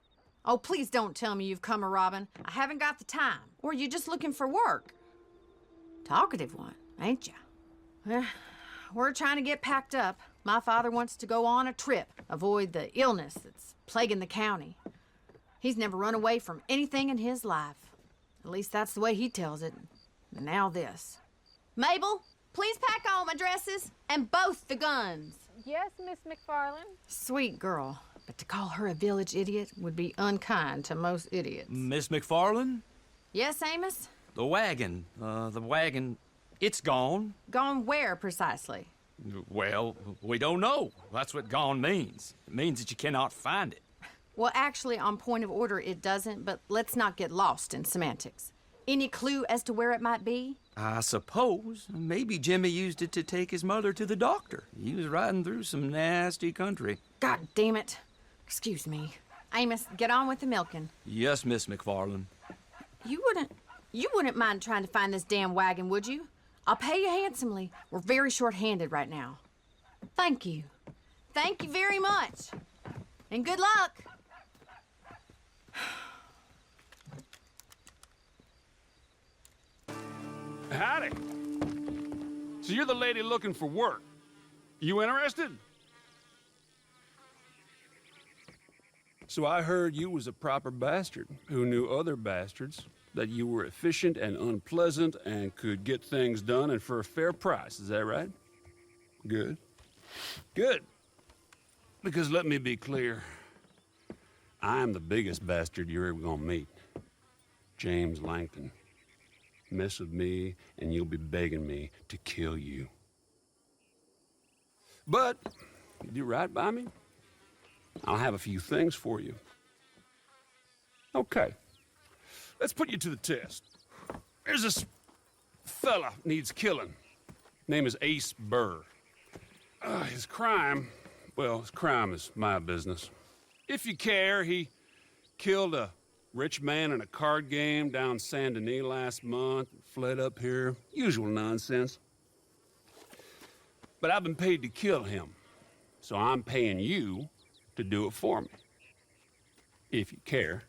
Oh, please don't tell me you've come a-robbing. I haven't got the time. Or you just looking for work? Talkative one, ain't ya? Well, we're trying to get packed up. My father wants to go on a trip, avoid the illness that's plaguing the county. He's never run away from anything in his life. At least that's the way he tells it. And now this. Mabel, please pack all my dresses and both the guns. Yes, Miss McFarland. Sweet girl. But to call her a village idiot would be unkind to most idiots. Miss McFarland? Yes, Amos? The wagon, it's gone. Gone where, precisely? Well, we don't know. That's what gone means. It means that you cannot find it. Well, actually, on point of order, it doesn't, but let's not get lost in semantics. Any clue as to where it might be? I suppose maybe Jimmy used it to take his mother to the doctor. He was riding through some nasty country. God damn it. Excuse me. Amos, get on with the milking. Yes, Miss McFarland. You wouldn't mind trying to find this damn wagon, would you? I'll pay you handsomely. We're very short-handed right now. Thank you. Thank you very much. And good luck. Howdy. So you're the lady looking for work. You interested? So I heard you was a proper bastard who knew other bastards, that you were efficient and unpleasant and could get things done and for a fair price. Is that right? Good. Good. Because let me be clear, I'm the biggest bastard you're ever gonna meet. James Langton. Mess with me and you'll be begging me to kill you. But you do right by me, I'll have a few things for you. Okay, let's put you to the test. There's this fella needs killing. Name is Ace Burr. His crime is my business. If you care, he killed a rich man in a card game down Saint Denis last month, fled up here. Usual nonsense. But I've been paid to kill him, so I'm paying you to do it for me. If you care.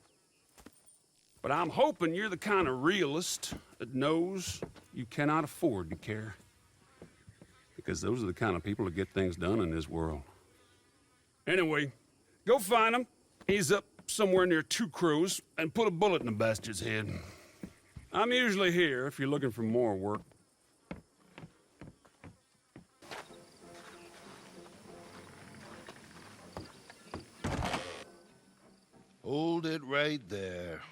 But I'm hoping you're the kind of realist that knows you cannot afford to care. Because those are the kind of people that get things done in this world. Anyway, go find him. He's up somewhere near Two Crows, and put a bullet in the bastard's head. I'm usually here if you're looking for more work. Hold it right there.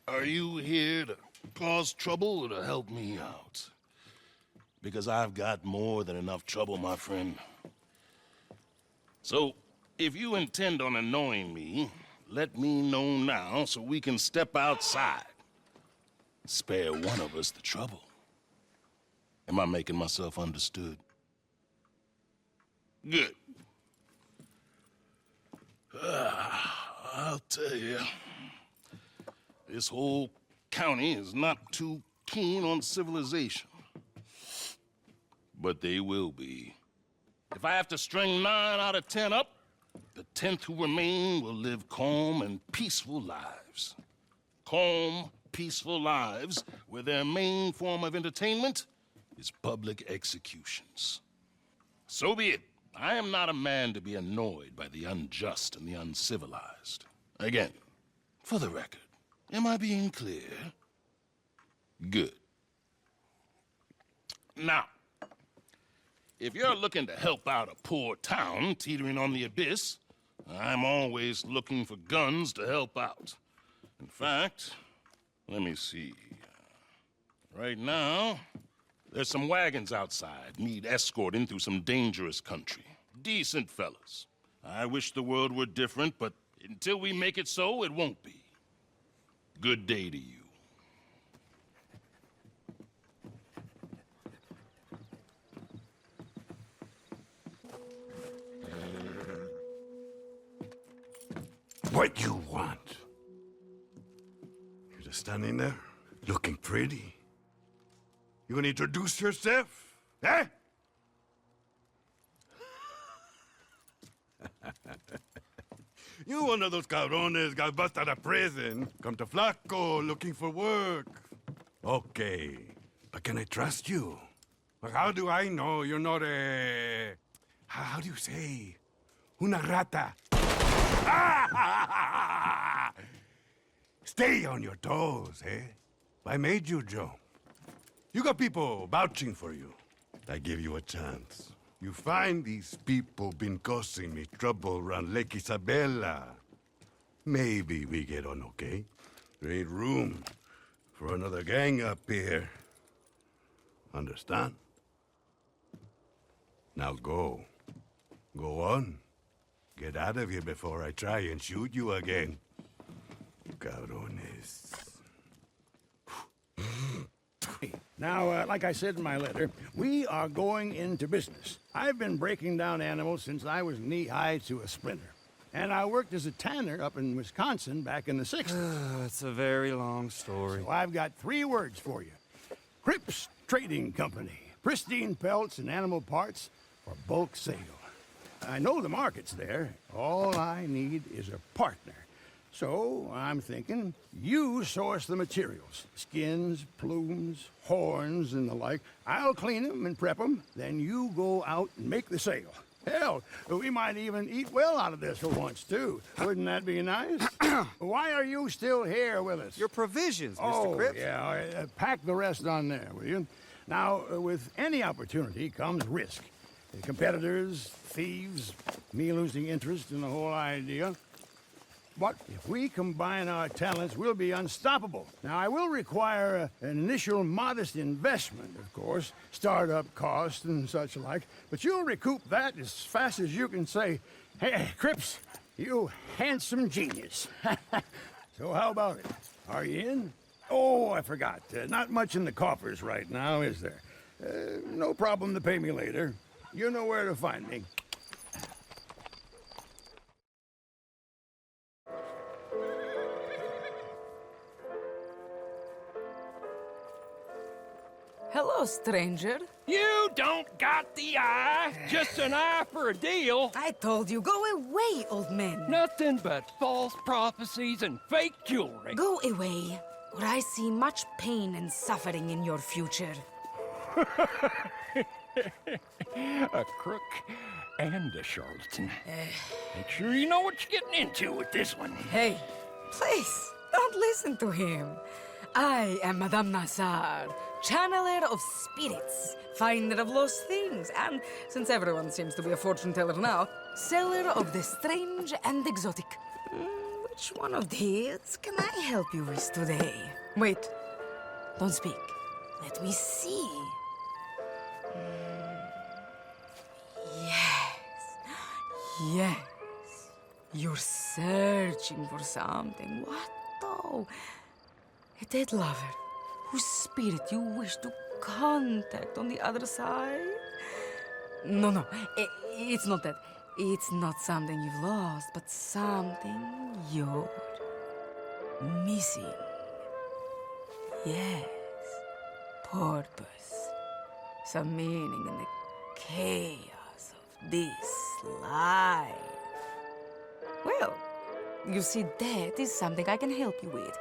Are you here to cause trouble or to help me out? Because I've got more than enough trouble, my friend. So, if you intend on annoying me, let me know now so we can step outside. Spare one of us the trouble. Am I making myself understood? Good. I'll tell you, this whole county is not too keen on civilization. But they will be. If I have to string 9 out of 10 up, the 10th who remain will live calm and peaceful lives. Calm, peaceful lives where their main form of entertainment is public executions. So be it. I am not a man to be annoyed by the unjust and the uncivilized. Again, for the record, am I being clear? Good. Now, if you're looking to help out a poor town teetering on the abyss, I'm always looking for guns to help out. In fact, let me see. Right now, there's some wagons outside, need escorting through some dangerous country. Decent fellas. I wish the world were different, but until we make it so, it won't be. Good day to you. What you want? You're just standing there? Looking pretty. You wanna introduce yourself? Eh? You one of those cabrones got busted out of prison. Come to Flaco looking for work. Okay. But can I trust you? Like, how do I know you're not a... How do you say? Una rata. Stay on your toes, eh? I made you, Joe. You got people vouching for you. I give you a chance. You find these people been causing me trouble around Lake Isabella. Maybe we get on okay. There ain't room for another gang up here. Understand? Now go. Go on. Get out of here before I try and shoot you again. Cabrones. Now, like I said in my letter, we are going into business. I've been breaking down animals since I was knee-high to a splinter. And I worked as a tanner up in Wisconsin back in the 60s. It's a very long story. So I've got 3 words for you. Cripps Trading Company. Pristine pelts and animal parts for bulk sale. I know the market's there. All I need is a partner. So I'm thinking you source the materials. Skins, plumes, horns, and the like. I'll clean them and prep them. Then you go out and make the sale. Hell, we might even eat well out of this for once, too. Wouldn't that be nice? Why are you still here with us? Your provisions, Mr. Cripps. Yeah, all right. Pack the rest on there, will you? Now, with any opportunity comes risk. Competitors, thieves, me losing interest in the whole idea. But if we combine our talents, we'll be unstoppable. Now, I will require an initial modest investment, of course, startup costs and such like, but you'll recoup that as fast as you can say, "Hey, Cripps, you handsome genius." So how about it? Are you in? Oh, I forgot. Not much in the coffers right now, is there? No problem to pay me later. You know where to find me. Hello, stranger. You don't got the eye. Just an eye for a deal. I told you, go away, old man. Nothing but false prophecies and fake jewelry. Go away, or I see much pain and suffering in your future. A crook and a charlatan. Make sure you know what you're getting into with this one. Hey, please, don't listen to him. I am Madame Nassar, channeler of spirits, finder of lost things, and, since everyone seems to be a fortune teller now, seller of the strange and exotic. Which one of these can I help you with today? Wait, don't speak. Let me see. Yes. You're searching for something. What though? A dead lover whose spirit you wish to contact on the other side? No, it's not that. It's not something you've lost, but something you're missing. Yes, purpose, some meaning in the chaos of this life. Well, you see, that is something I can help you with.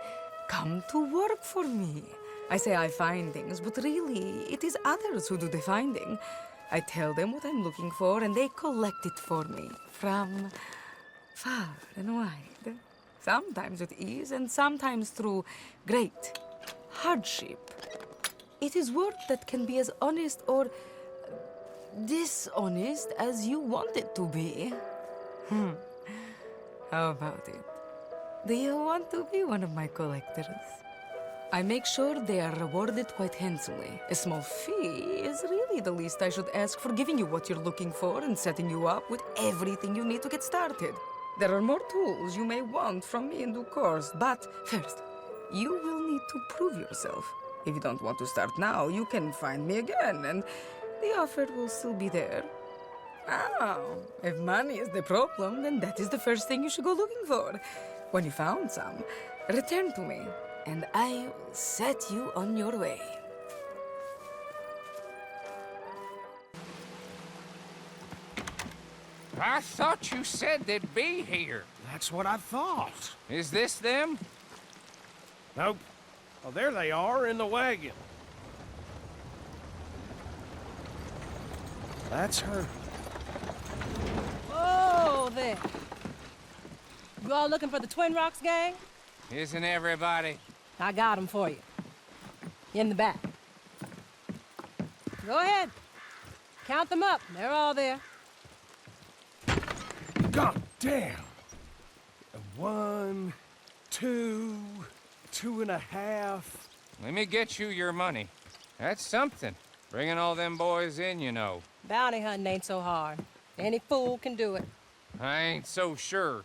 Come to work for me. I say I find things, but really, it is others who do the finding. I tell them what I'm looking for, and they collect it for me. From far and wide. Sometimes with ease, and sometimes through great hardship. It is work that can be as honest or dishonest as you want it to be. How about it? Do you want to be one of my collectors? I make sure they are rewarded quite handsomely. A small fee is really the least I should ask for giving you what you're looking for and setting you up with everything you need to get started. There are more tools you may want from me in due course, but first, you will need to prove yourself. If you don't want to start now, you can find me again, and the offer will still be there. If money is the problem, then that is the first thing you should go looking for. When you found some, return to me. and I will set you on your way. I thought you said they'd be here. That's what I thought. Is this them? Nope. Well, there they are in the wagon. That's her. Oh, there. You all looking for the Twin Rocks gang? Isn't everybody? I got them for you. In the back. Go ahead. Count them up. They're all there. God damn. 1, 2, 2.5. Let me get you your money. That's something. Bringing all them boys in, you know. Bounty hunting ain't so hard. Any fool can do it. I ain't so sure.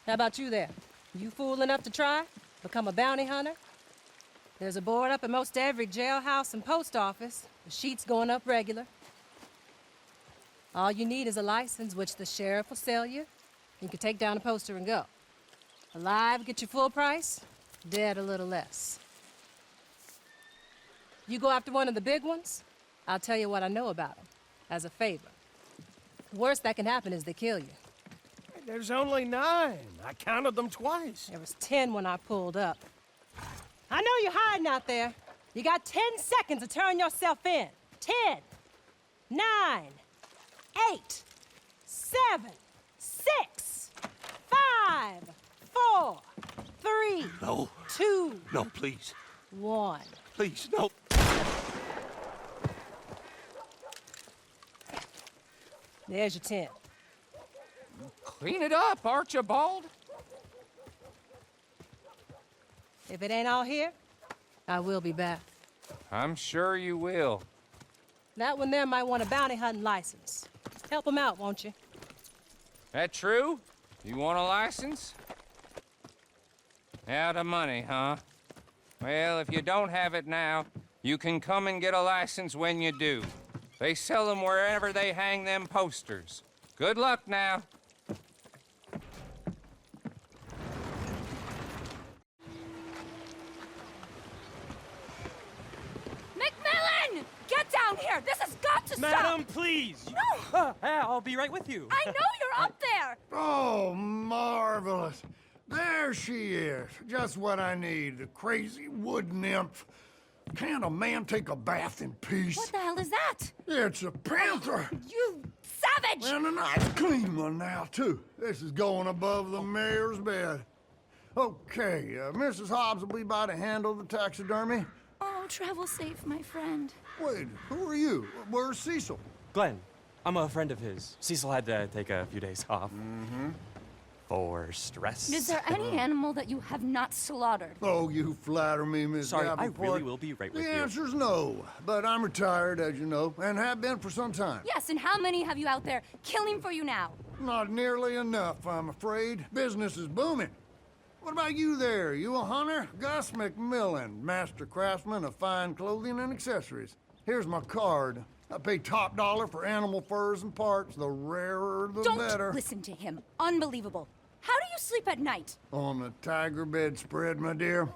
How about you there? You fool enough to try? Become a bounty hunter? There's a board up at most every jailhouse and post office. The sheet's going up regular. All you need is a license, which the sheriff will sell you. You can take down a poster and go. Alive, get your full price. Dead, a little less. You go after one of the big ones, I'll tell you what I know about them, as a favor. The worst that can happen is they kill you. There's only 9. I counted them twice. There was 10 when I pulled up. I know you're hiding out there. You got 10 seconds to turn yourself in. 10, 9, 8, 7, 6, 5, 4, 3, No. 2, No, please. 1. Please, no. There's your 10. Clean it up, Archibald. If it ain't all here, I will be back. I'm sure you will. That one there might want a bounty hunting license. Help him out, won't you? That true? You want a license? Out of money, huh? Well, if you don't have it now, you can come and get a license when you do. They sell them wherever they hang them posters. Good luck now. McMillan! Get down here! This has got to stop! Madam, please! No! I'll be right with you. I know you're up there! Oh, marvelous. There she is. Just what I need. The crazy wood nymph. Can't a man take a bath in peace? What the hell is that? It's a panther. You savage! And a nice clean one now, too. This is going above the mayor's bed. Okay, Mrs. Hobbs will be by to handle the taxidermy. Oh, travel safe, my friend. Wait, who are you? Where's Cecil? Glenn, I'm a friend of his. Cecil had to take a few days off. Mm-hmm. For stress. Is there any animal that you have not slaughtered? Oh, you flatter me, Miss Sorry, I Davenport. really will be right with the you. The answer's no, but I'm retired, as you know, and have been for some time. Yes, and how many have you out there killing for you now? Not nearly enough, I'm afraid. Business is booming. What about you there? You a hunter? Gus McMillan, master craftsman of fine clothing and accessories. Here's my card. I pay top dollar for animal furs and parts. The rarer, the better. Don't listen to him. Unbelievable. How do you sleep at night? On the tiger bedspread, my dear.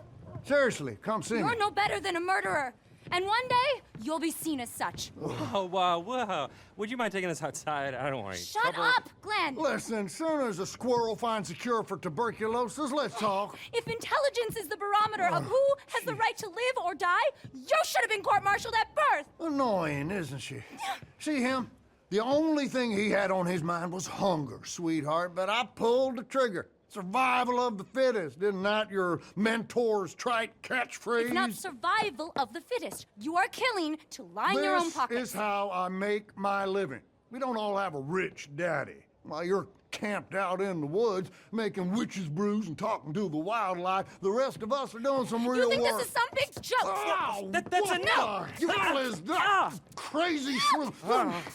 Seriously, come see me. You're no better than a murderer. And one day, you'll be seen as such. Whoa. Would you mind taking us outside? I don't want any Shut trouble. up, Glenn! Listen, soon as a squirrel finds a cure for tuberculosis, let's talk. If intelligence is the barometer of who has the right to live or die, you should have been court-martialed at birth! Annoying, isn't she? See him? The only thing he had on his mind was hunger, sweetheart, but I pulled the trigger. Survival of the fittest, isn't that your mentor's trite catchphrase? It's not survival of the fittest. You are killing to line your own pockets. This is how I make my living. We don't all have a rich daddy. While you're camped out in the woods, making witches' brews and talking to the wildlife, the rest of us are doing some real work. You think this is some big joke? Oh, That's enough! What the hell is that crazy shrew?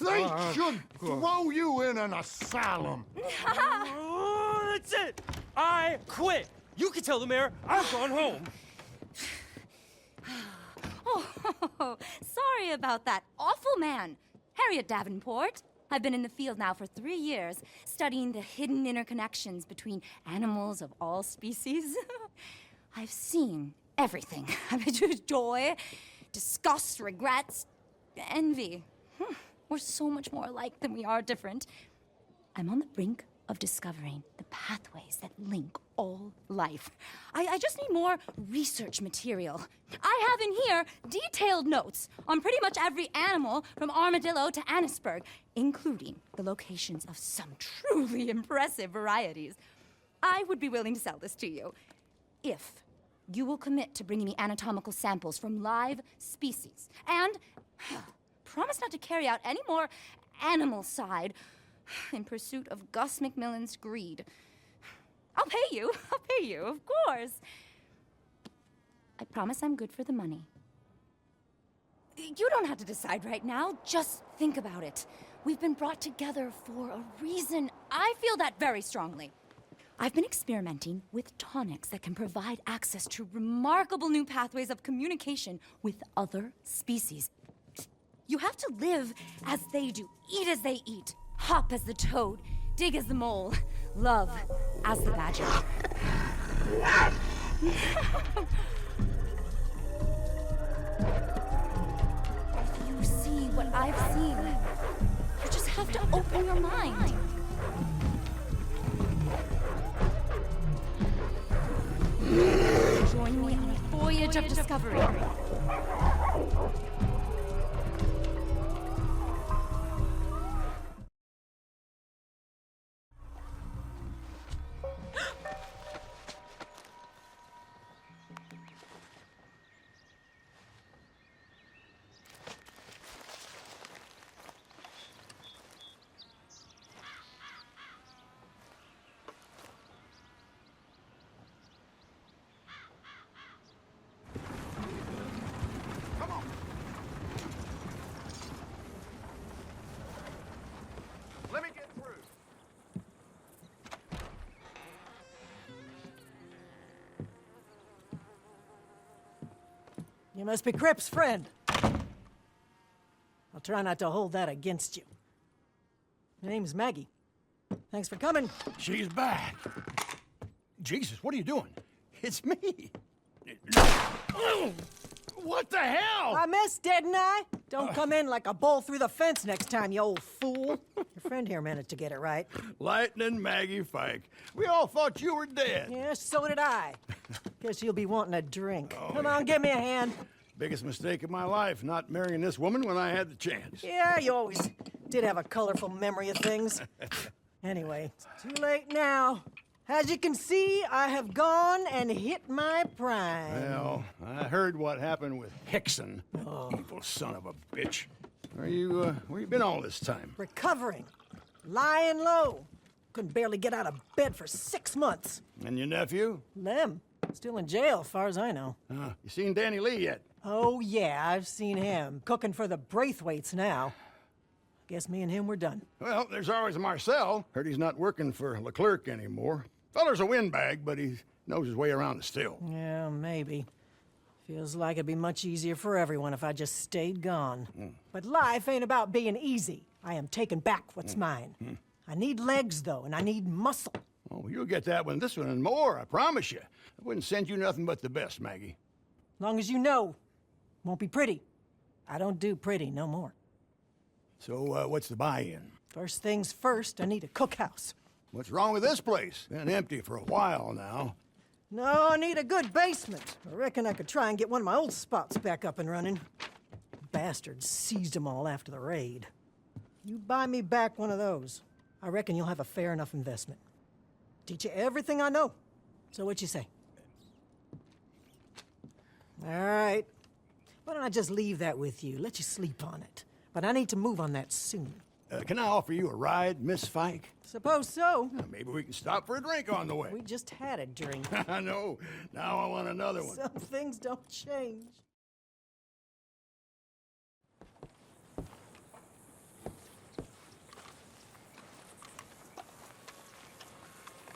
They should throw you in an asylum. That's it! I quit! You can tell the mayor I've gone home. Oh, sorry about that awful man. Harriet Davenport. I've been in the field now for 3 years, studying the hidden interconnections between animals of all species. I've seen everything. I've been joy, disgust, regrets, envy. We're so much more alike than we are different. I'm on the brink of discovering the pathways that link all life. I just need more research material. I have in here detailed notes on pretty much every animal from armadillo to Annisburg, including the locations of some truly impressive varieties. I would be willing to sell this to you if you will commit to bringing me anatomical samples from live species and promise not to carry out any more animal side in pursuit of Gus McMillan's greed. I'll pay you, of course. I promise I'm good for the money. You don't have to decide right now, just think about it. We've been brought together for a reason. I feel that very strongly. I've been experimenting with tonics that can provide access to remarkable new pathways of communication with other species. You have to live as they do, eat as they eat, hop as the toad, dig as the mole, love as the badger. If you see what I've seen, you just have to open your mind. Join me on a voyage of discovery. Let me get through. You must be Crip's friend. I'll try not to hold that against you. My name's Maggie. Thanks for coming. She's back. Jesus, what are you doing? It's me. What the hell? I missed, didn't I? Don't come in like a bull through the fence next time, you old fool. Your friend here managed to get it right. Lightning Maggie Fike. We all thought you were dead. Yeah, so did I. Guess you'll be wanting a drink. Come on, give me a hand. Biggest mistake of my life, not marrying this woman when I had the chance. Yeah, you always did have a colorful memory of things. Anyway, it's too late now. As you can see, I have gone and hit my prime. Well, I heard what happened with Hickson. Evil son of a bitch. Where you been all this time? Recovering. Lying low. Couldn't barely get out of bed for 6 months. And your nephew? Lem. Still in jail, as far as I know. You seen Danny Lee yet? Oh, yeah, I've seen him. Cooking for the Braithwaites now. Guess me and him were done. Well, there's always Marcel. Heard he's not working for Leclerc anymore. Feller's a windbag, but he knows his way around the still. Yeah, maybe. Feels like it'd be much easier for everyone if I just stayed gone. But life ain't about being easy. I am taking back what's mine. I need legs, though, and I need muscle. Oh, you'll get that one, this one, and more, I promise you. I wouldn't send you nothing but the best, Maggie. Long as you know, won't be pretty. I don't do pretty no more. So, what's the buy-in? First things first, I need a cookhouse. What's wrong with this place? Been empty for a while now. No, I need a good basement. I reckon I could try and get one of my old spots back up and running. Bastards seized them all after the raid. You buy me back one of those, I reckon you'll have a fair enough investment. Teach you everything I know. So what you say? All right. Why don't I just leave that with you? Let you sleep on it. But I need to move on that soon. Can I offer you a ride, Miss Fike? Suppose so. Maybe we can stop for a drink on the way. We just had a drink. I know. Now I want another one. Some things don't change.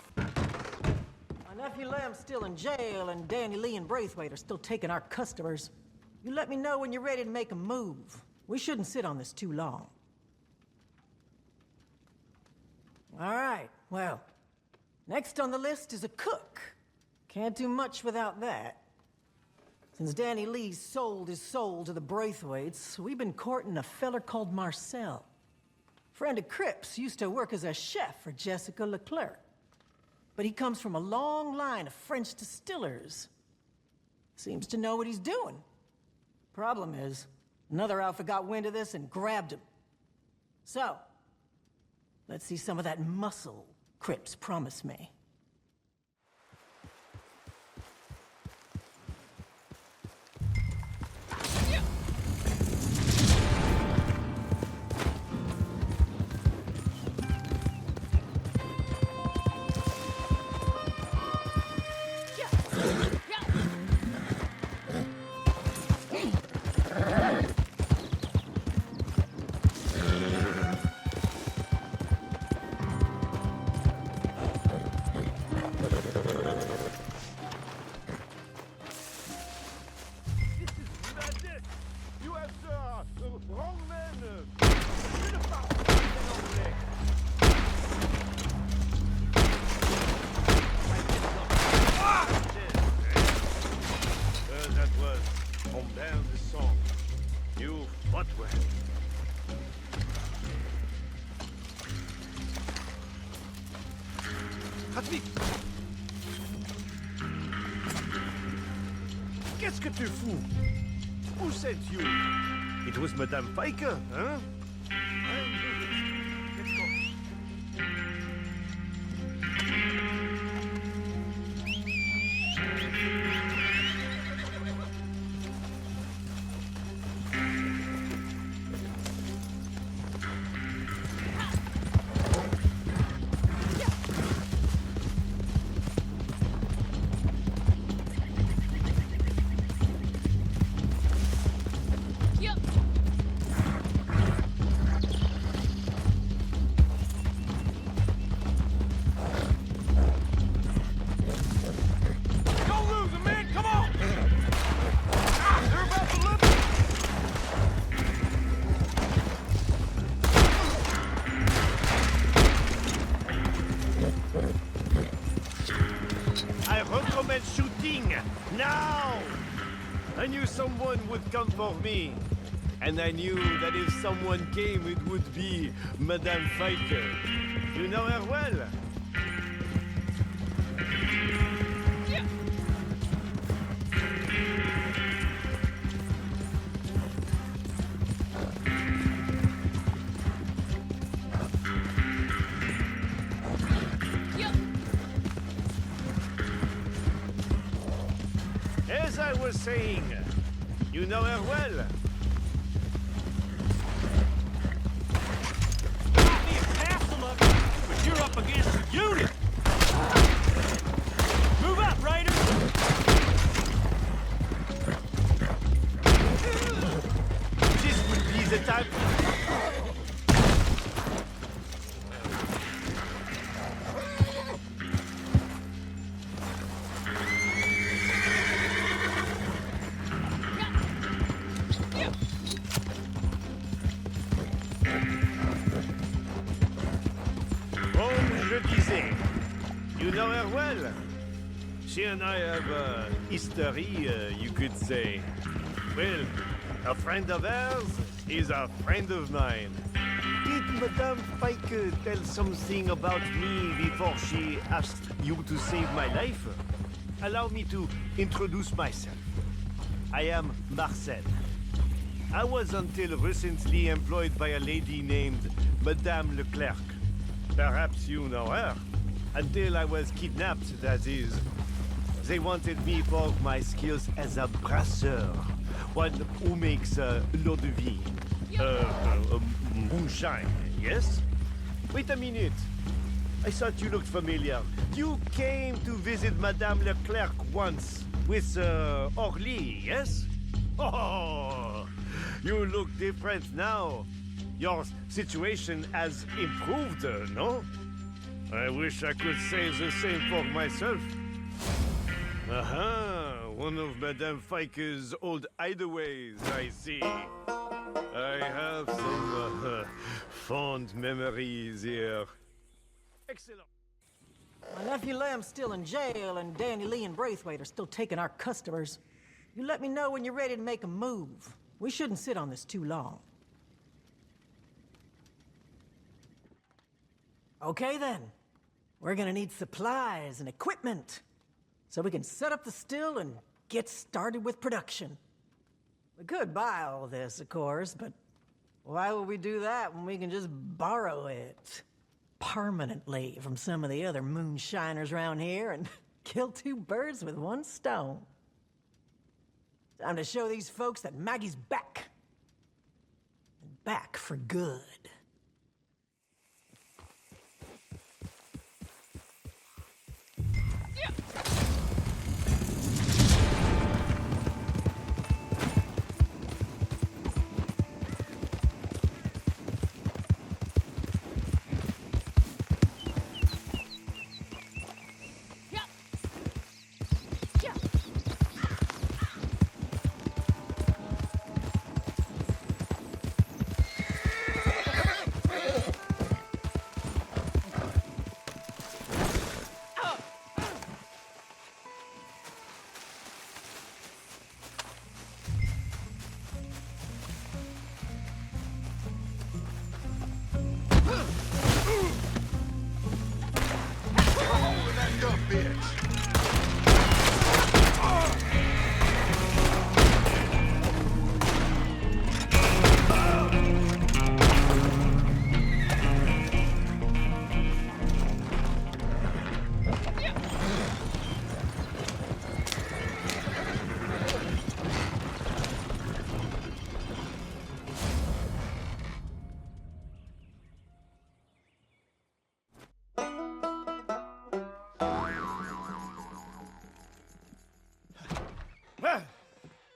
My nephew Lem's still in jail, and Danny Lee and Braithwaite are still taking our customers. You let me know when you're ready to make a move. We shouldn't sit on this too long. All right, well, next on the list is a cook. Can't do much without that. Since Danny Lee sold his soul to the Braithwaites, we've been courting a feller called Marcel. Friend of Cripps, used to work as a chef for Jessica Leclerc. But he comes from a long line of French distillers. Seems to know what he's doing. Problem is, another outfit got wind of this and grabbed him. So, let's see some of that muscle Cripps promised me. Qu'est-ce que tu fous? Who sent you? It was Madame Pfeiffer, huh? Let's go. I recommend shooting now! I knew someone would come for me. And I knew that if someone came, it would be Madame Pfeiffer. You know her well? As I was saying, you know her well. But you're up against a unit! Move up, Raiders! This would be the time. Je disais, you know her well. She and I have a history, you could say. Well, a friend of hers is a friend of mine. Did Madame Pike tell something about me before she asked you to save my life? Allow me to introduce myself. I am Marcel. I was until recently employed by a lady named Madame Leclerc. Perhaps you know her. Until I was kidnapped, that is. They wanted me for my skills as a brasseur. One who makes l'eau de vie. Moonshine, yes? Wait a minute. I thought you looked familiar. You came to visit Madame Leclerc once with Orly, yes? Oh, you look different now. Your situation has improved, no? I wish I could say the same for myself. Aha, one of Madame Pfeiffer's old hideaways, I see. I have some fond memories here. Excellent. My nephew Lem's still in jail, and Danny Lee and Braithwaite are still taking our customers. You let me know when you're ready to make a move. We shouldn't sit on this too long. Okay then. We're gonna need supplies and equipment, so we can set up the still and get started with production. We could buy all this, of course, but why would we do that when we can just borrow it permanently from some of the other moonshiners around here and kill two birds with one stone? Time to show these folks that Maggie's back. And back for good.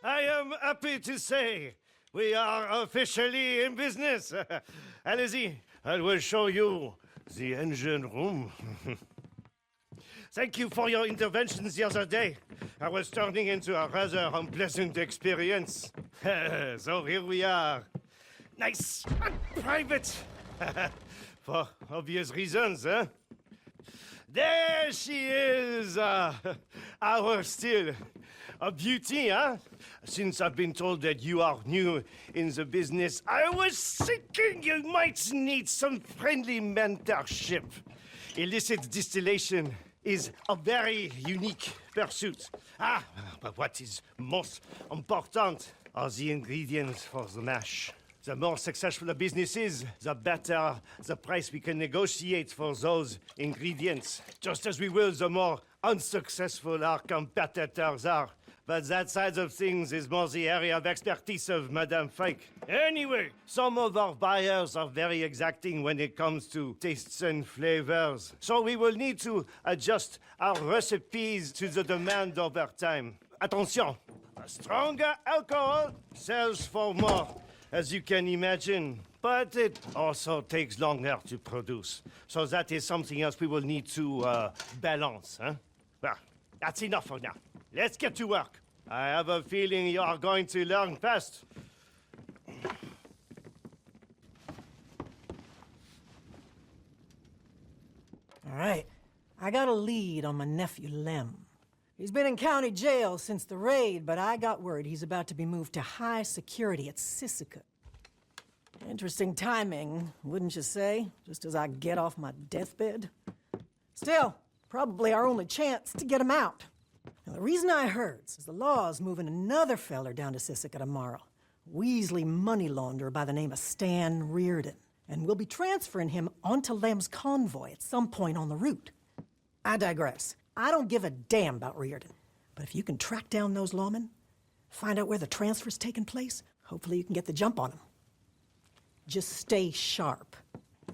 I am happy to say we are officially in business. Allez-y, I will show you the engine room. Thank you for your interventions the other day. I was turning into a rather unpleasant experience. So here we are. Nice and private. For obvious reasons, huh? There she is, our still. A beauty, huh? Since I've been told that you are new in the business, I was thinking you might need some friendly mentorship. Illicit distillation is a very unique pursuit. But what is most important are the ingredients for the mash. The more successful a business is, the better the price we can negotiate for those ingredients. Just as we will, the more unsuccessful our competitors are. But that side of things is more the area of expertise of Madame Fike. Anyway, some of our buyers are very exacting when it comes to tastes and flavors. So we will need to adjust our recipes to the demand over time. Attention, a stronger alcohol sells for more, as you can imagine. But it also takes longer to produce. So that is something else we will need to balance, huh? Well, that's enough for now. Let's get to work. I have a feeling you are going to learn fast. All right, I got a lead on my nephew Lem. He's been in county jail since the raid, but I got word he's about to be moved to high security at Sisika. Interesting timing, wouldn't you say? Just as I get off my deathbed. Still, probably our only chance to get him out. Now, the reason I heard is the law's moving another feller down to Sisika tomorrow. Weasley money launderer by the name of Stan Reardon. And we'll be transferring him onto Lem's convoy at some point on the route. I digress. I don't give a damn about Reardon. But if you can track down those lawmen, find out where the transfer's taking place, hopefully you can get the jump on them. Just stay sharp.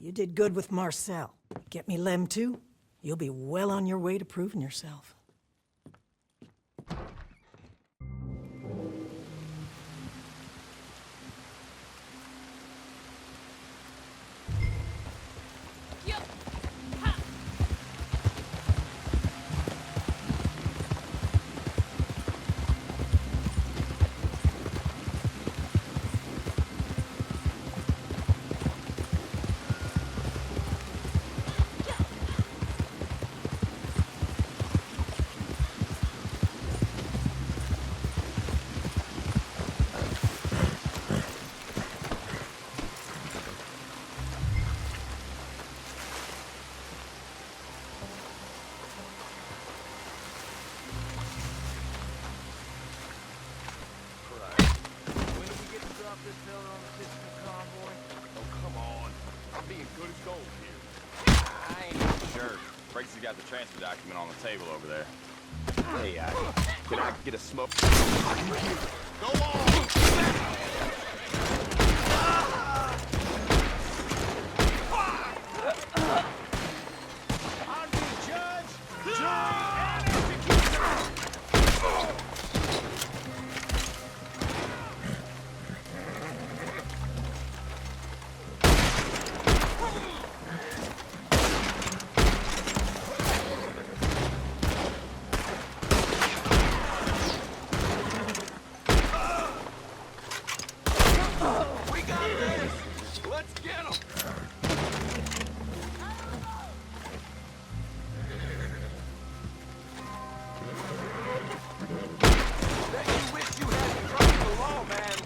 You did good with Marcel. Get me Lem too, you'll be well on your way to proving yourself. Sure. Bracy's got the transfer document on the table over there. Hey, can I get a smoke? Go on! I'll be judge, jury, and executioner! We got this! Let's get him! Bet you wish you hadn't crossed the law, man.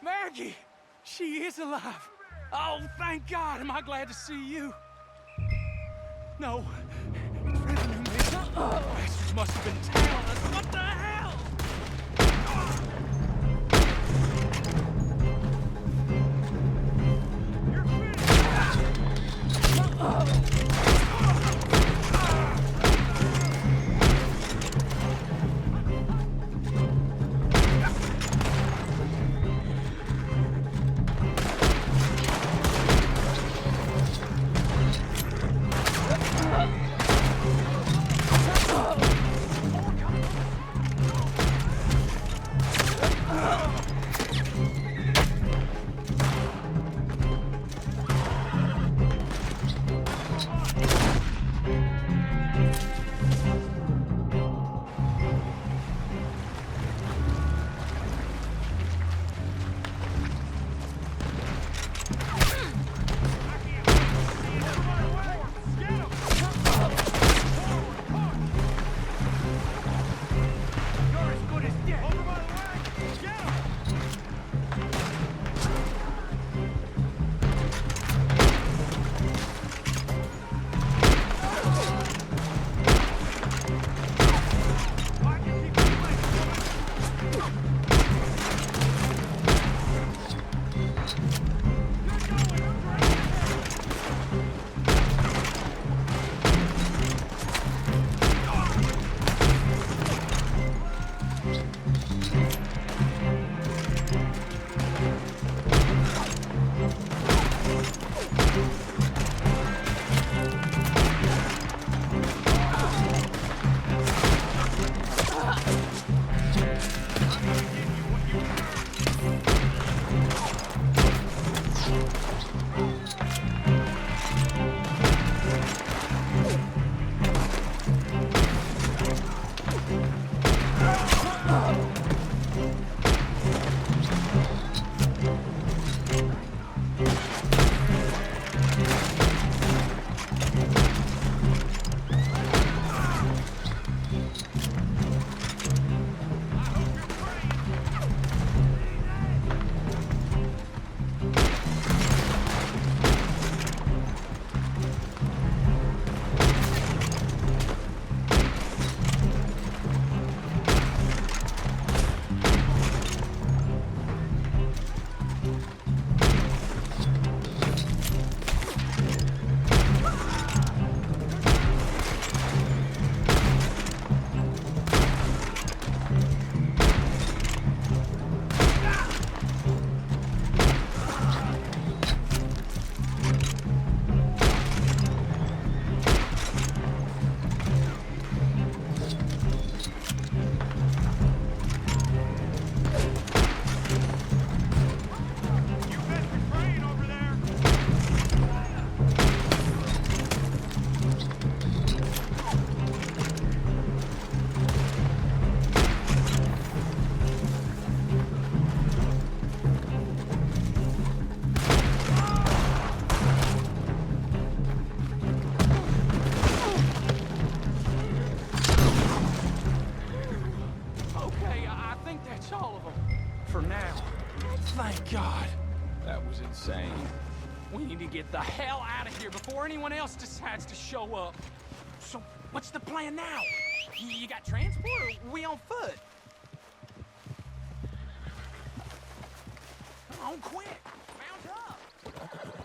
Maggie! She is alive! Oh, thank God! Am I glad to see you? No. It's revenue, Mason. Bastards must have been tailing us. What the hell? You're was insane. We need to get the hell out of here before anyone else decides to show up. So, what's the plan now? You got transport, or we on foot? Come on, quick! Mount up!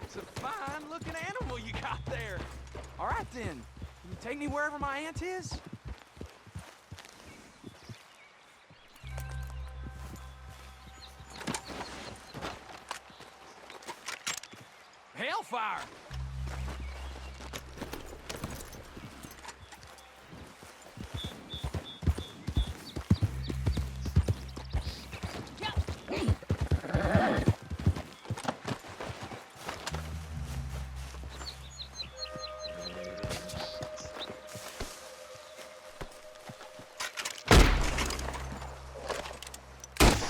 It's a fine-looking animal you got there. All right, then. Can you take me wherever my aunt is? Hellfire!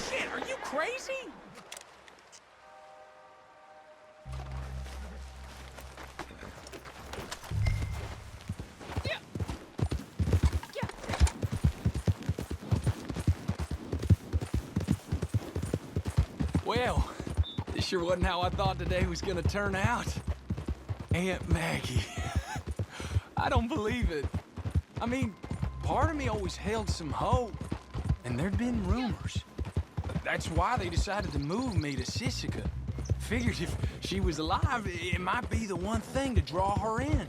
Shit, are you crazy? Well, this sure wasn't how I thought today was gonna turn out. Aunt Maggie. I don't believe it. I mean, part of me always held some hope, and there'd been rumors. That's why they decided to move me to Sisika. Figured if she was alive, it might be the one thing to draw her in.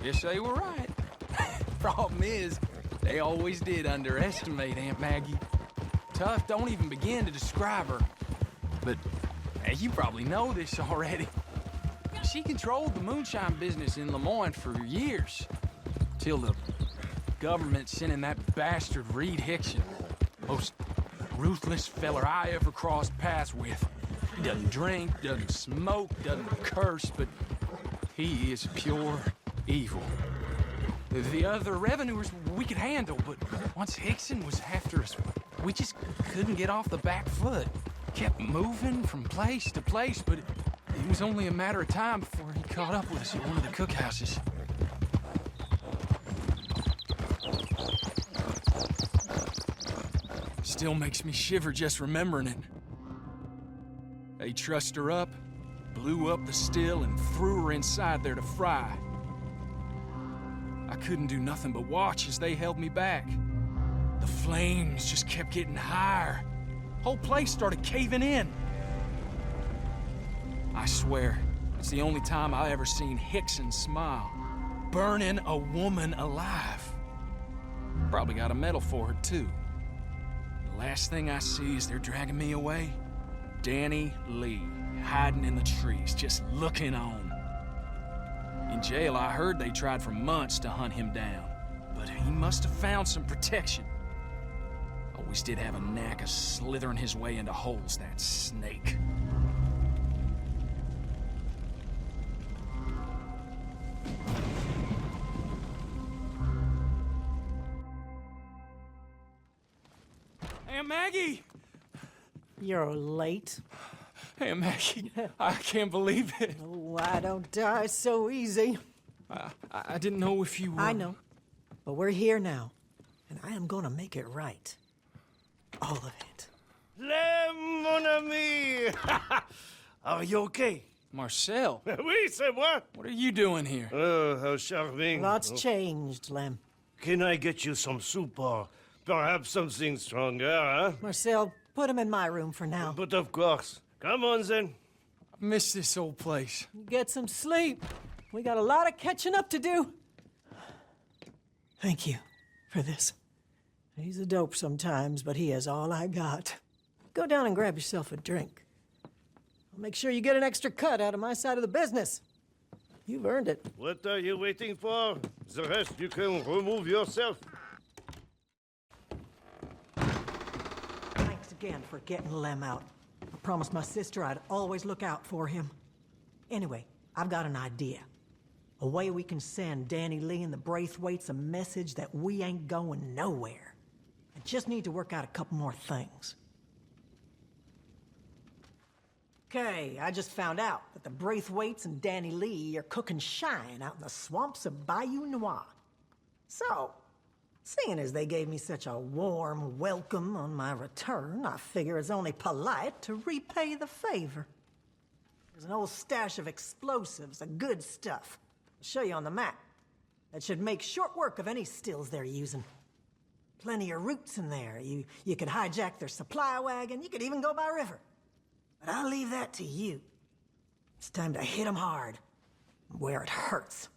Guess they were right. Problem is, they always did underestimate Aunt Maggie. Tough don't even begin to describe her. But you probably know this already. She controlled the moonshine business in Lemoyne for years. Till the government sent in that bastard Reed Hickson. Most ruthless feller I ever crossed paths with. He doesn't drink, doesn't smoke, doesn't curse, but he is pure evil. The other revenuers we could handle, but once Hickson was after us, we just couldn't get off the back foot. Kept moving from place to place, but it was only a matter of time before he caught up with us at one of the cookhouses. Still makes me shiver just remembering it. They trussed her up, blew up the still, and threw her inside there to fry. I couldn't do nothing but watch as they held me back. The flames just kept getting higher. Whole place started caving in. I swear, it's the only time I ever seen Hickson smile. Burning a woman alive. Probably got a medal for it, too. The last thing I see as they're dragging me away, Danny Lee, hiding in the trees, just looking on. In jail, I heard they tried for months to hunt him down, but he must have found some protection. Always did have a knack of slithering his way into holes, that snake. Aunt Maggie! You're late. Aunt Maggie, I can't believe it. Oh, I don't die so easy. I didn't know if you were... I know, but we're here now, and I am gonna make it right. All of it. Le mon ami! Are you okay? Marcel. Oui, c'est moi. What are you doing here? Oh, how charming. Lots changed, Lem. Can I get you some soup or perhaps something stronger, huh? Marcel, put him in my room for now. But of course. Come on, then. I miss this old place. Get some sleep. We got a lot of catching up to do. Thank you for this. He's a dope sometimes, but he has all I got. Go down and grab yourself a drink. I'll make sure you get an extra cut out of my side of the business. You've earned it. What are you waiting for? The rest you can remove yourself. Thanks again for getting Lem out. I promised my sister I'd always look out for him. Anyway, I've got an idea. A way we can send Danny Lee and the Braithwaites a message that we ain't going nowhere. I just need to work out a couple more things. Okay, I just found out that the Braithwaites and Danny Lee are cooking shine out in the swamps of Bayou Noir. So, seeing as they gave me such a warm welcome on my return, I figure it's only polite to repay the favor. There's an old stash of explosives, the good stuff. I'll show you on the map. That should make short work of any stills they're using. Plenty of routes in there. You could hijack their supply wagon. You could even go by river. But I'll leave that to you. It's time to hit them hard, where it hurts.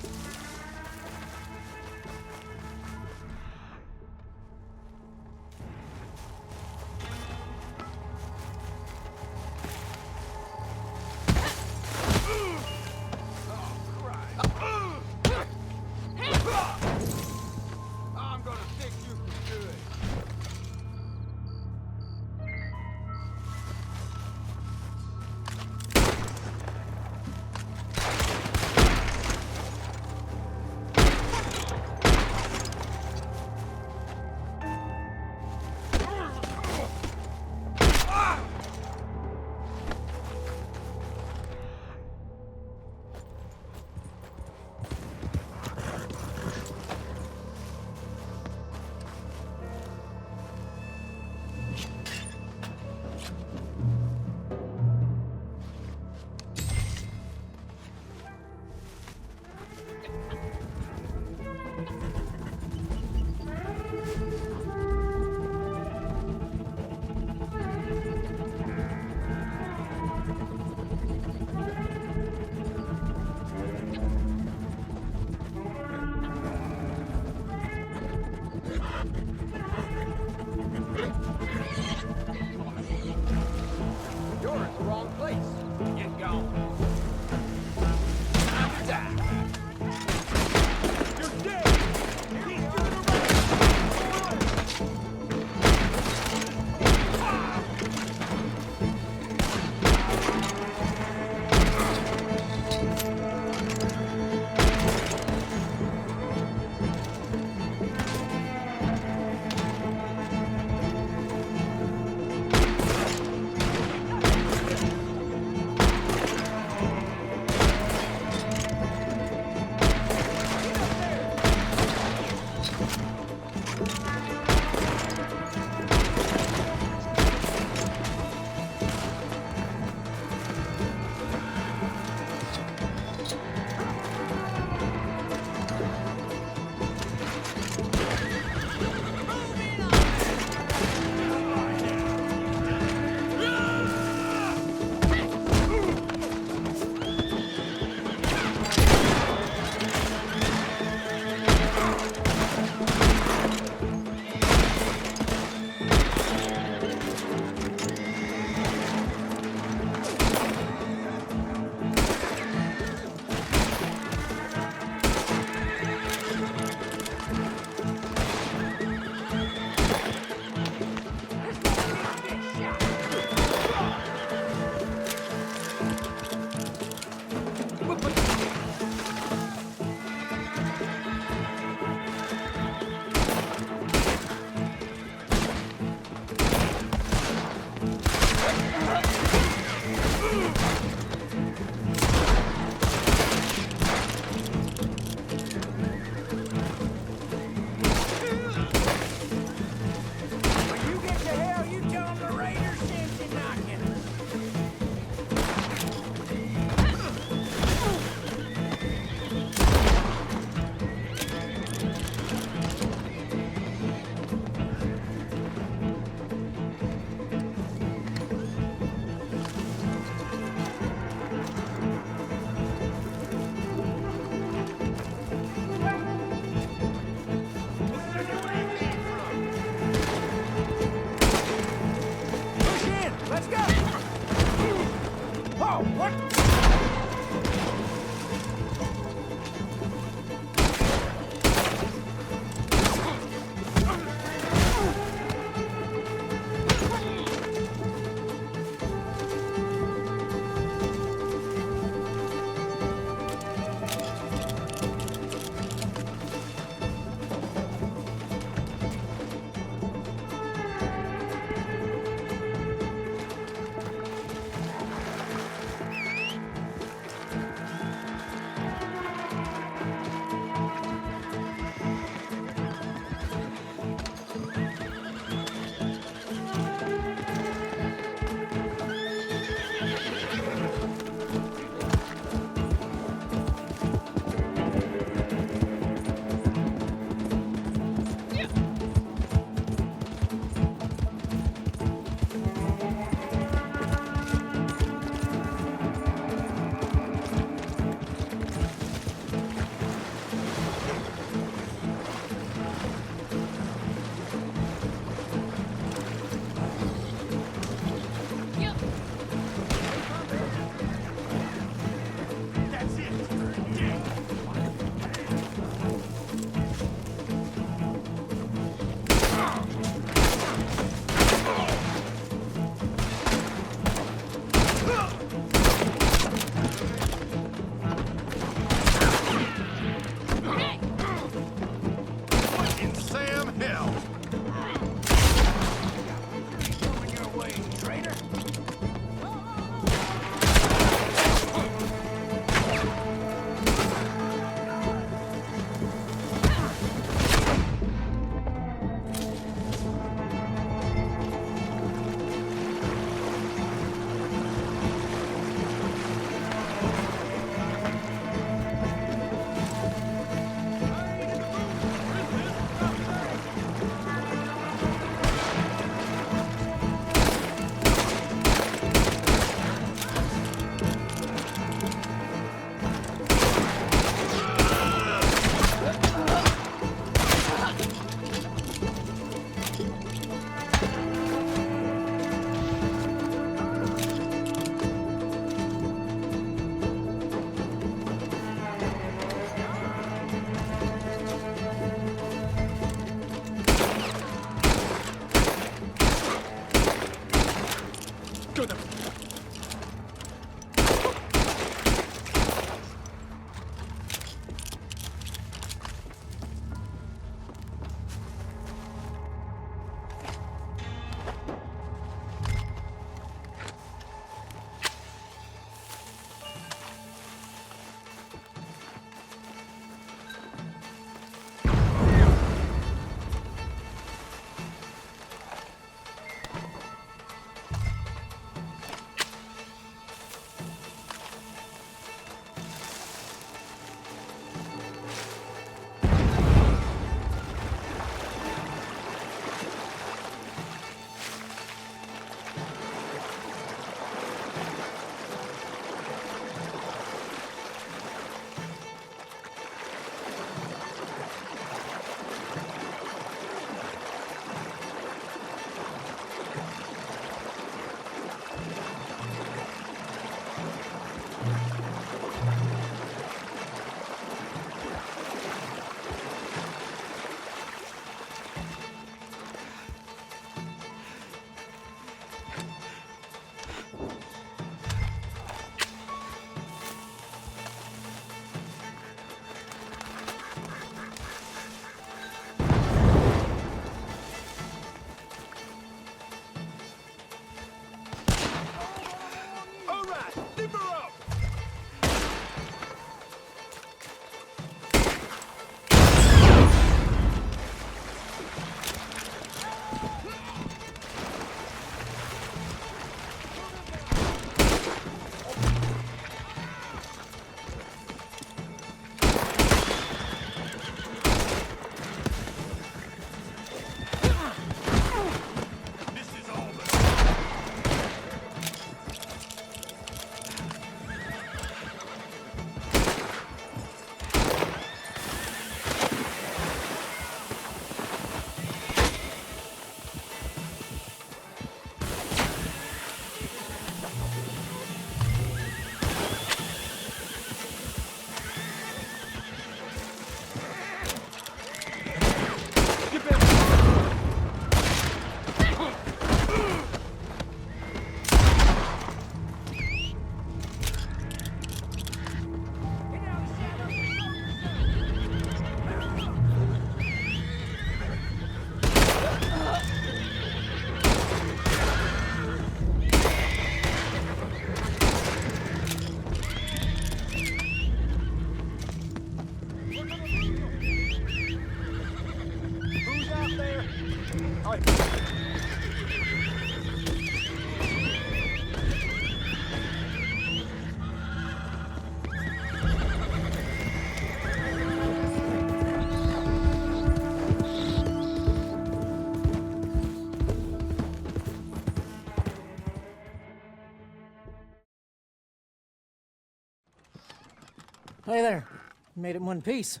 Hey there. Made it in one piece.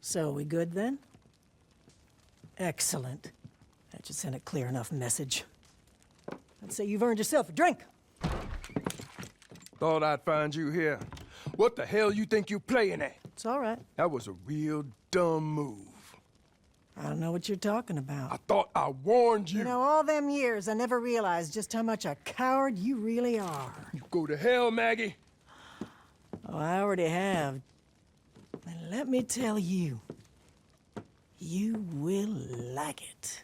So, we good then? Excellent. That should send a clear enough message. I'd say you've earned yourself a drink. Thought I'd find you here. What the hell you think you playing at? It's all right. That was a real dumb move. I don't know what you're talking about. I thought I warned you. You know, all them years, I never realized just how much a coward you really are. You go to hell, Maggie. Oh, I already have. And let me tell you, you will like it.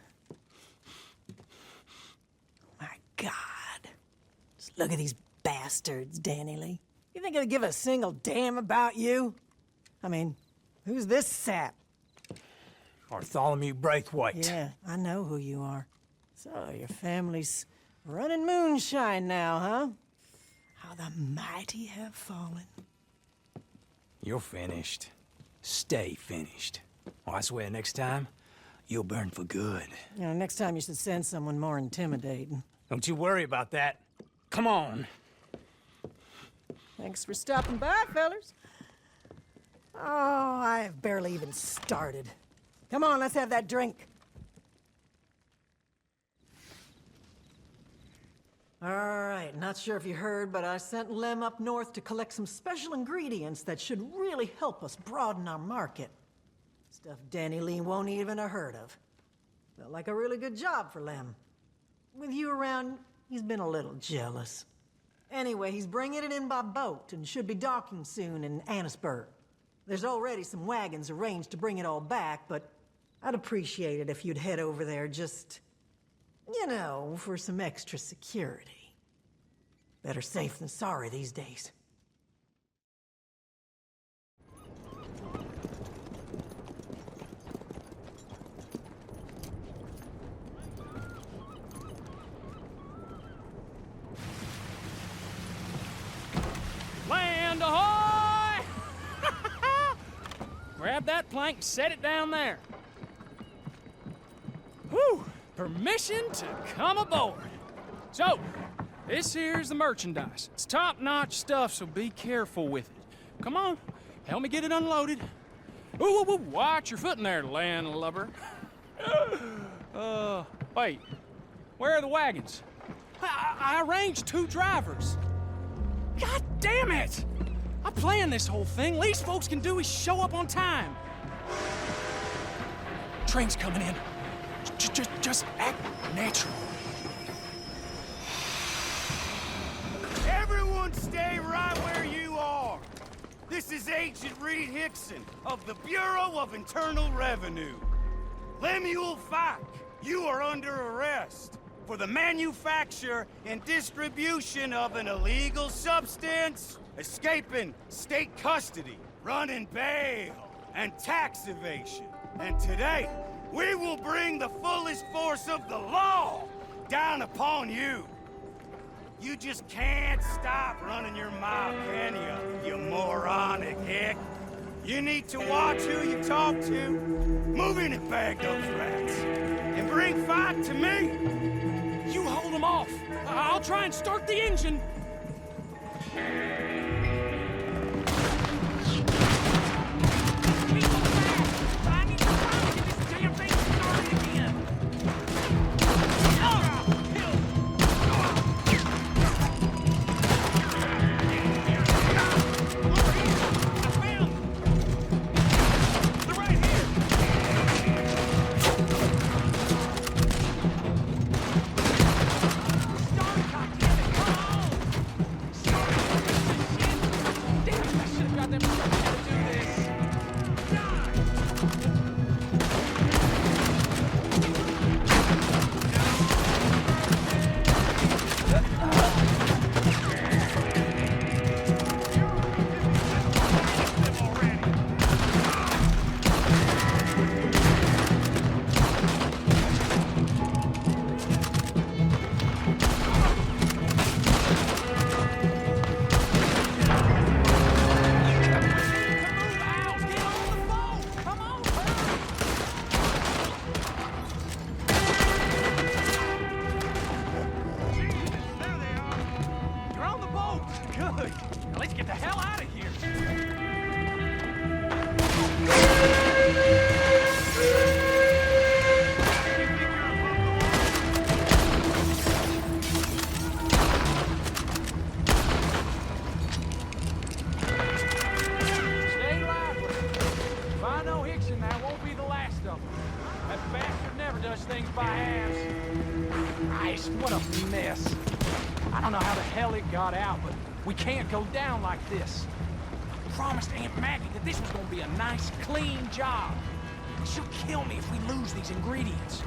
My God. Just look at these bastards, Danny Lee. You think they'll give a single damn about you? I mean, who's this sap? Bartholomew Braithwaite. Yeah, I know who you are. So, your family's running moonshine now, huh? How the mighty have fallen. You're finished. Stay finished. Well, I swear next time, you'll burn for good. You know, next time you should send someone more intimidating. Don't you worry about that. Come on. Thanks for stopping by, fellas. Oh, I have barely even started. Come on, let's have that drink. All right, not sure if you heard, but I sent Lem up north to collect some special ingredients that should really help us broaden our market. Stuff Danny Lee won't even have heard of. Felt like a really good job for Lem. With you around, he's been a little jealous. Anyway, he's bringing it in by boat and should be docking soon in Annisburg. There's already some wagons arranged to bring it all back, but I'd appreciate it if you'd head over there just, you know, for some extra security. Better safe than sorry these days. Land ahoy! Grab that plank and set it down there. Whew! Permission to come aboard. So, this here's the merchandise. It's top-notch stuff, so be careful with it. Come on, help me get it unloaded. Ooh, ooh, ooh, watch your footing there, landlubber. Wait, where are the wagons? I arranged 2 drivers. God damn it! I planned this whole thing. Least folks can do is show up on time. Train's coming in. Just act natural. Everyone stay right where you are. This is Agent Reed Hickson of the Bureau of Internal Revenue. Lemuel Fike, you are under arrest for the manufacture and distribution of an illegal substance, escaping state custody, running bail, and tax evasion. And today, we will bring the fullest force of the law down upon you. You just can't stop running your mouth, can you moronic hick? You need to watch who you talk to. Move in and bag those rats. And bring Fike to me. You hold them off. I'll try and start the engine. Good. Now let's get the hell out of here. Christ, what a mess. I don't know how the hell it got out, but we can't go down like this. I promised Aunt Maggie that this was gonna be a nice, clean job. She'll kill me if we lose these ingredients.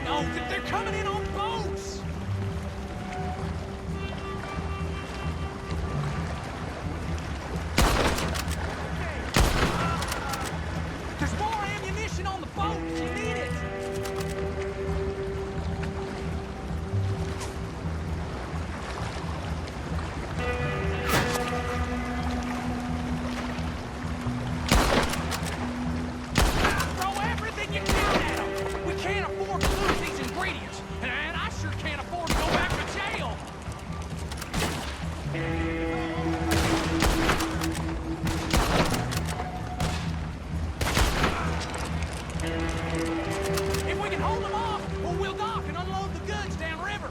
No, they're coming in on boats! There's more ammunition on the boat! You need it! Throw everything you can at them! We can't afford to lose these ingredients, and I sure can't afford to go back to jail! If we can hold them off, well, we'll dock and unload the goods downriver.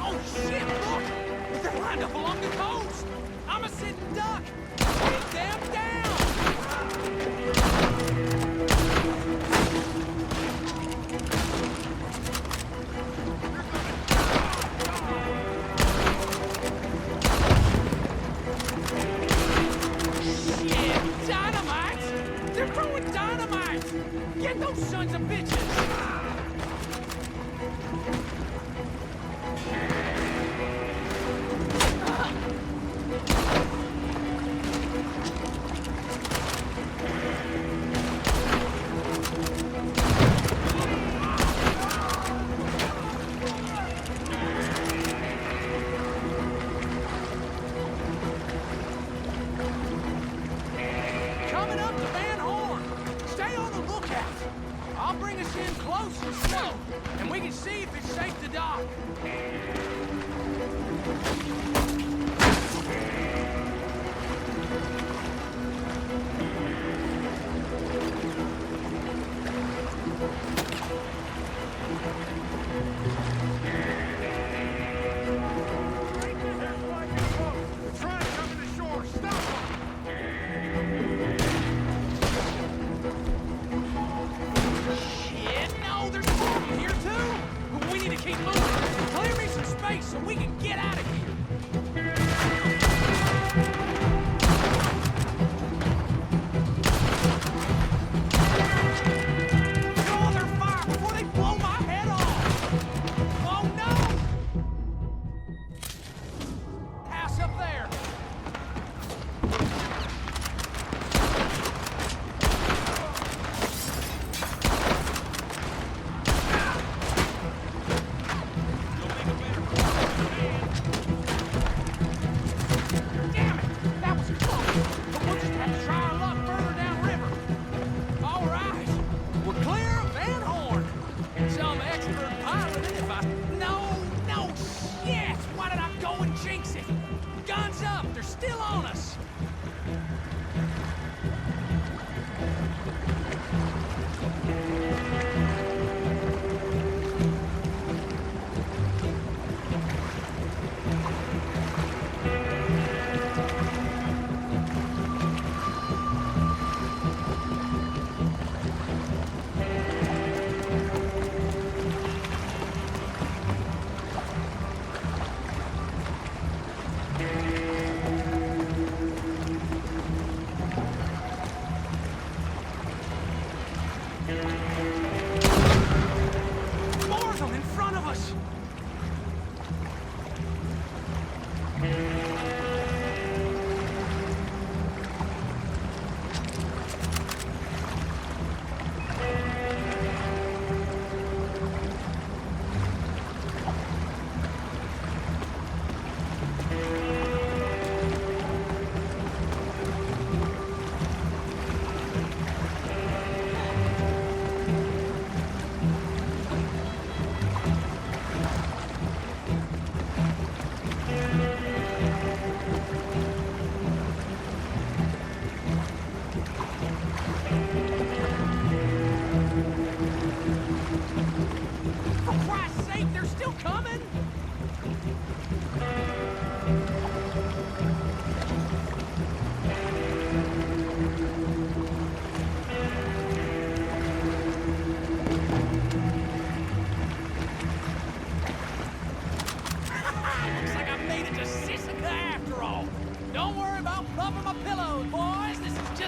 Oh, shit, look! They're lined up along the coast! I'm a sitting duck! Take them down! Shit! Dynamite! They're throwing dynamite! Get those sons of bitches! Coming up to Van Horn. Stay on the lookout. I'll bring us in close and slow, and we can see if it's safe to dock. Try coming to shore. Stop them! Shit, no, there's more of them here too. We need to keep moving. Clear me some space so we can get out of here.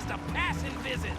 just a passing visit.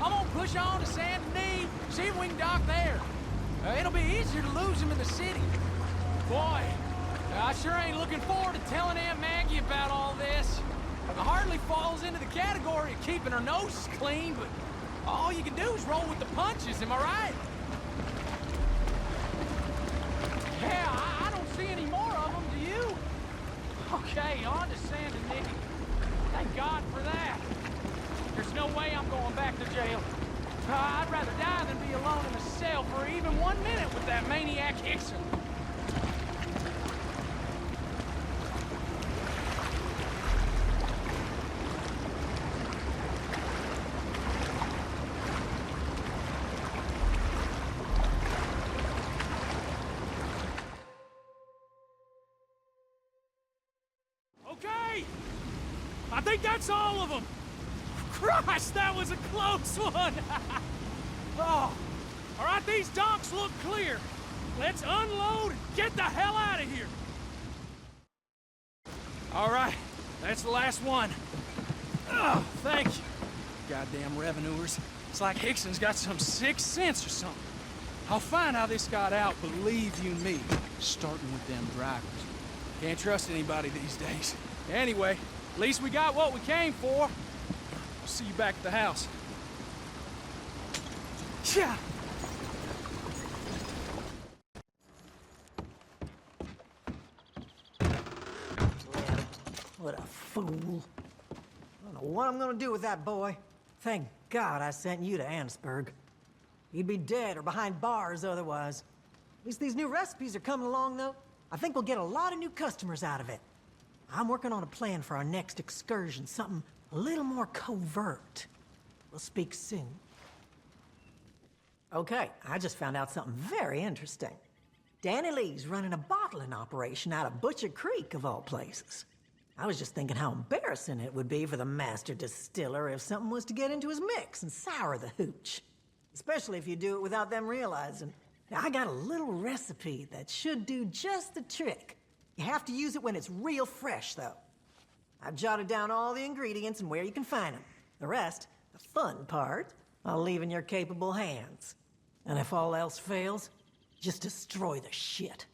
I'm gonna push on to Saint Denis, see if we can dock there. It'll be easier to lose him in the city. Boy, I sure ain't looking forward to telling Aunt Maggie about all this. It hardly falls into the category of keeping her nose clean, but all you can do is roll with the punches, am I right? Yeah, I don't see any more of them, do you? Okay, on to Saint Denis. Thank God for that. There's no way I'm going back to jail. I'd rather die than be alone in a cell for even 1 minute with that maniac Hickson. Hey! I think that's all of them! Christ, that was a close one! Oh, all right, these docks look clear. Let's unload and get the hell out of here. All right, that's the last one. Oh, thank you. Goddamn revenuers. It's like Hickson's got some sixth sense or something. I'll find how this got out, believe you me, starting with them drivers. Can't trust anybody these days. Anyway, at least we got what we came for. I'll see you back at the house. Yeah. What a fool. I don't know what I'm gonna do with that boy. Thank God I sent you to Annesburg. He'd be dead or behind bars otherwise. At least these new recipes are coming along, though. I think we'll get a lot of new customers out of it. I'm working on a plan for our next excursion, something a little more covert. We'll speak soon. Okay, I just found out something very interesting. Danny Lee's running a bottling operation out of Butcher Creek, of all places. I was just thinking how embarrassing it would be for the master distiller if something was to get into his mix and sour the hooch. Especially if you do it without them realizing. Now, I got a little recipe that should do just the trick. You have to use it when it's real fresh, though. I've jotted down all the ingredients and where you can find them. The rest, the fun part, I'll leave in your capable hands. And if all else fails, just destroy the shit.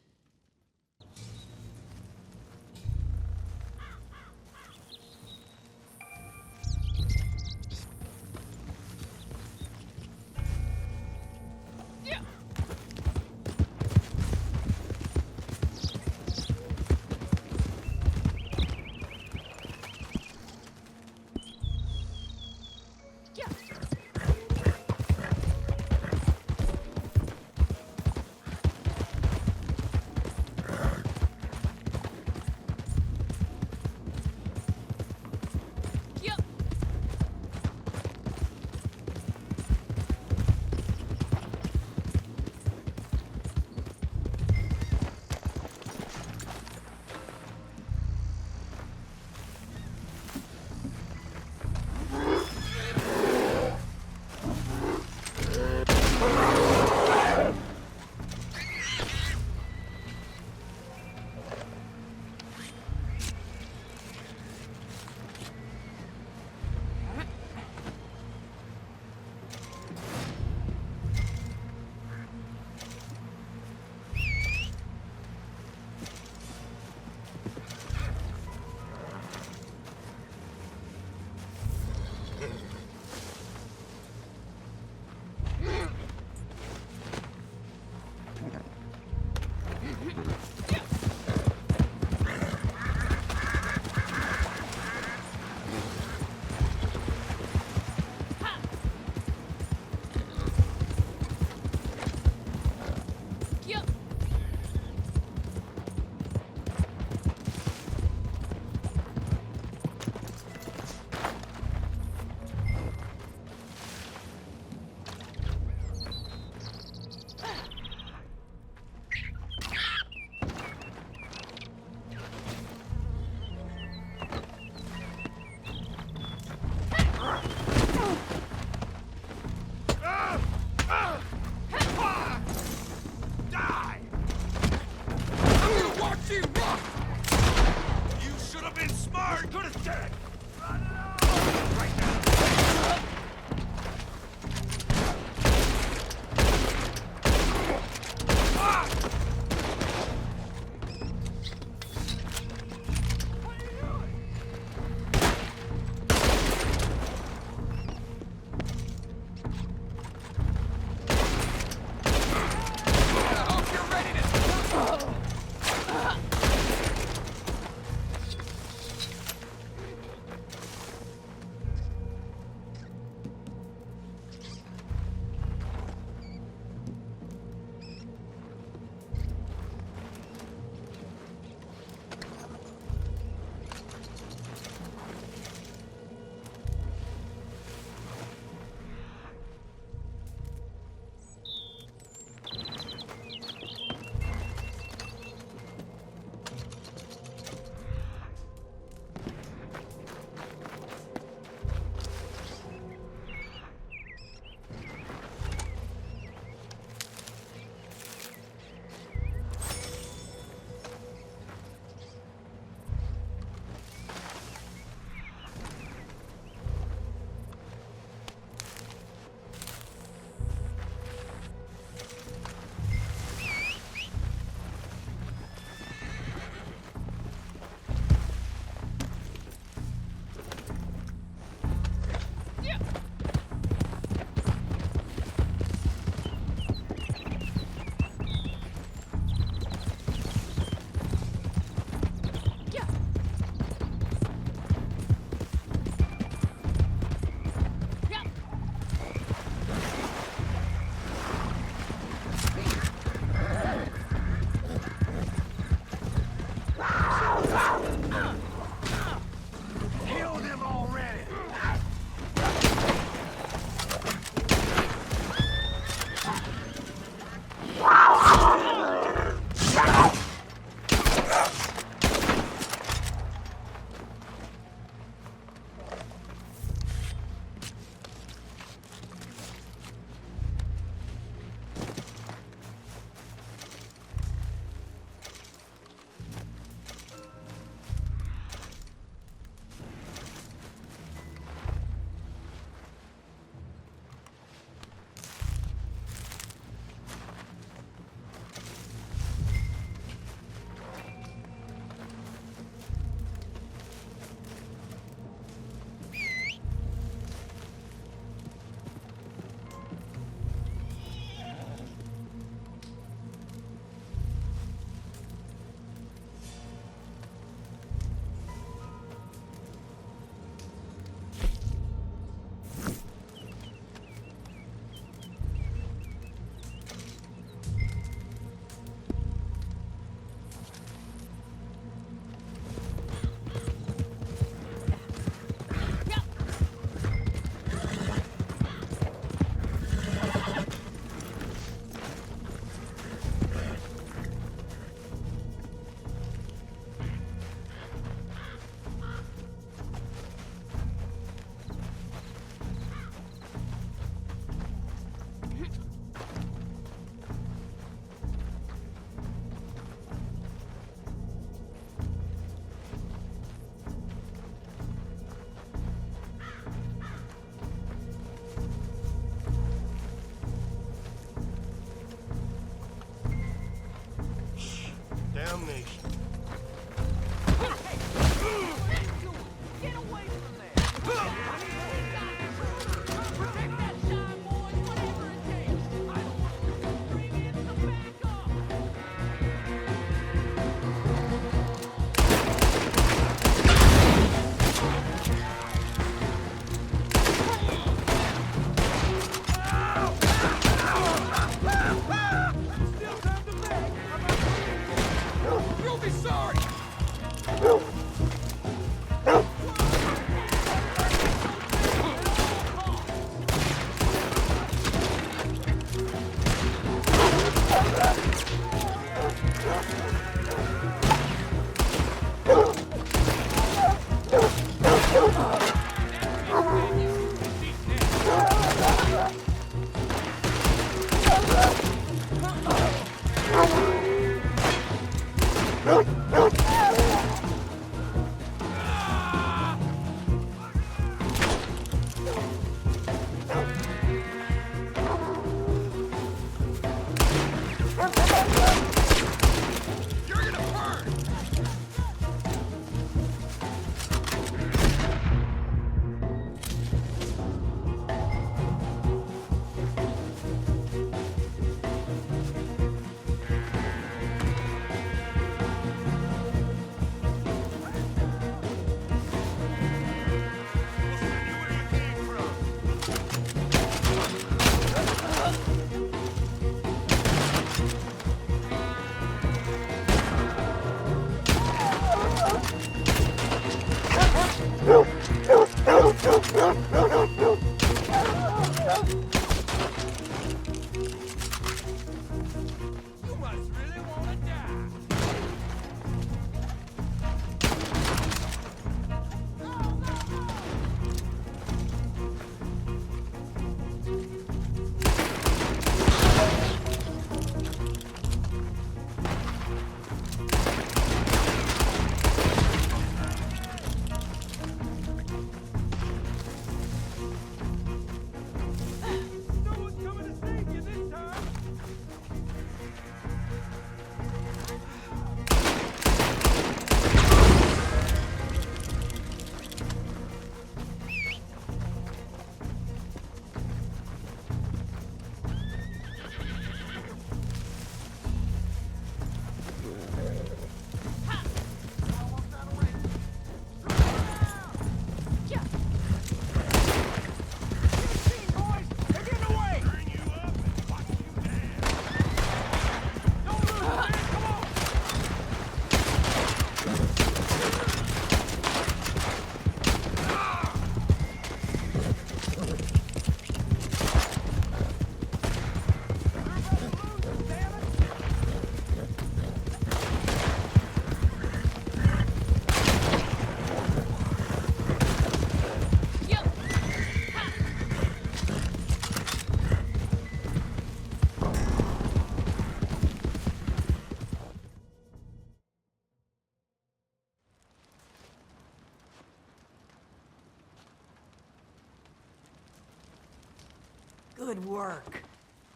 Good work.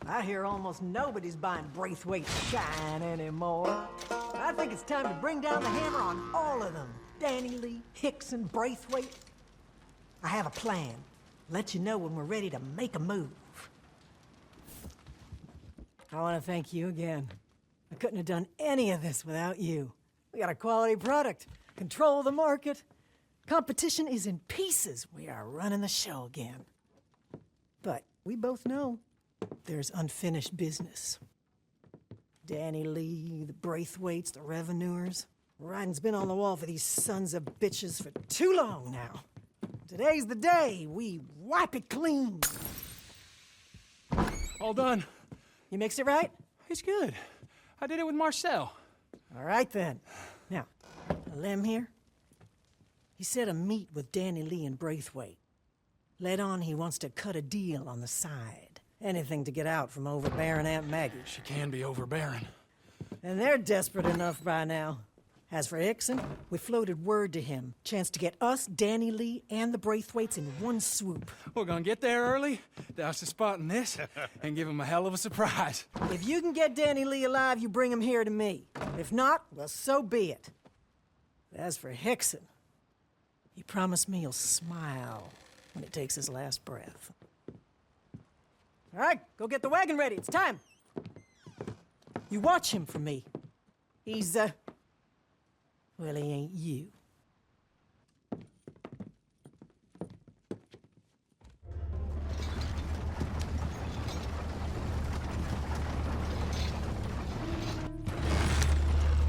I hear almost nobody's buying Braithwaite shine anymore. I think it's time to bring down the hammer on all of them. Danny Lee, Hickson, Braithwaite. I have a plan. Let you know when we're ready to make a move. I want to thank you again. I couldn't have done any of this without you. We got a quality product, control the market. Competition is in pieces. We are running the show again. But we both know there's unfinished business. Danny Lee, the Braithwaites, the Revenuers. Writing's been on the wall for these sons of bitches for too long now. Today's the day we wipe it clean. All done. You mixed it right? It's good. I did it with Marcel. All right then. Now, Lem here, he set a meet with Danny Lee and Braithwaite. Let on he wants to cut a deal on the side. Anything to get out from overbearing Aunt Maggie. She can be overbearing. And they're desperate enough by now. As for Hickson, we floated word to him. Chance to get us, Danny Lee, and the Braithwaites in one swoop. We're gonna get there early, douse the spot in this, and give him a hell of a surprise. If you can get Danny Lee alive, you bring him here to me. If not, well, so be it. As for Hickson, he promised me he'll smile when he takes his last breath. All right, go get the wagon ready. It's time. You watch him for me. He's, well, he ain't you.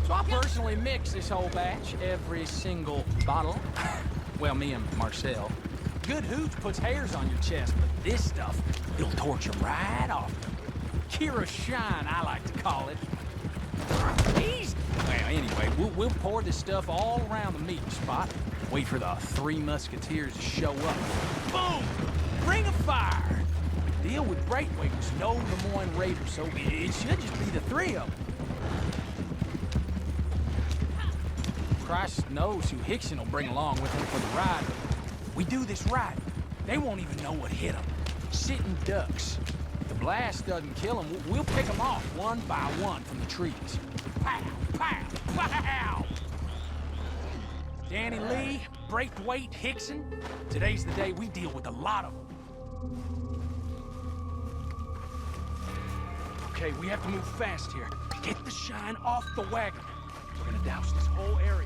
So I personally mix this whole batch, every single bottle. Well, me and Marcel. Good hooch puts hairs on your chest, but this stuff, it'll torch you right off. Kira Shine, I like to call it. Easy. Well, anyway, we'll pour this stuff all around the meeting spot. Wait for the Three Musketeers to show up. Boom! Ring of fire! The deal with Braithwaite was no Lemoyne Raiders, so it should just be the three of them. Christ knows who Hickson will bring along with him for the ride. We do this right, they won't even know what hit them. Sitting ducks. If the blast doesn't kill them, we'll pick them off one by one from the trees. Pow, pow, pow! Danny Lee, Braithwaite, Hickson. Today's the day we deal with a lot of them. Okay, we have to move fast here. Get the shine off the wagon. We're gonna douse this whole area.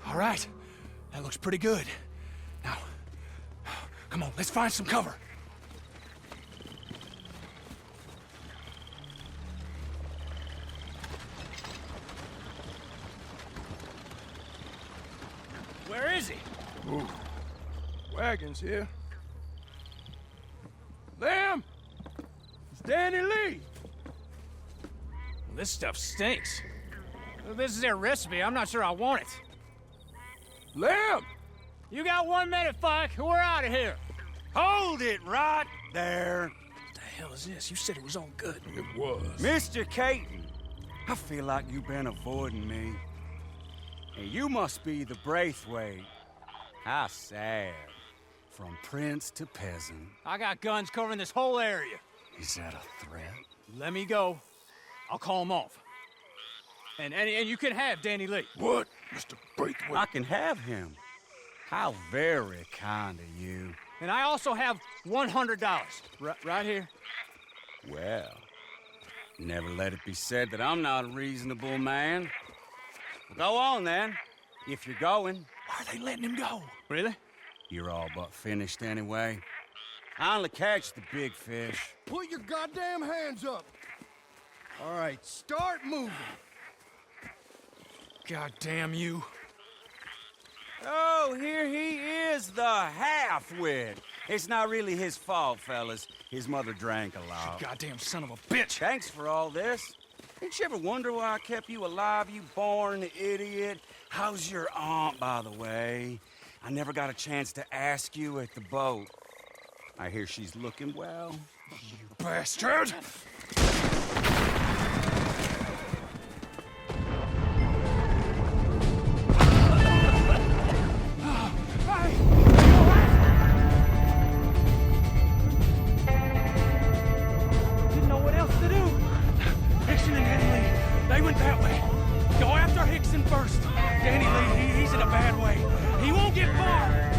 All right, that looks pretty good. Now, come on, let's find some cover. Where is he? Ooh. Wagons here. Lamb! It's Danny Lee! Well, this stuff stinks. This is their recipe. I'm not sure I want it. Lamb! You got 1 minute, Fike. We're out of here. Hold it right there. What the hell is this? You said it was all good. It was. Mr. Caton, I feel like you've been avoiding me. And you must be the Braithwaite. How sad. From prince to peasant. I got guns covering this whole area. Is that a threat? Let me go. I'll call him off. And you can have Danny Lee. What, Mr. Braithwaite? I can have him. How very kind of you. And I also have $100. Right here. Well, never let it be said that I'm not a reasonable man. Well, go on, then. If you're going. Why are they letting him go? Really? You're all but finished anyway. I only catch the big fish. Put your goddamn hands up. All right, start moving. God damn you. Oh, here he is, the half-wit. It's not really his fault, fellas. His mother drank a lot. You goddamn son of a bitch. Thanks for all this. Didn't you ever wonder why I kept you alive, you born idiot? How's your aunt, by the way? I never got a chance to ask you at the boat. I hear she's looking well. You bastard! Didn't know what else to do. Hickson and Danny Lee, they went that way. Go after Hickson first. Danny Lee, he's in a bad way. He won't get far.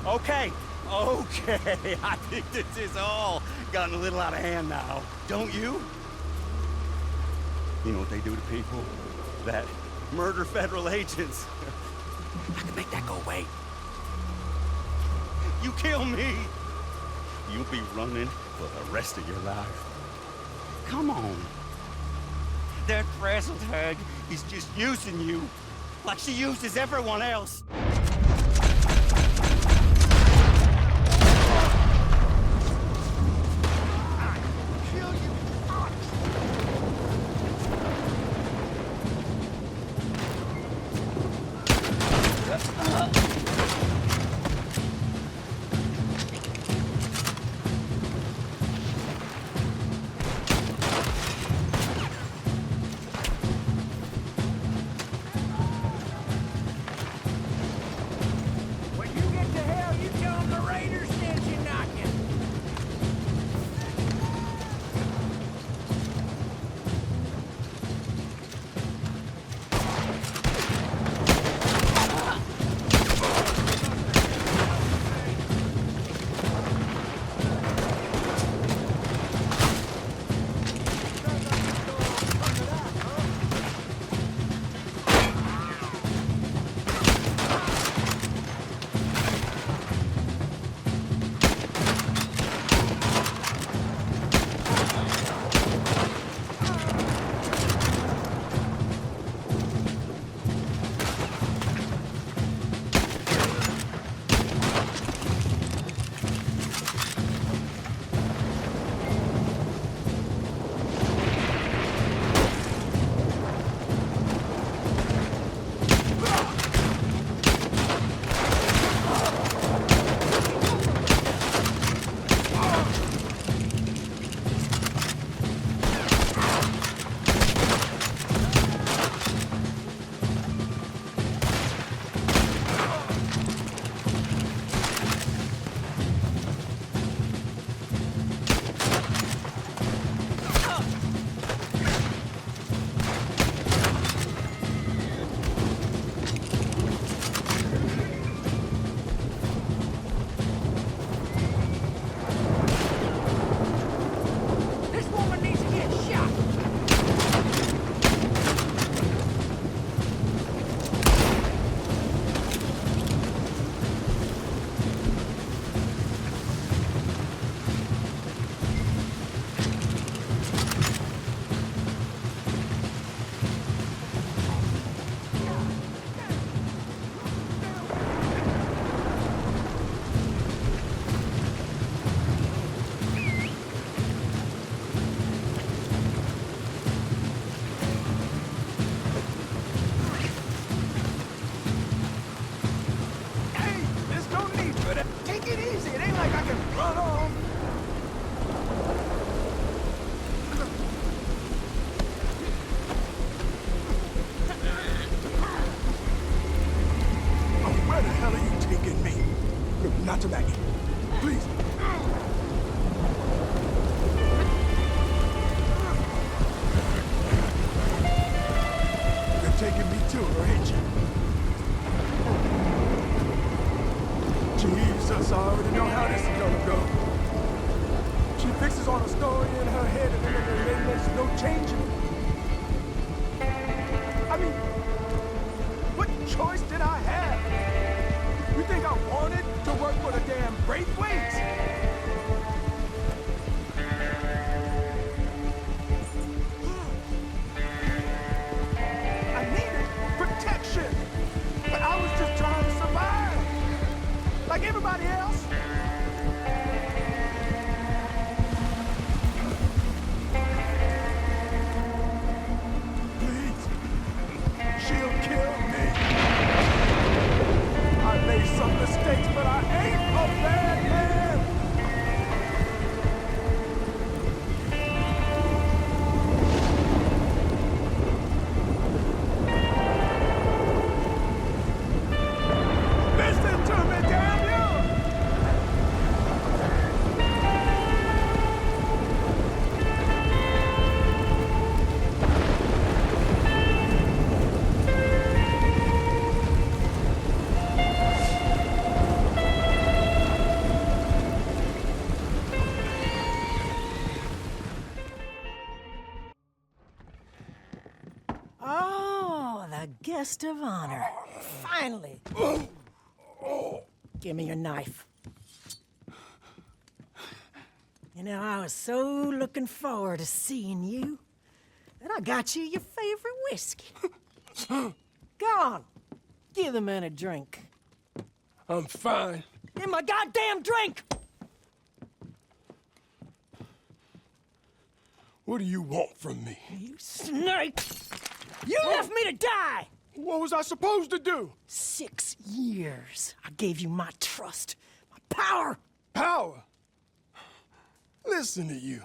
Okay, okay. I think this is all gotten a little out of hand now. Don't you? You know what they do to people that murder federal agents? I can make that go away. You kill me, you'll be running for the rest of your life. Come on. That frazzled hag is just using you like she uses everyone else. Not to Maggie. Please. You're taking me to her, ain't you? Jesus, I already know how this is gonna go. She fixes on a story in her head and then there's no changing it. I mean, what choice did I have? You think I wanted to work for the damn Braithwaites? I needed protection, but I was just trying to survive, like everybody else. Please, she'll kill me. I made some mistakes, but I ain't a bad man. Listen to me, damn you! Guest of honor. Finally. Give me your knife. You know, I was so looking forward to seeing you that I got you your favorite whiskey. Go on. Give the man a drink. I'm fine. Give him a goddamn drink! What do you want from me? You snake! You left me to die! What was I supposed to do? 6 years. I gave you my trust, my power. Power? Listen to you.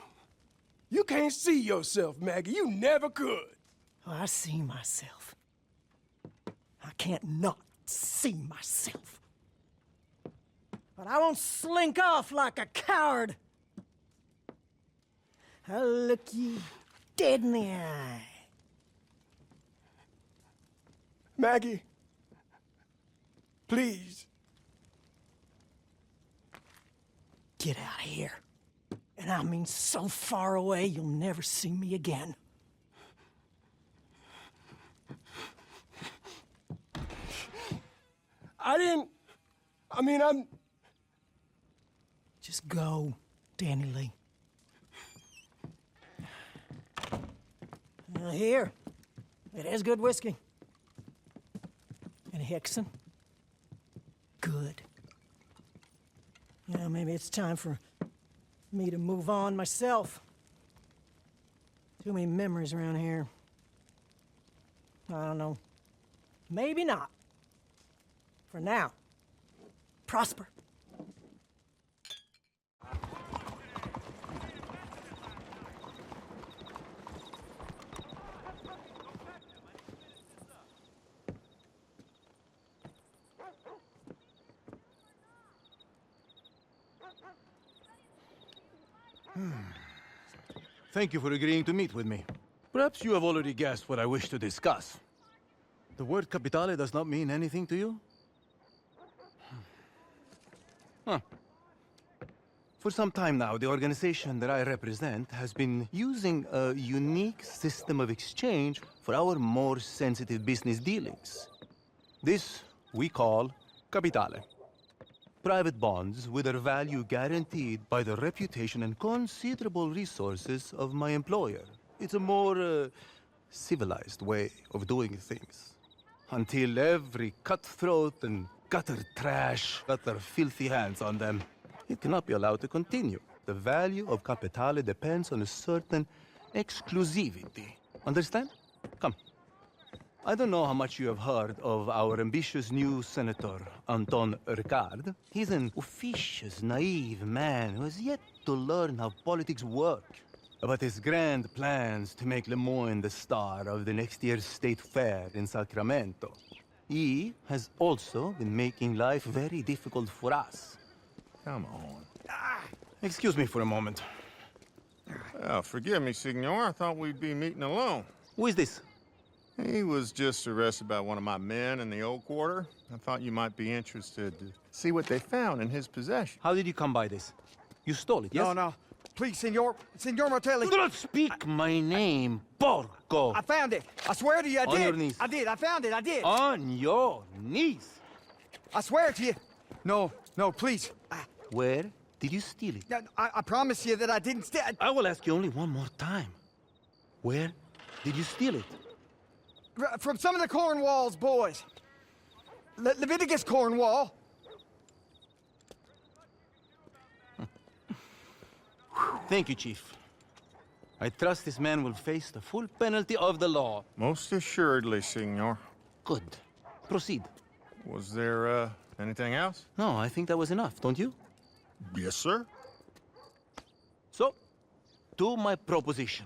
You can't see yourself, Maggie. You never could. Oh, I see myself. I can't not see myself. But I won't slink off like a coward. I'll look you dead in the eye. Maggie, please. Get out of here. And I mean so far away you'll never see me again. I'm... Just go, Danny Lee. Here. It is good whiskey. And Hickson. Good. Yeah, maybe it's time for me to move on myself. Too many memories around here. I don't know. Maybe not. For now. Prosper. Thank you for agreeing to meet with me. Perhaps you have already guessed what I wish to discuss. The word capitale does not mean anything to you? Huh. For some time now, the organization that I represent has been using a unique system of exchange for our more sensitive business dealings. This we call capitale. Private bonds with their value guaranteed by the reputation and considerable resources of my employer. It's a more civilized way of doing things. Until every cutthroat and gutter trash got their filthy hands on them, it cannot be allowed to continue. The value of capitale depends on a certain exclusivity. Understand? Come. I don't know how much you have heard of our ambitious new senator, Anton Ricard. He's an officious, naive man who has yet to learn how politics work. But his grand plans to make Le Moyne the star of the next year's state fair in Sacramento. He has also been making life very difficult for us. Come on. Excuse me for a moment. Oh, forgive me, Signor. I thought we'd be meeting alone. Who is this? He was just arrested by one of my men in the old quarter. I thought you might be interested to see what they found in his possession. How did you come by this? You stole it, yes? No. Please, Senor Martelli. Do not speak my name, porco. I found it. I swear to you, I did. On your knees. I did. I found it. I did. On your knees. I swear to you. No, please. Where did you steal it? I promise you that I didn't steal. I will ask you only one more time. Where did you steal it? From some of the Cornwall's boys. Leviticus Cornwall. Thank you, Chief. I trust this man will face the full penalty of the law. Most assuredly, Signor. Good. Proceed. Was there, anything else? No, I think that was enough, don't you? Yes, sir. So, to my proposition.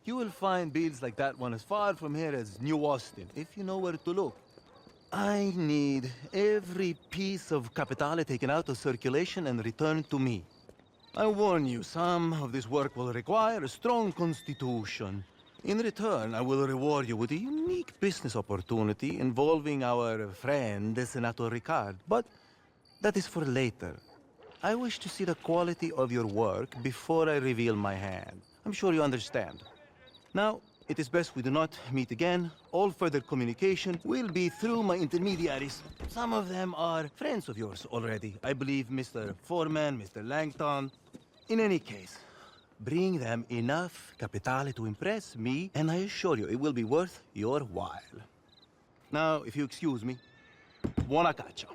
You will find bills like that one as far from here as New Austin, if you know where to look. I need every piece of capitale taken out of circulation and returned to me. I warn you, some of this work will require a strong constitution. In return, I will reward you with a unique business opportunity involving our friend, Senator Ricard. But that is for later. I wish to see the quality of your work before I reveal my hand. I'm sure you understand. Now, it is best we do not meet again. All further communication will be through my intermediaries. Some of them are friends of yours already. I believe Mr. Foreman, Mr. Langton. In any case, bring them enough capitale to impress me, and I assure you it will be worth your while. Now, if you excuse me, buona caccia.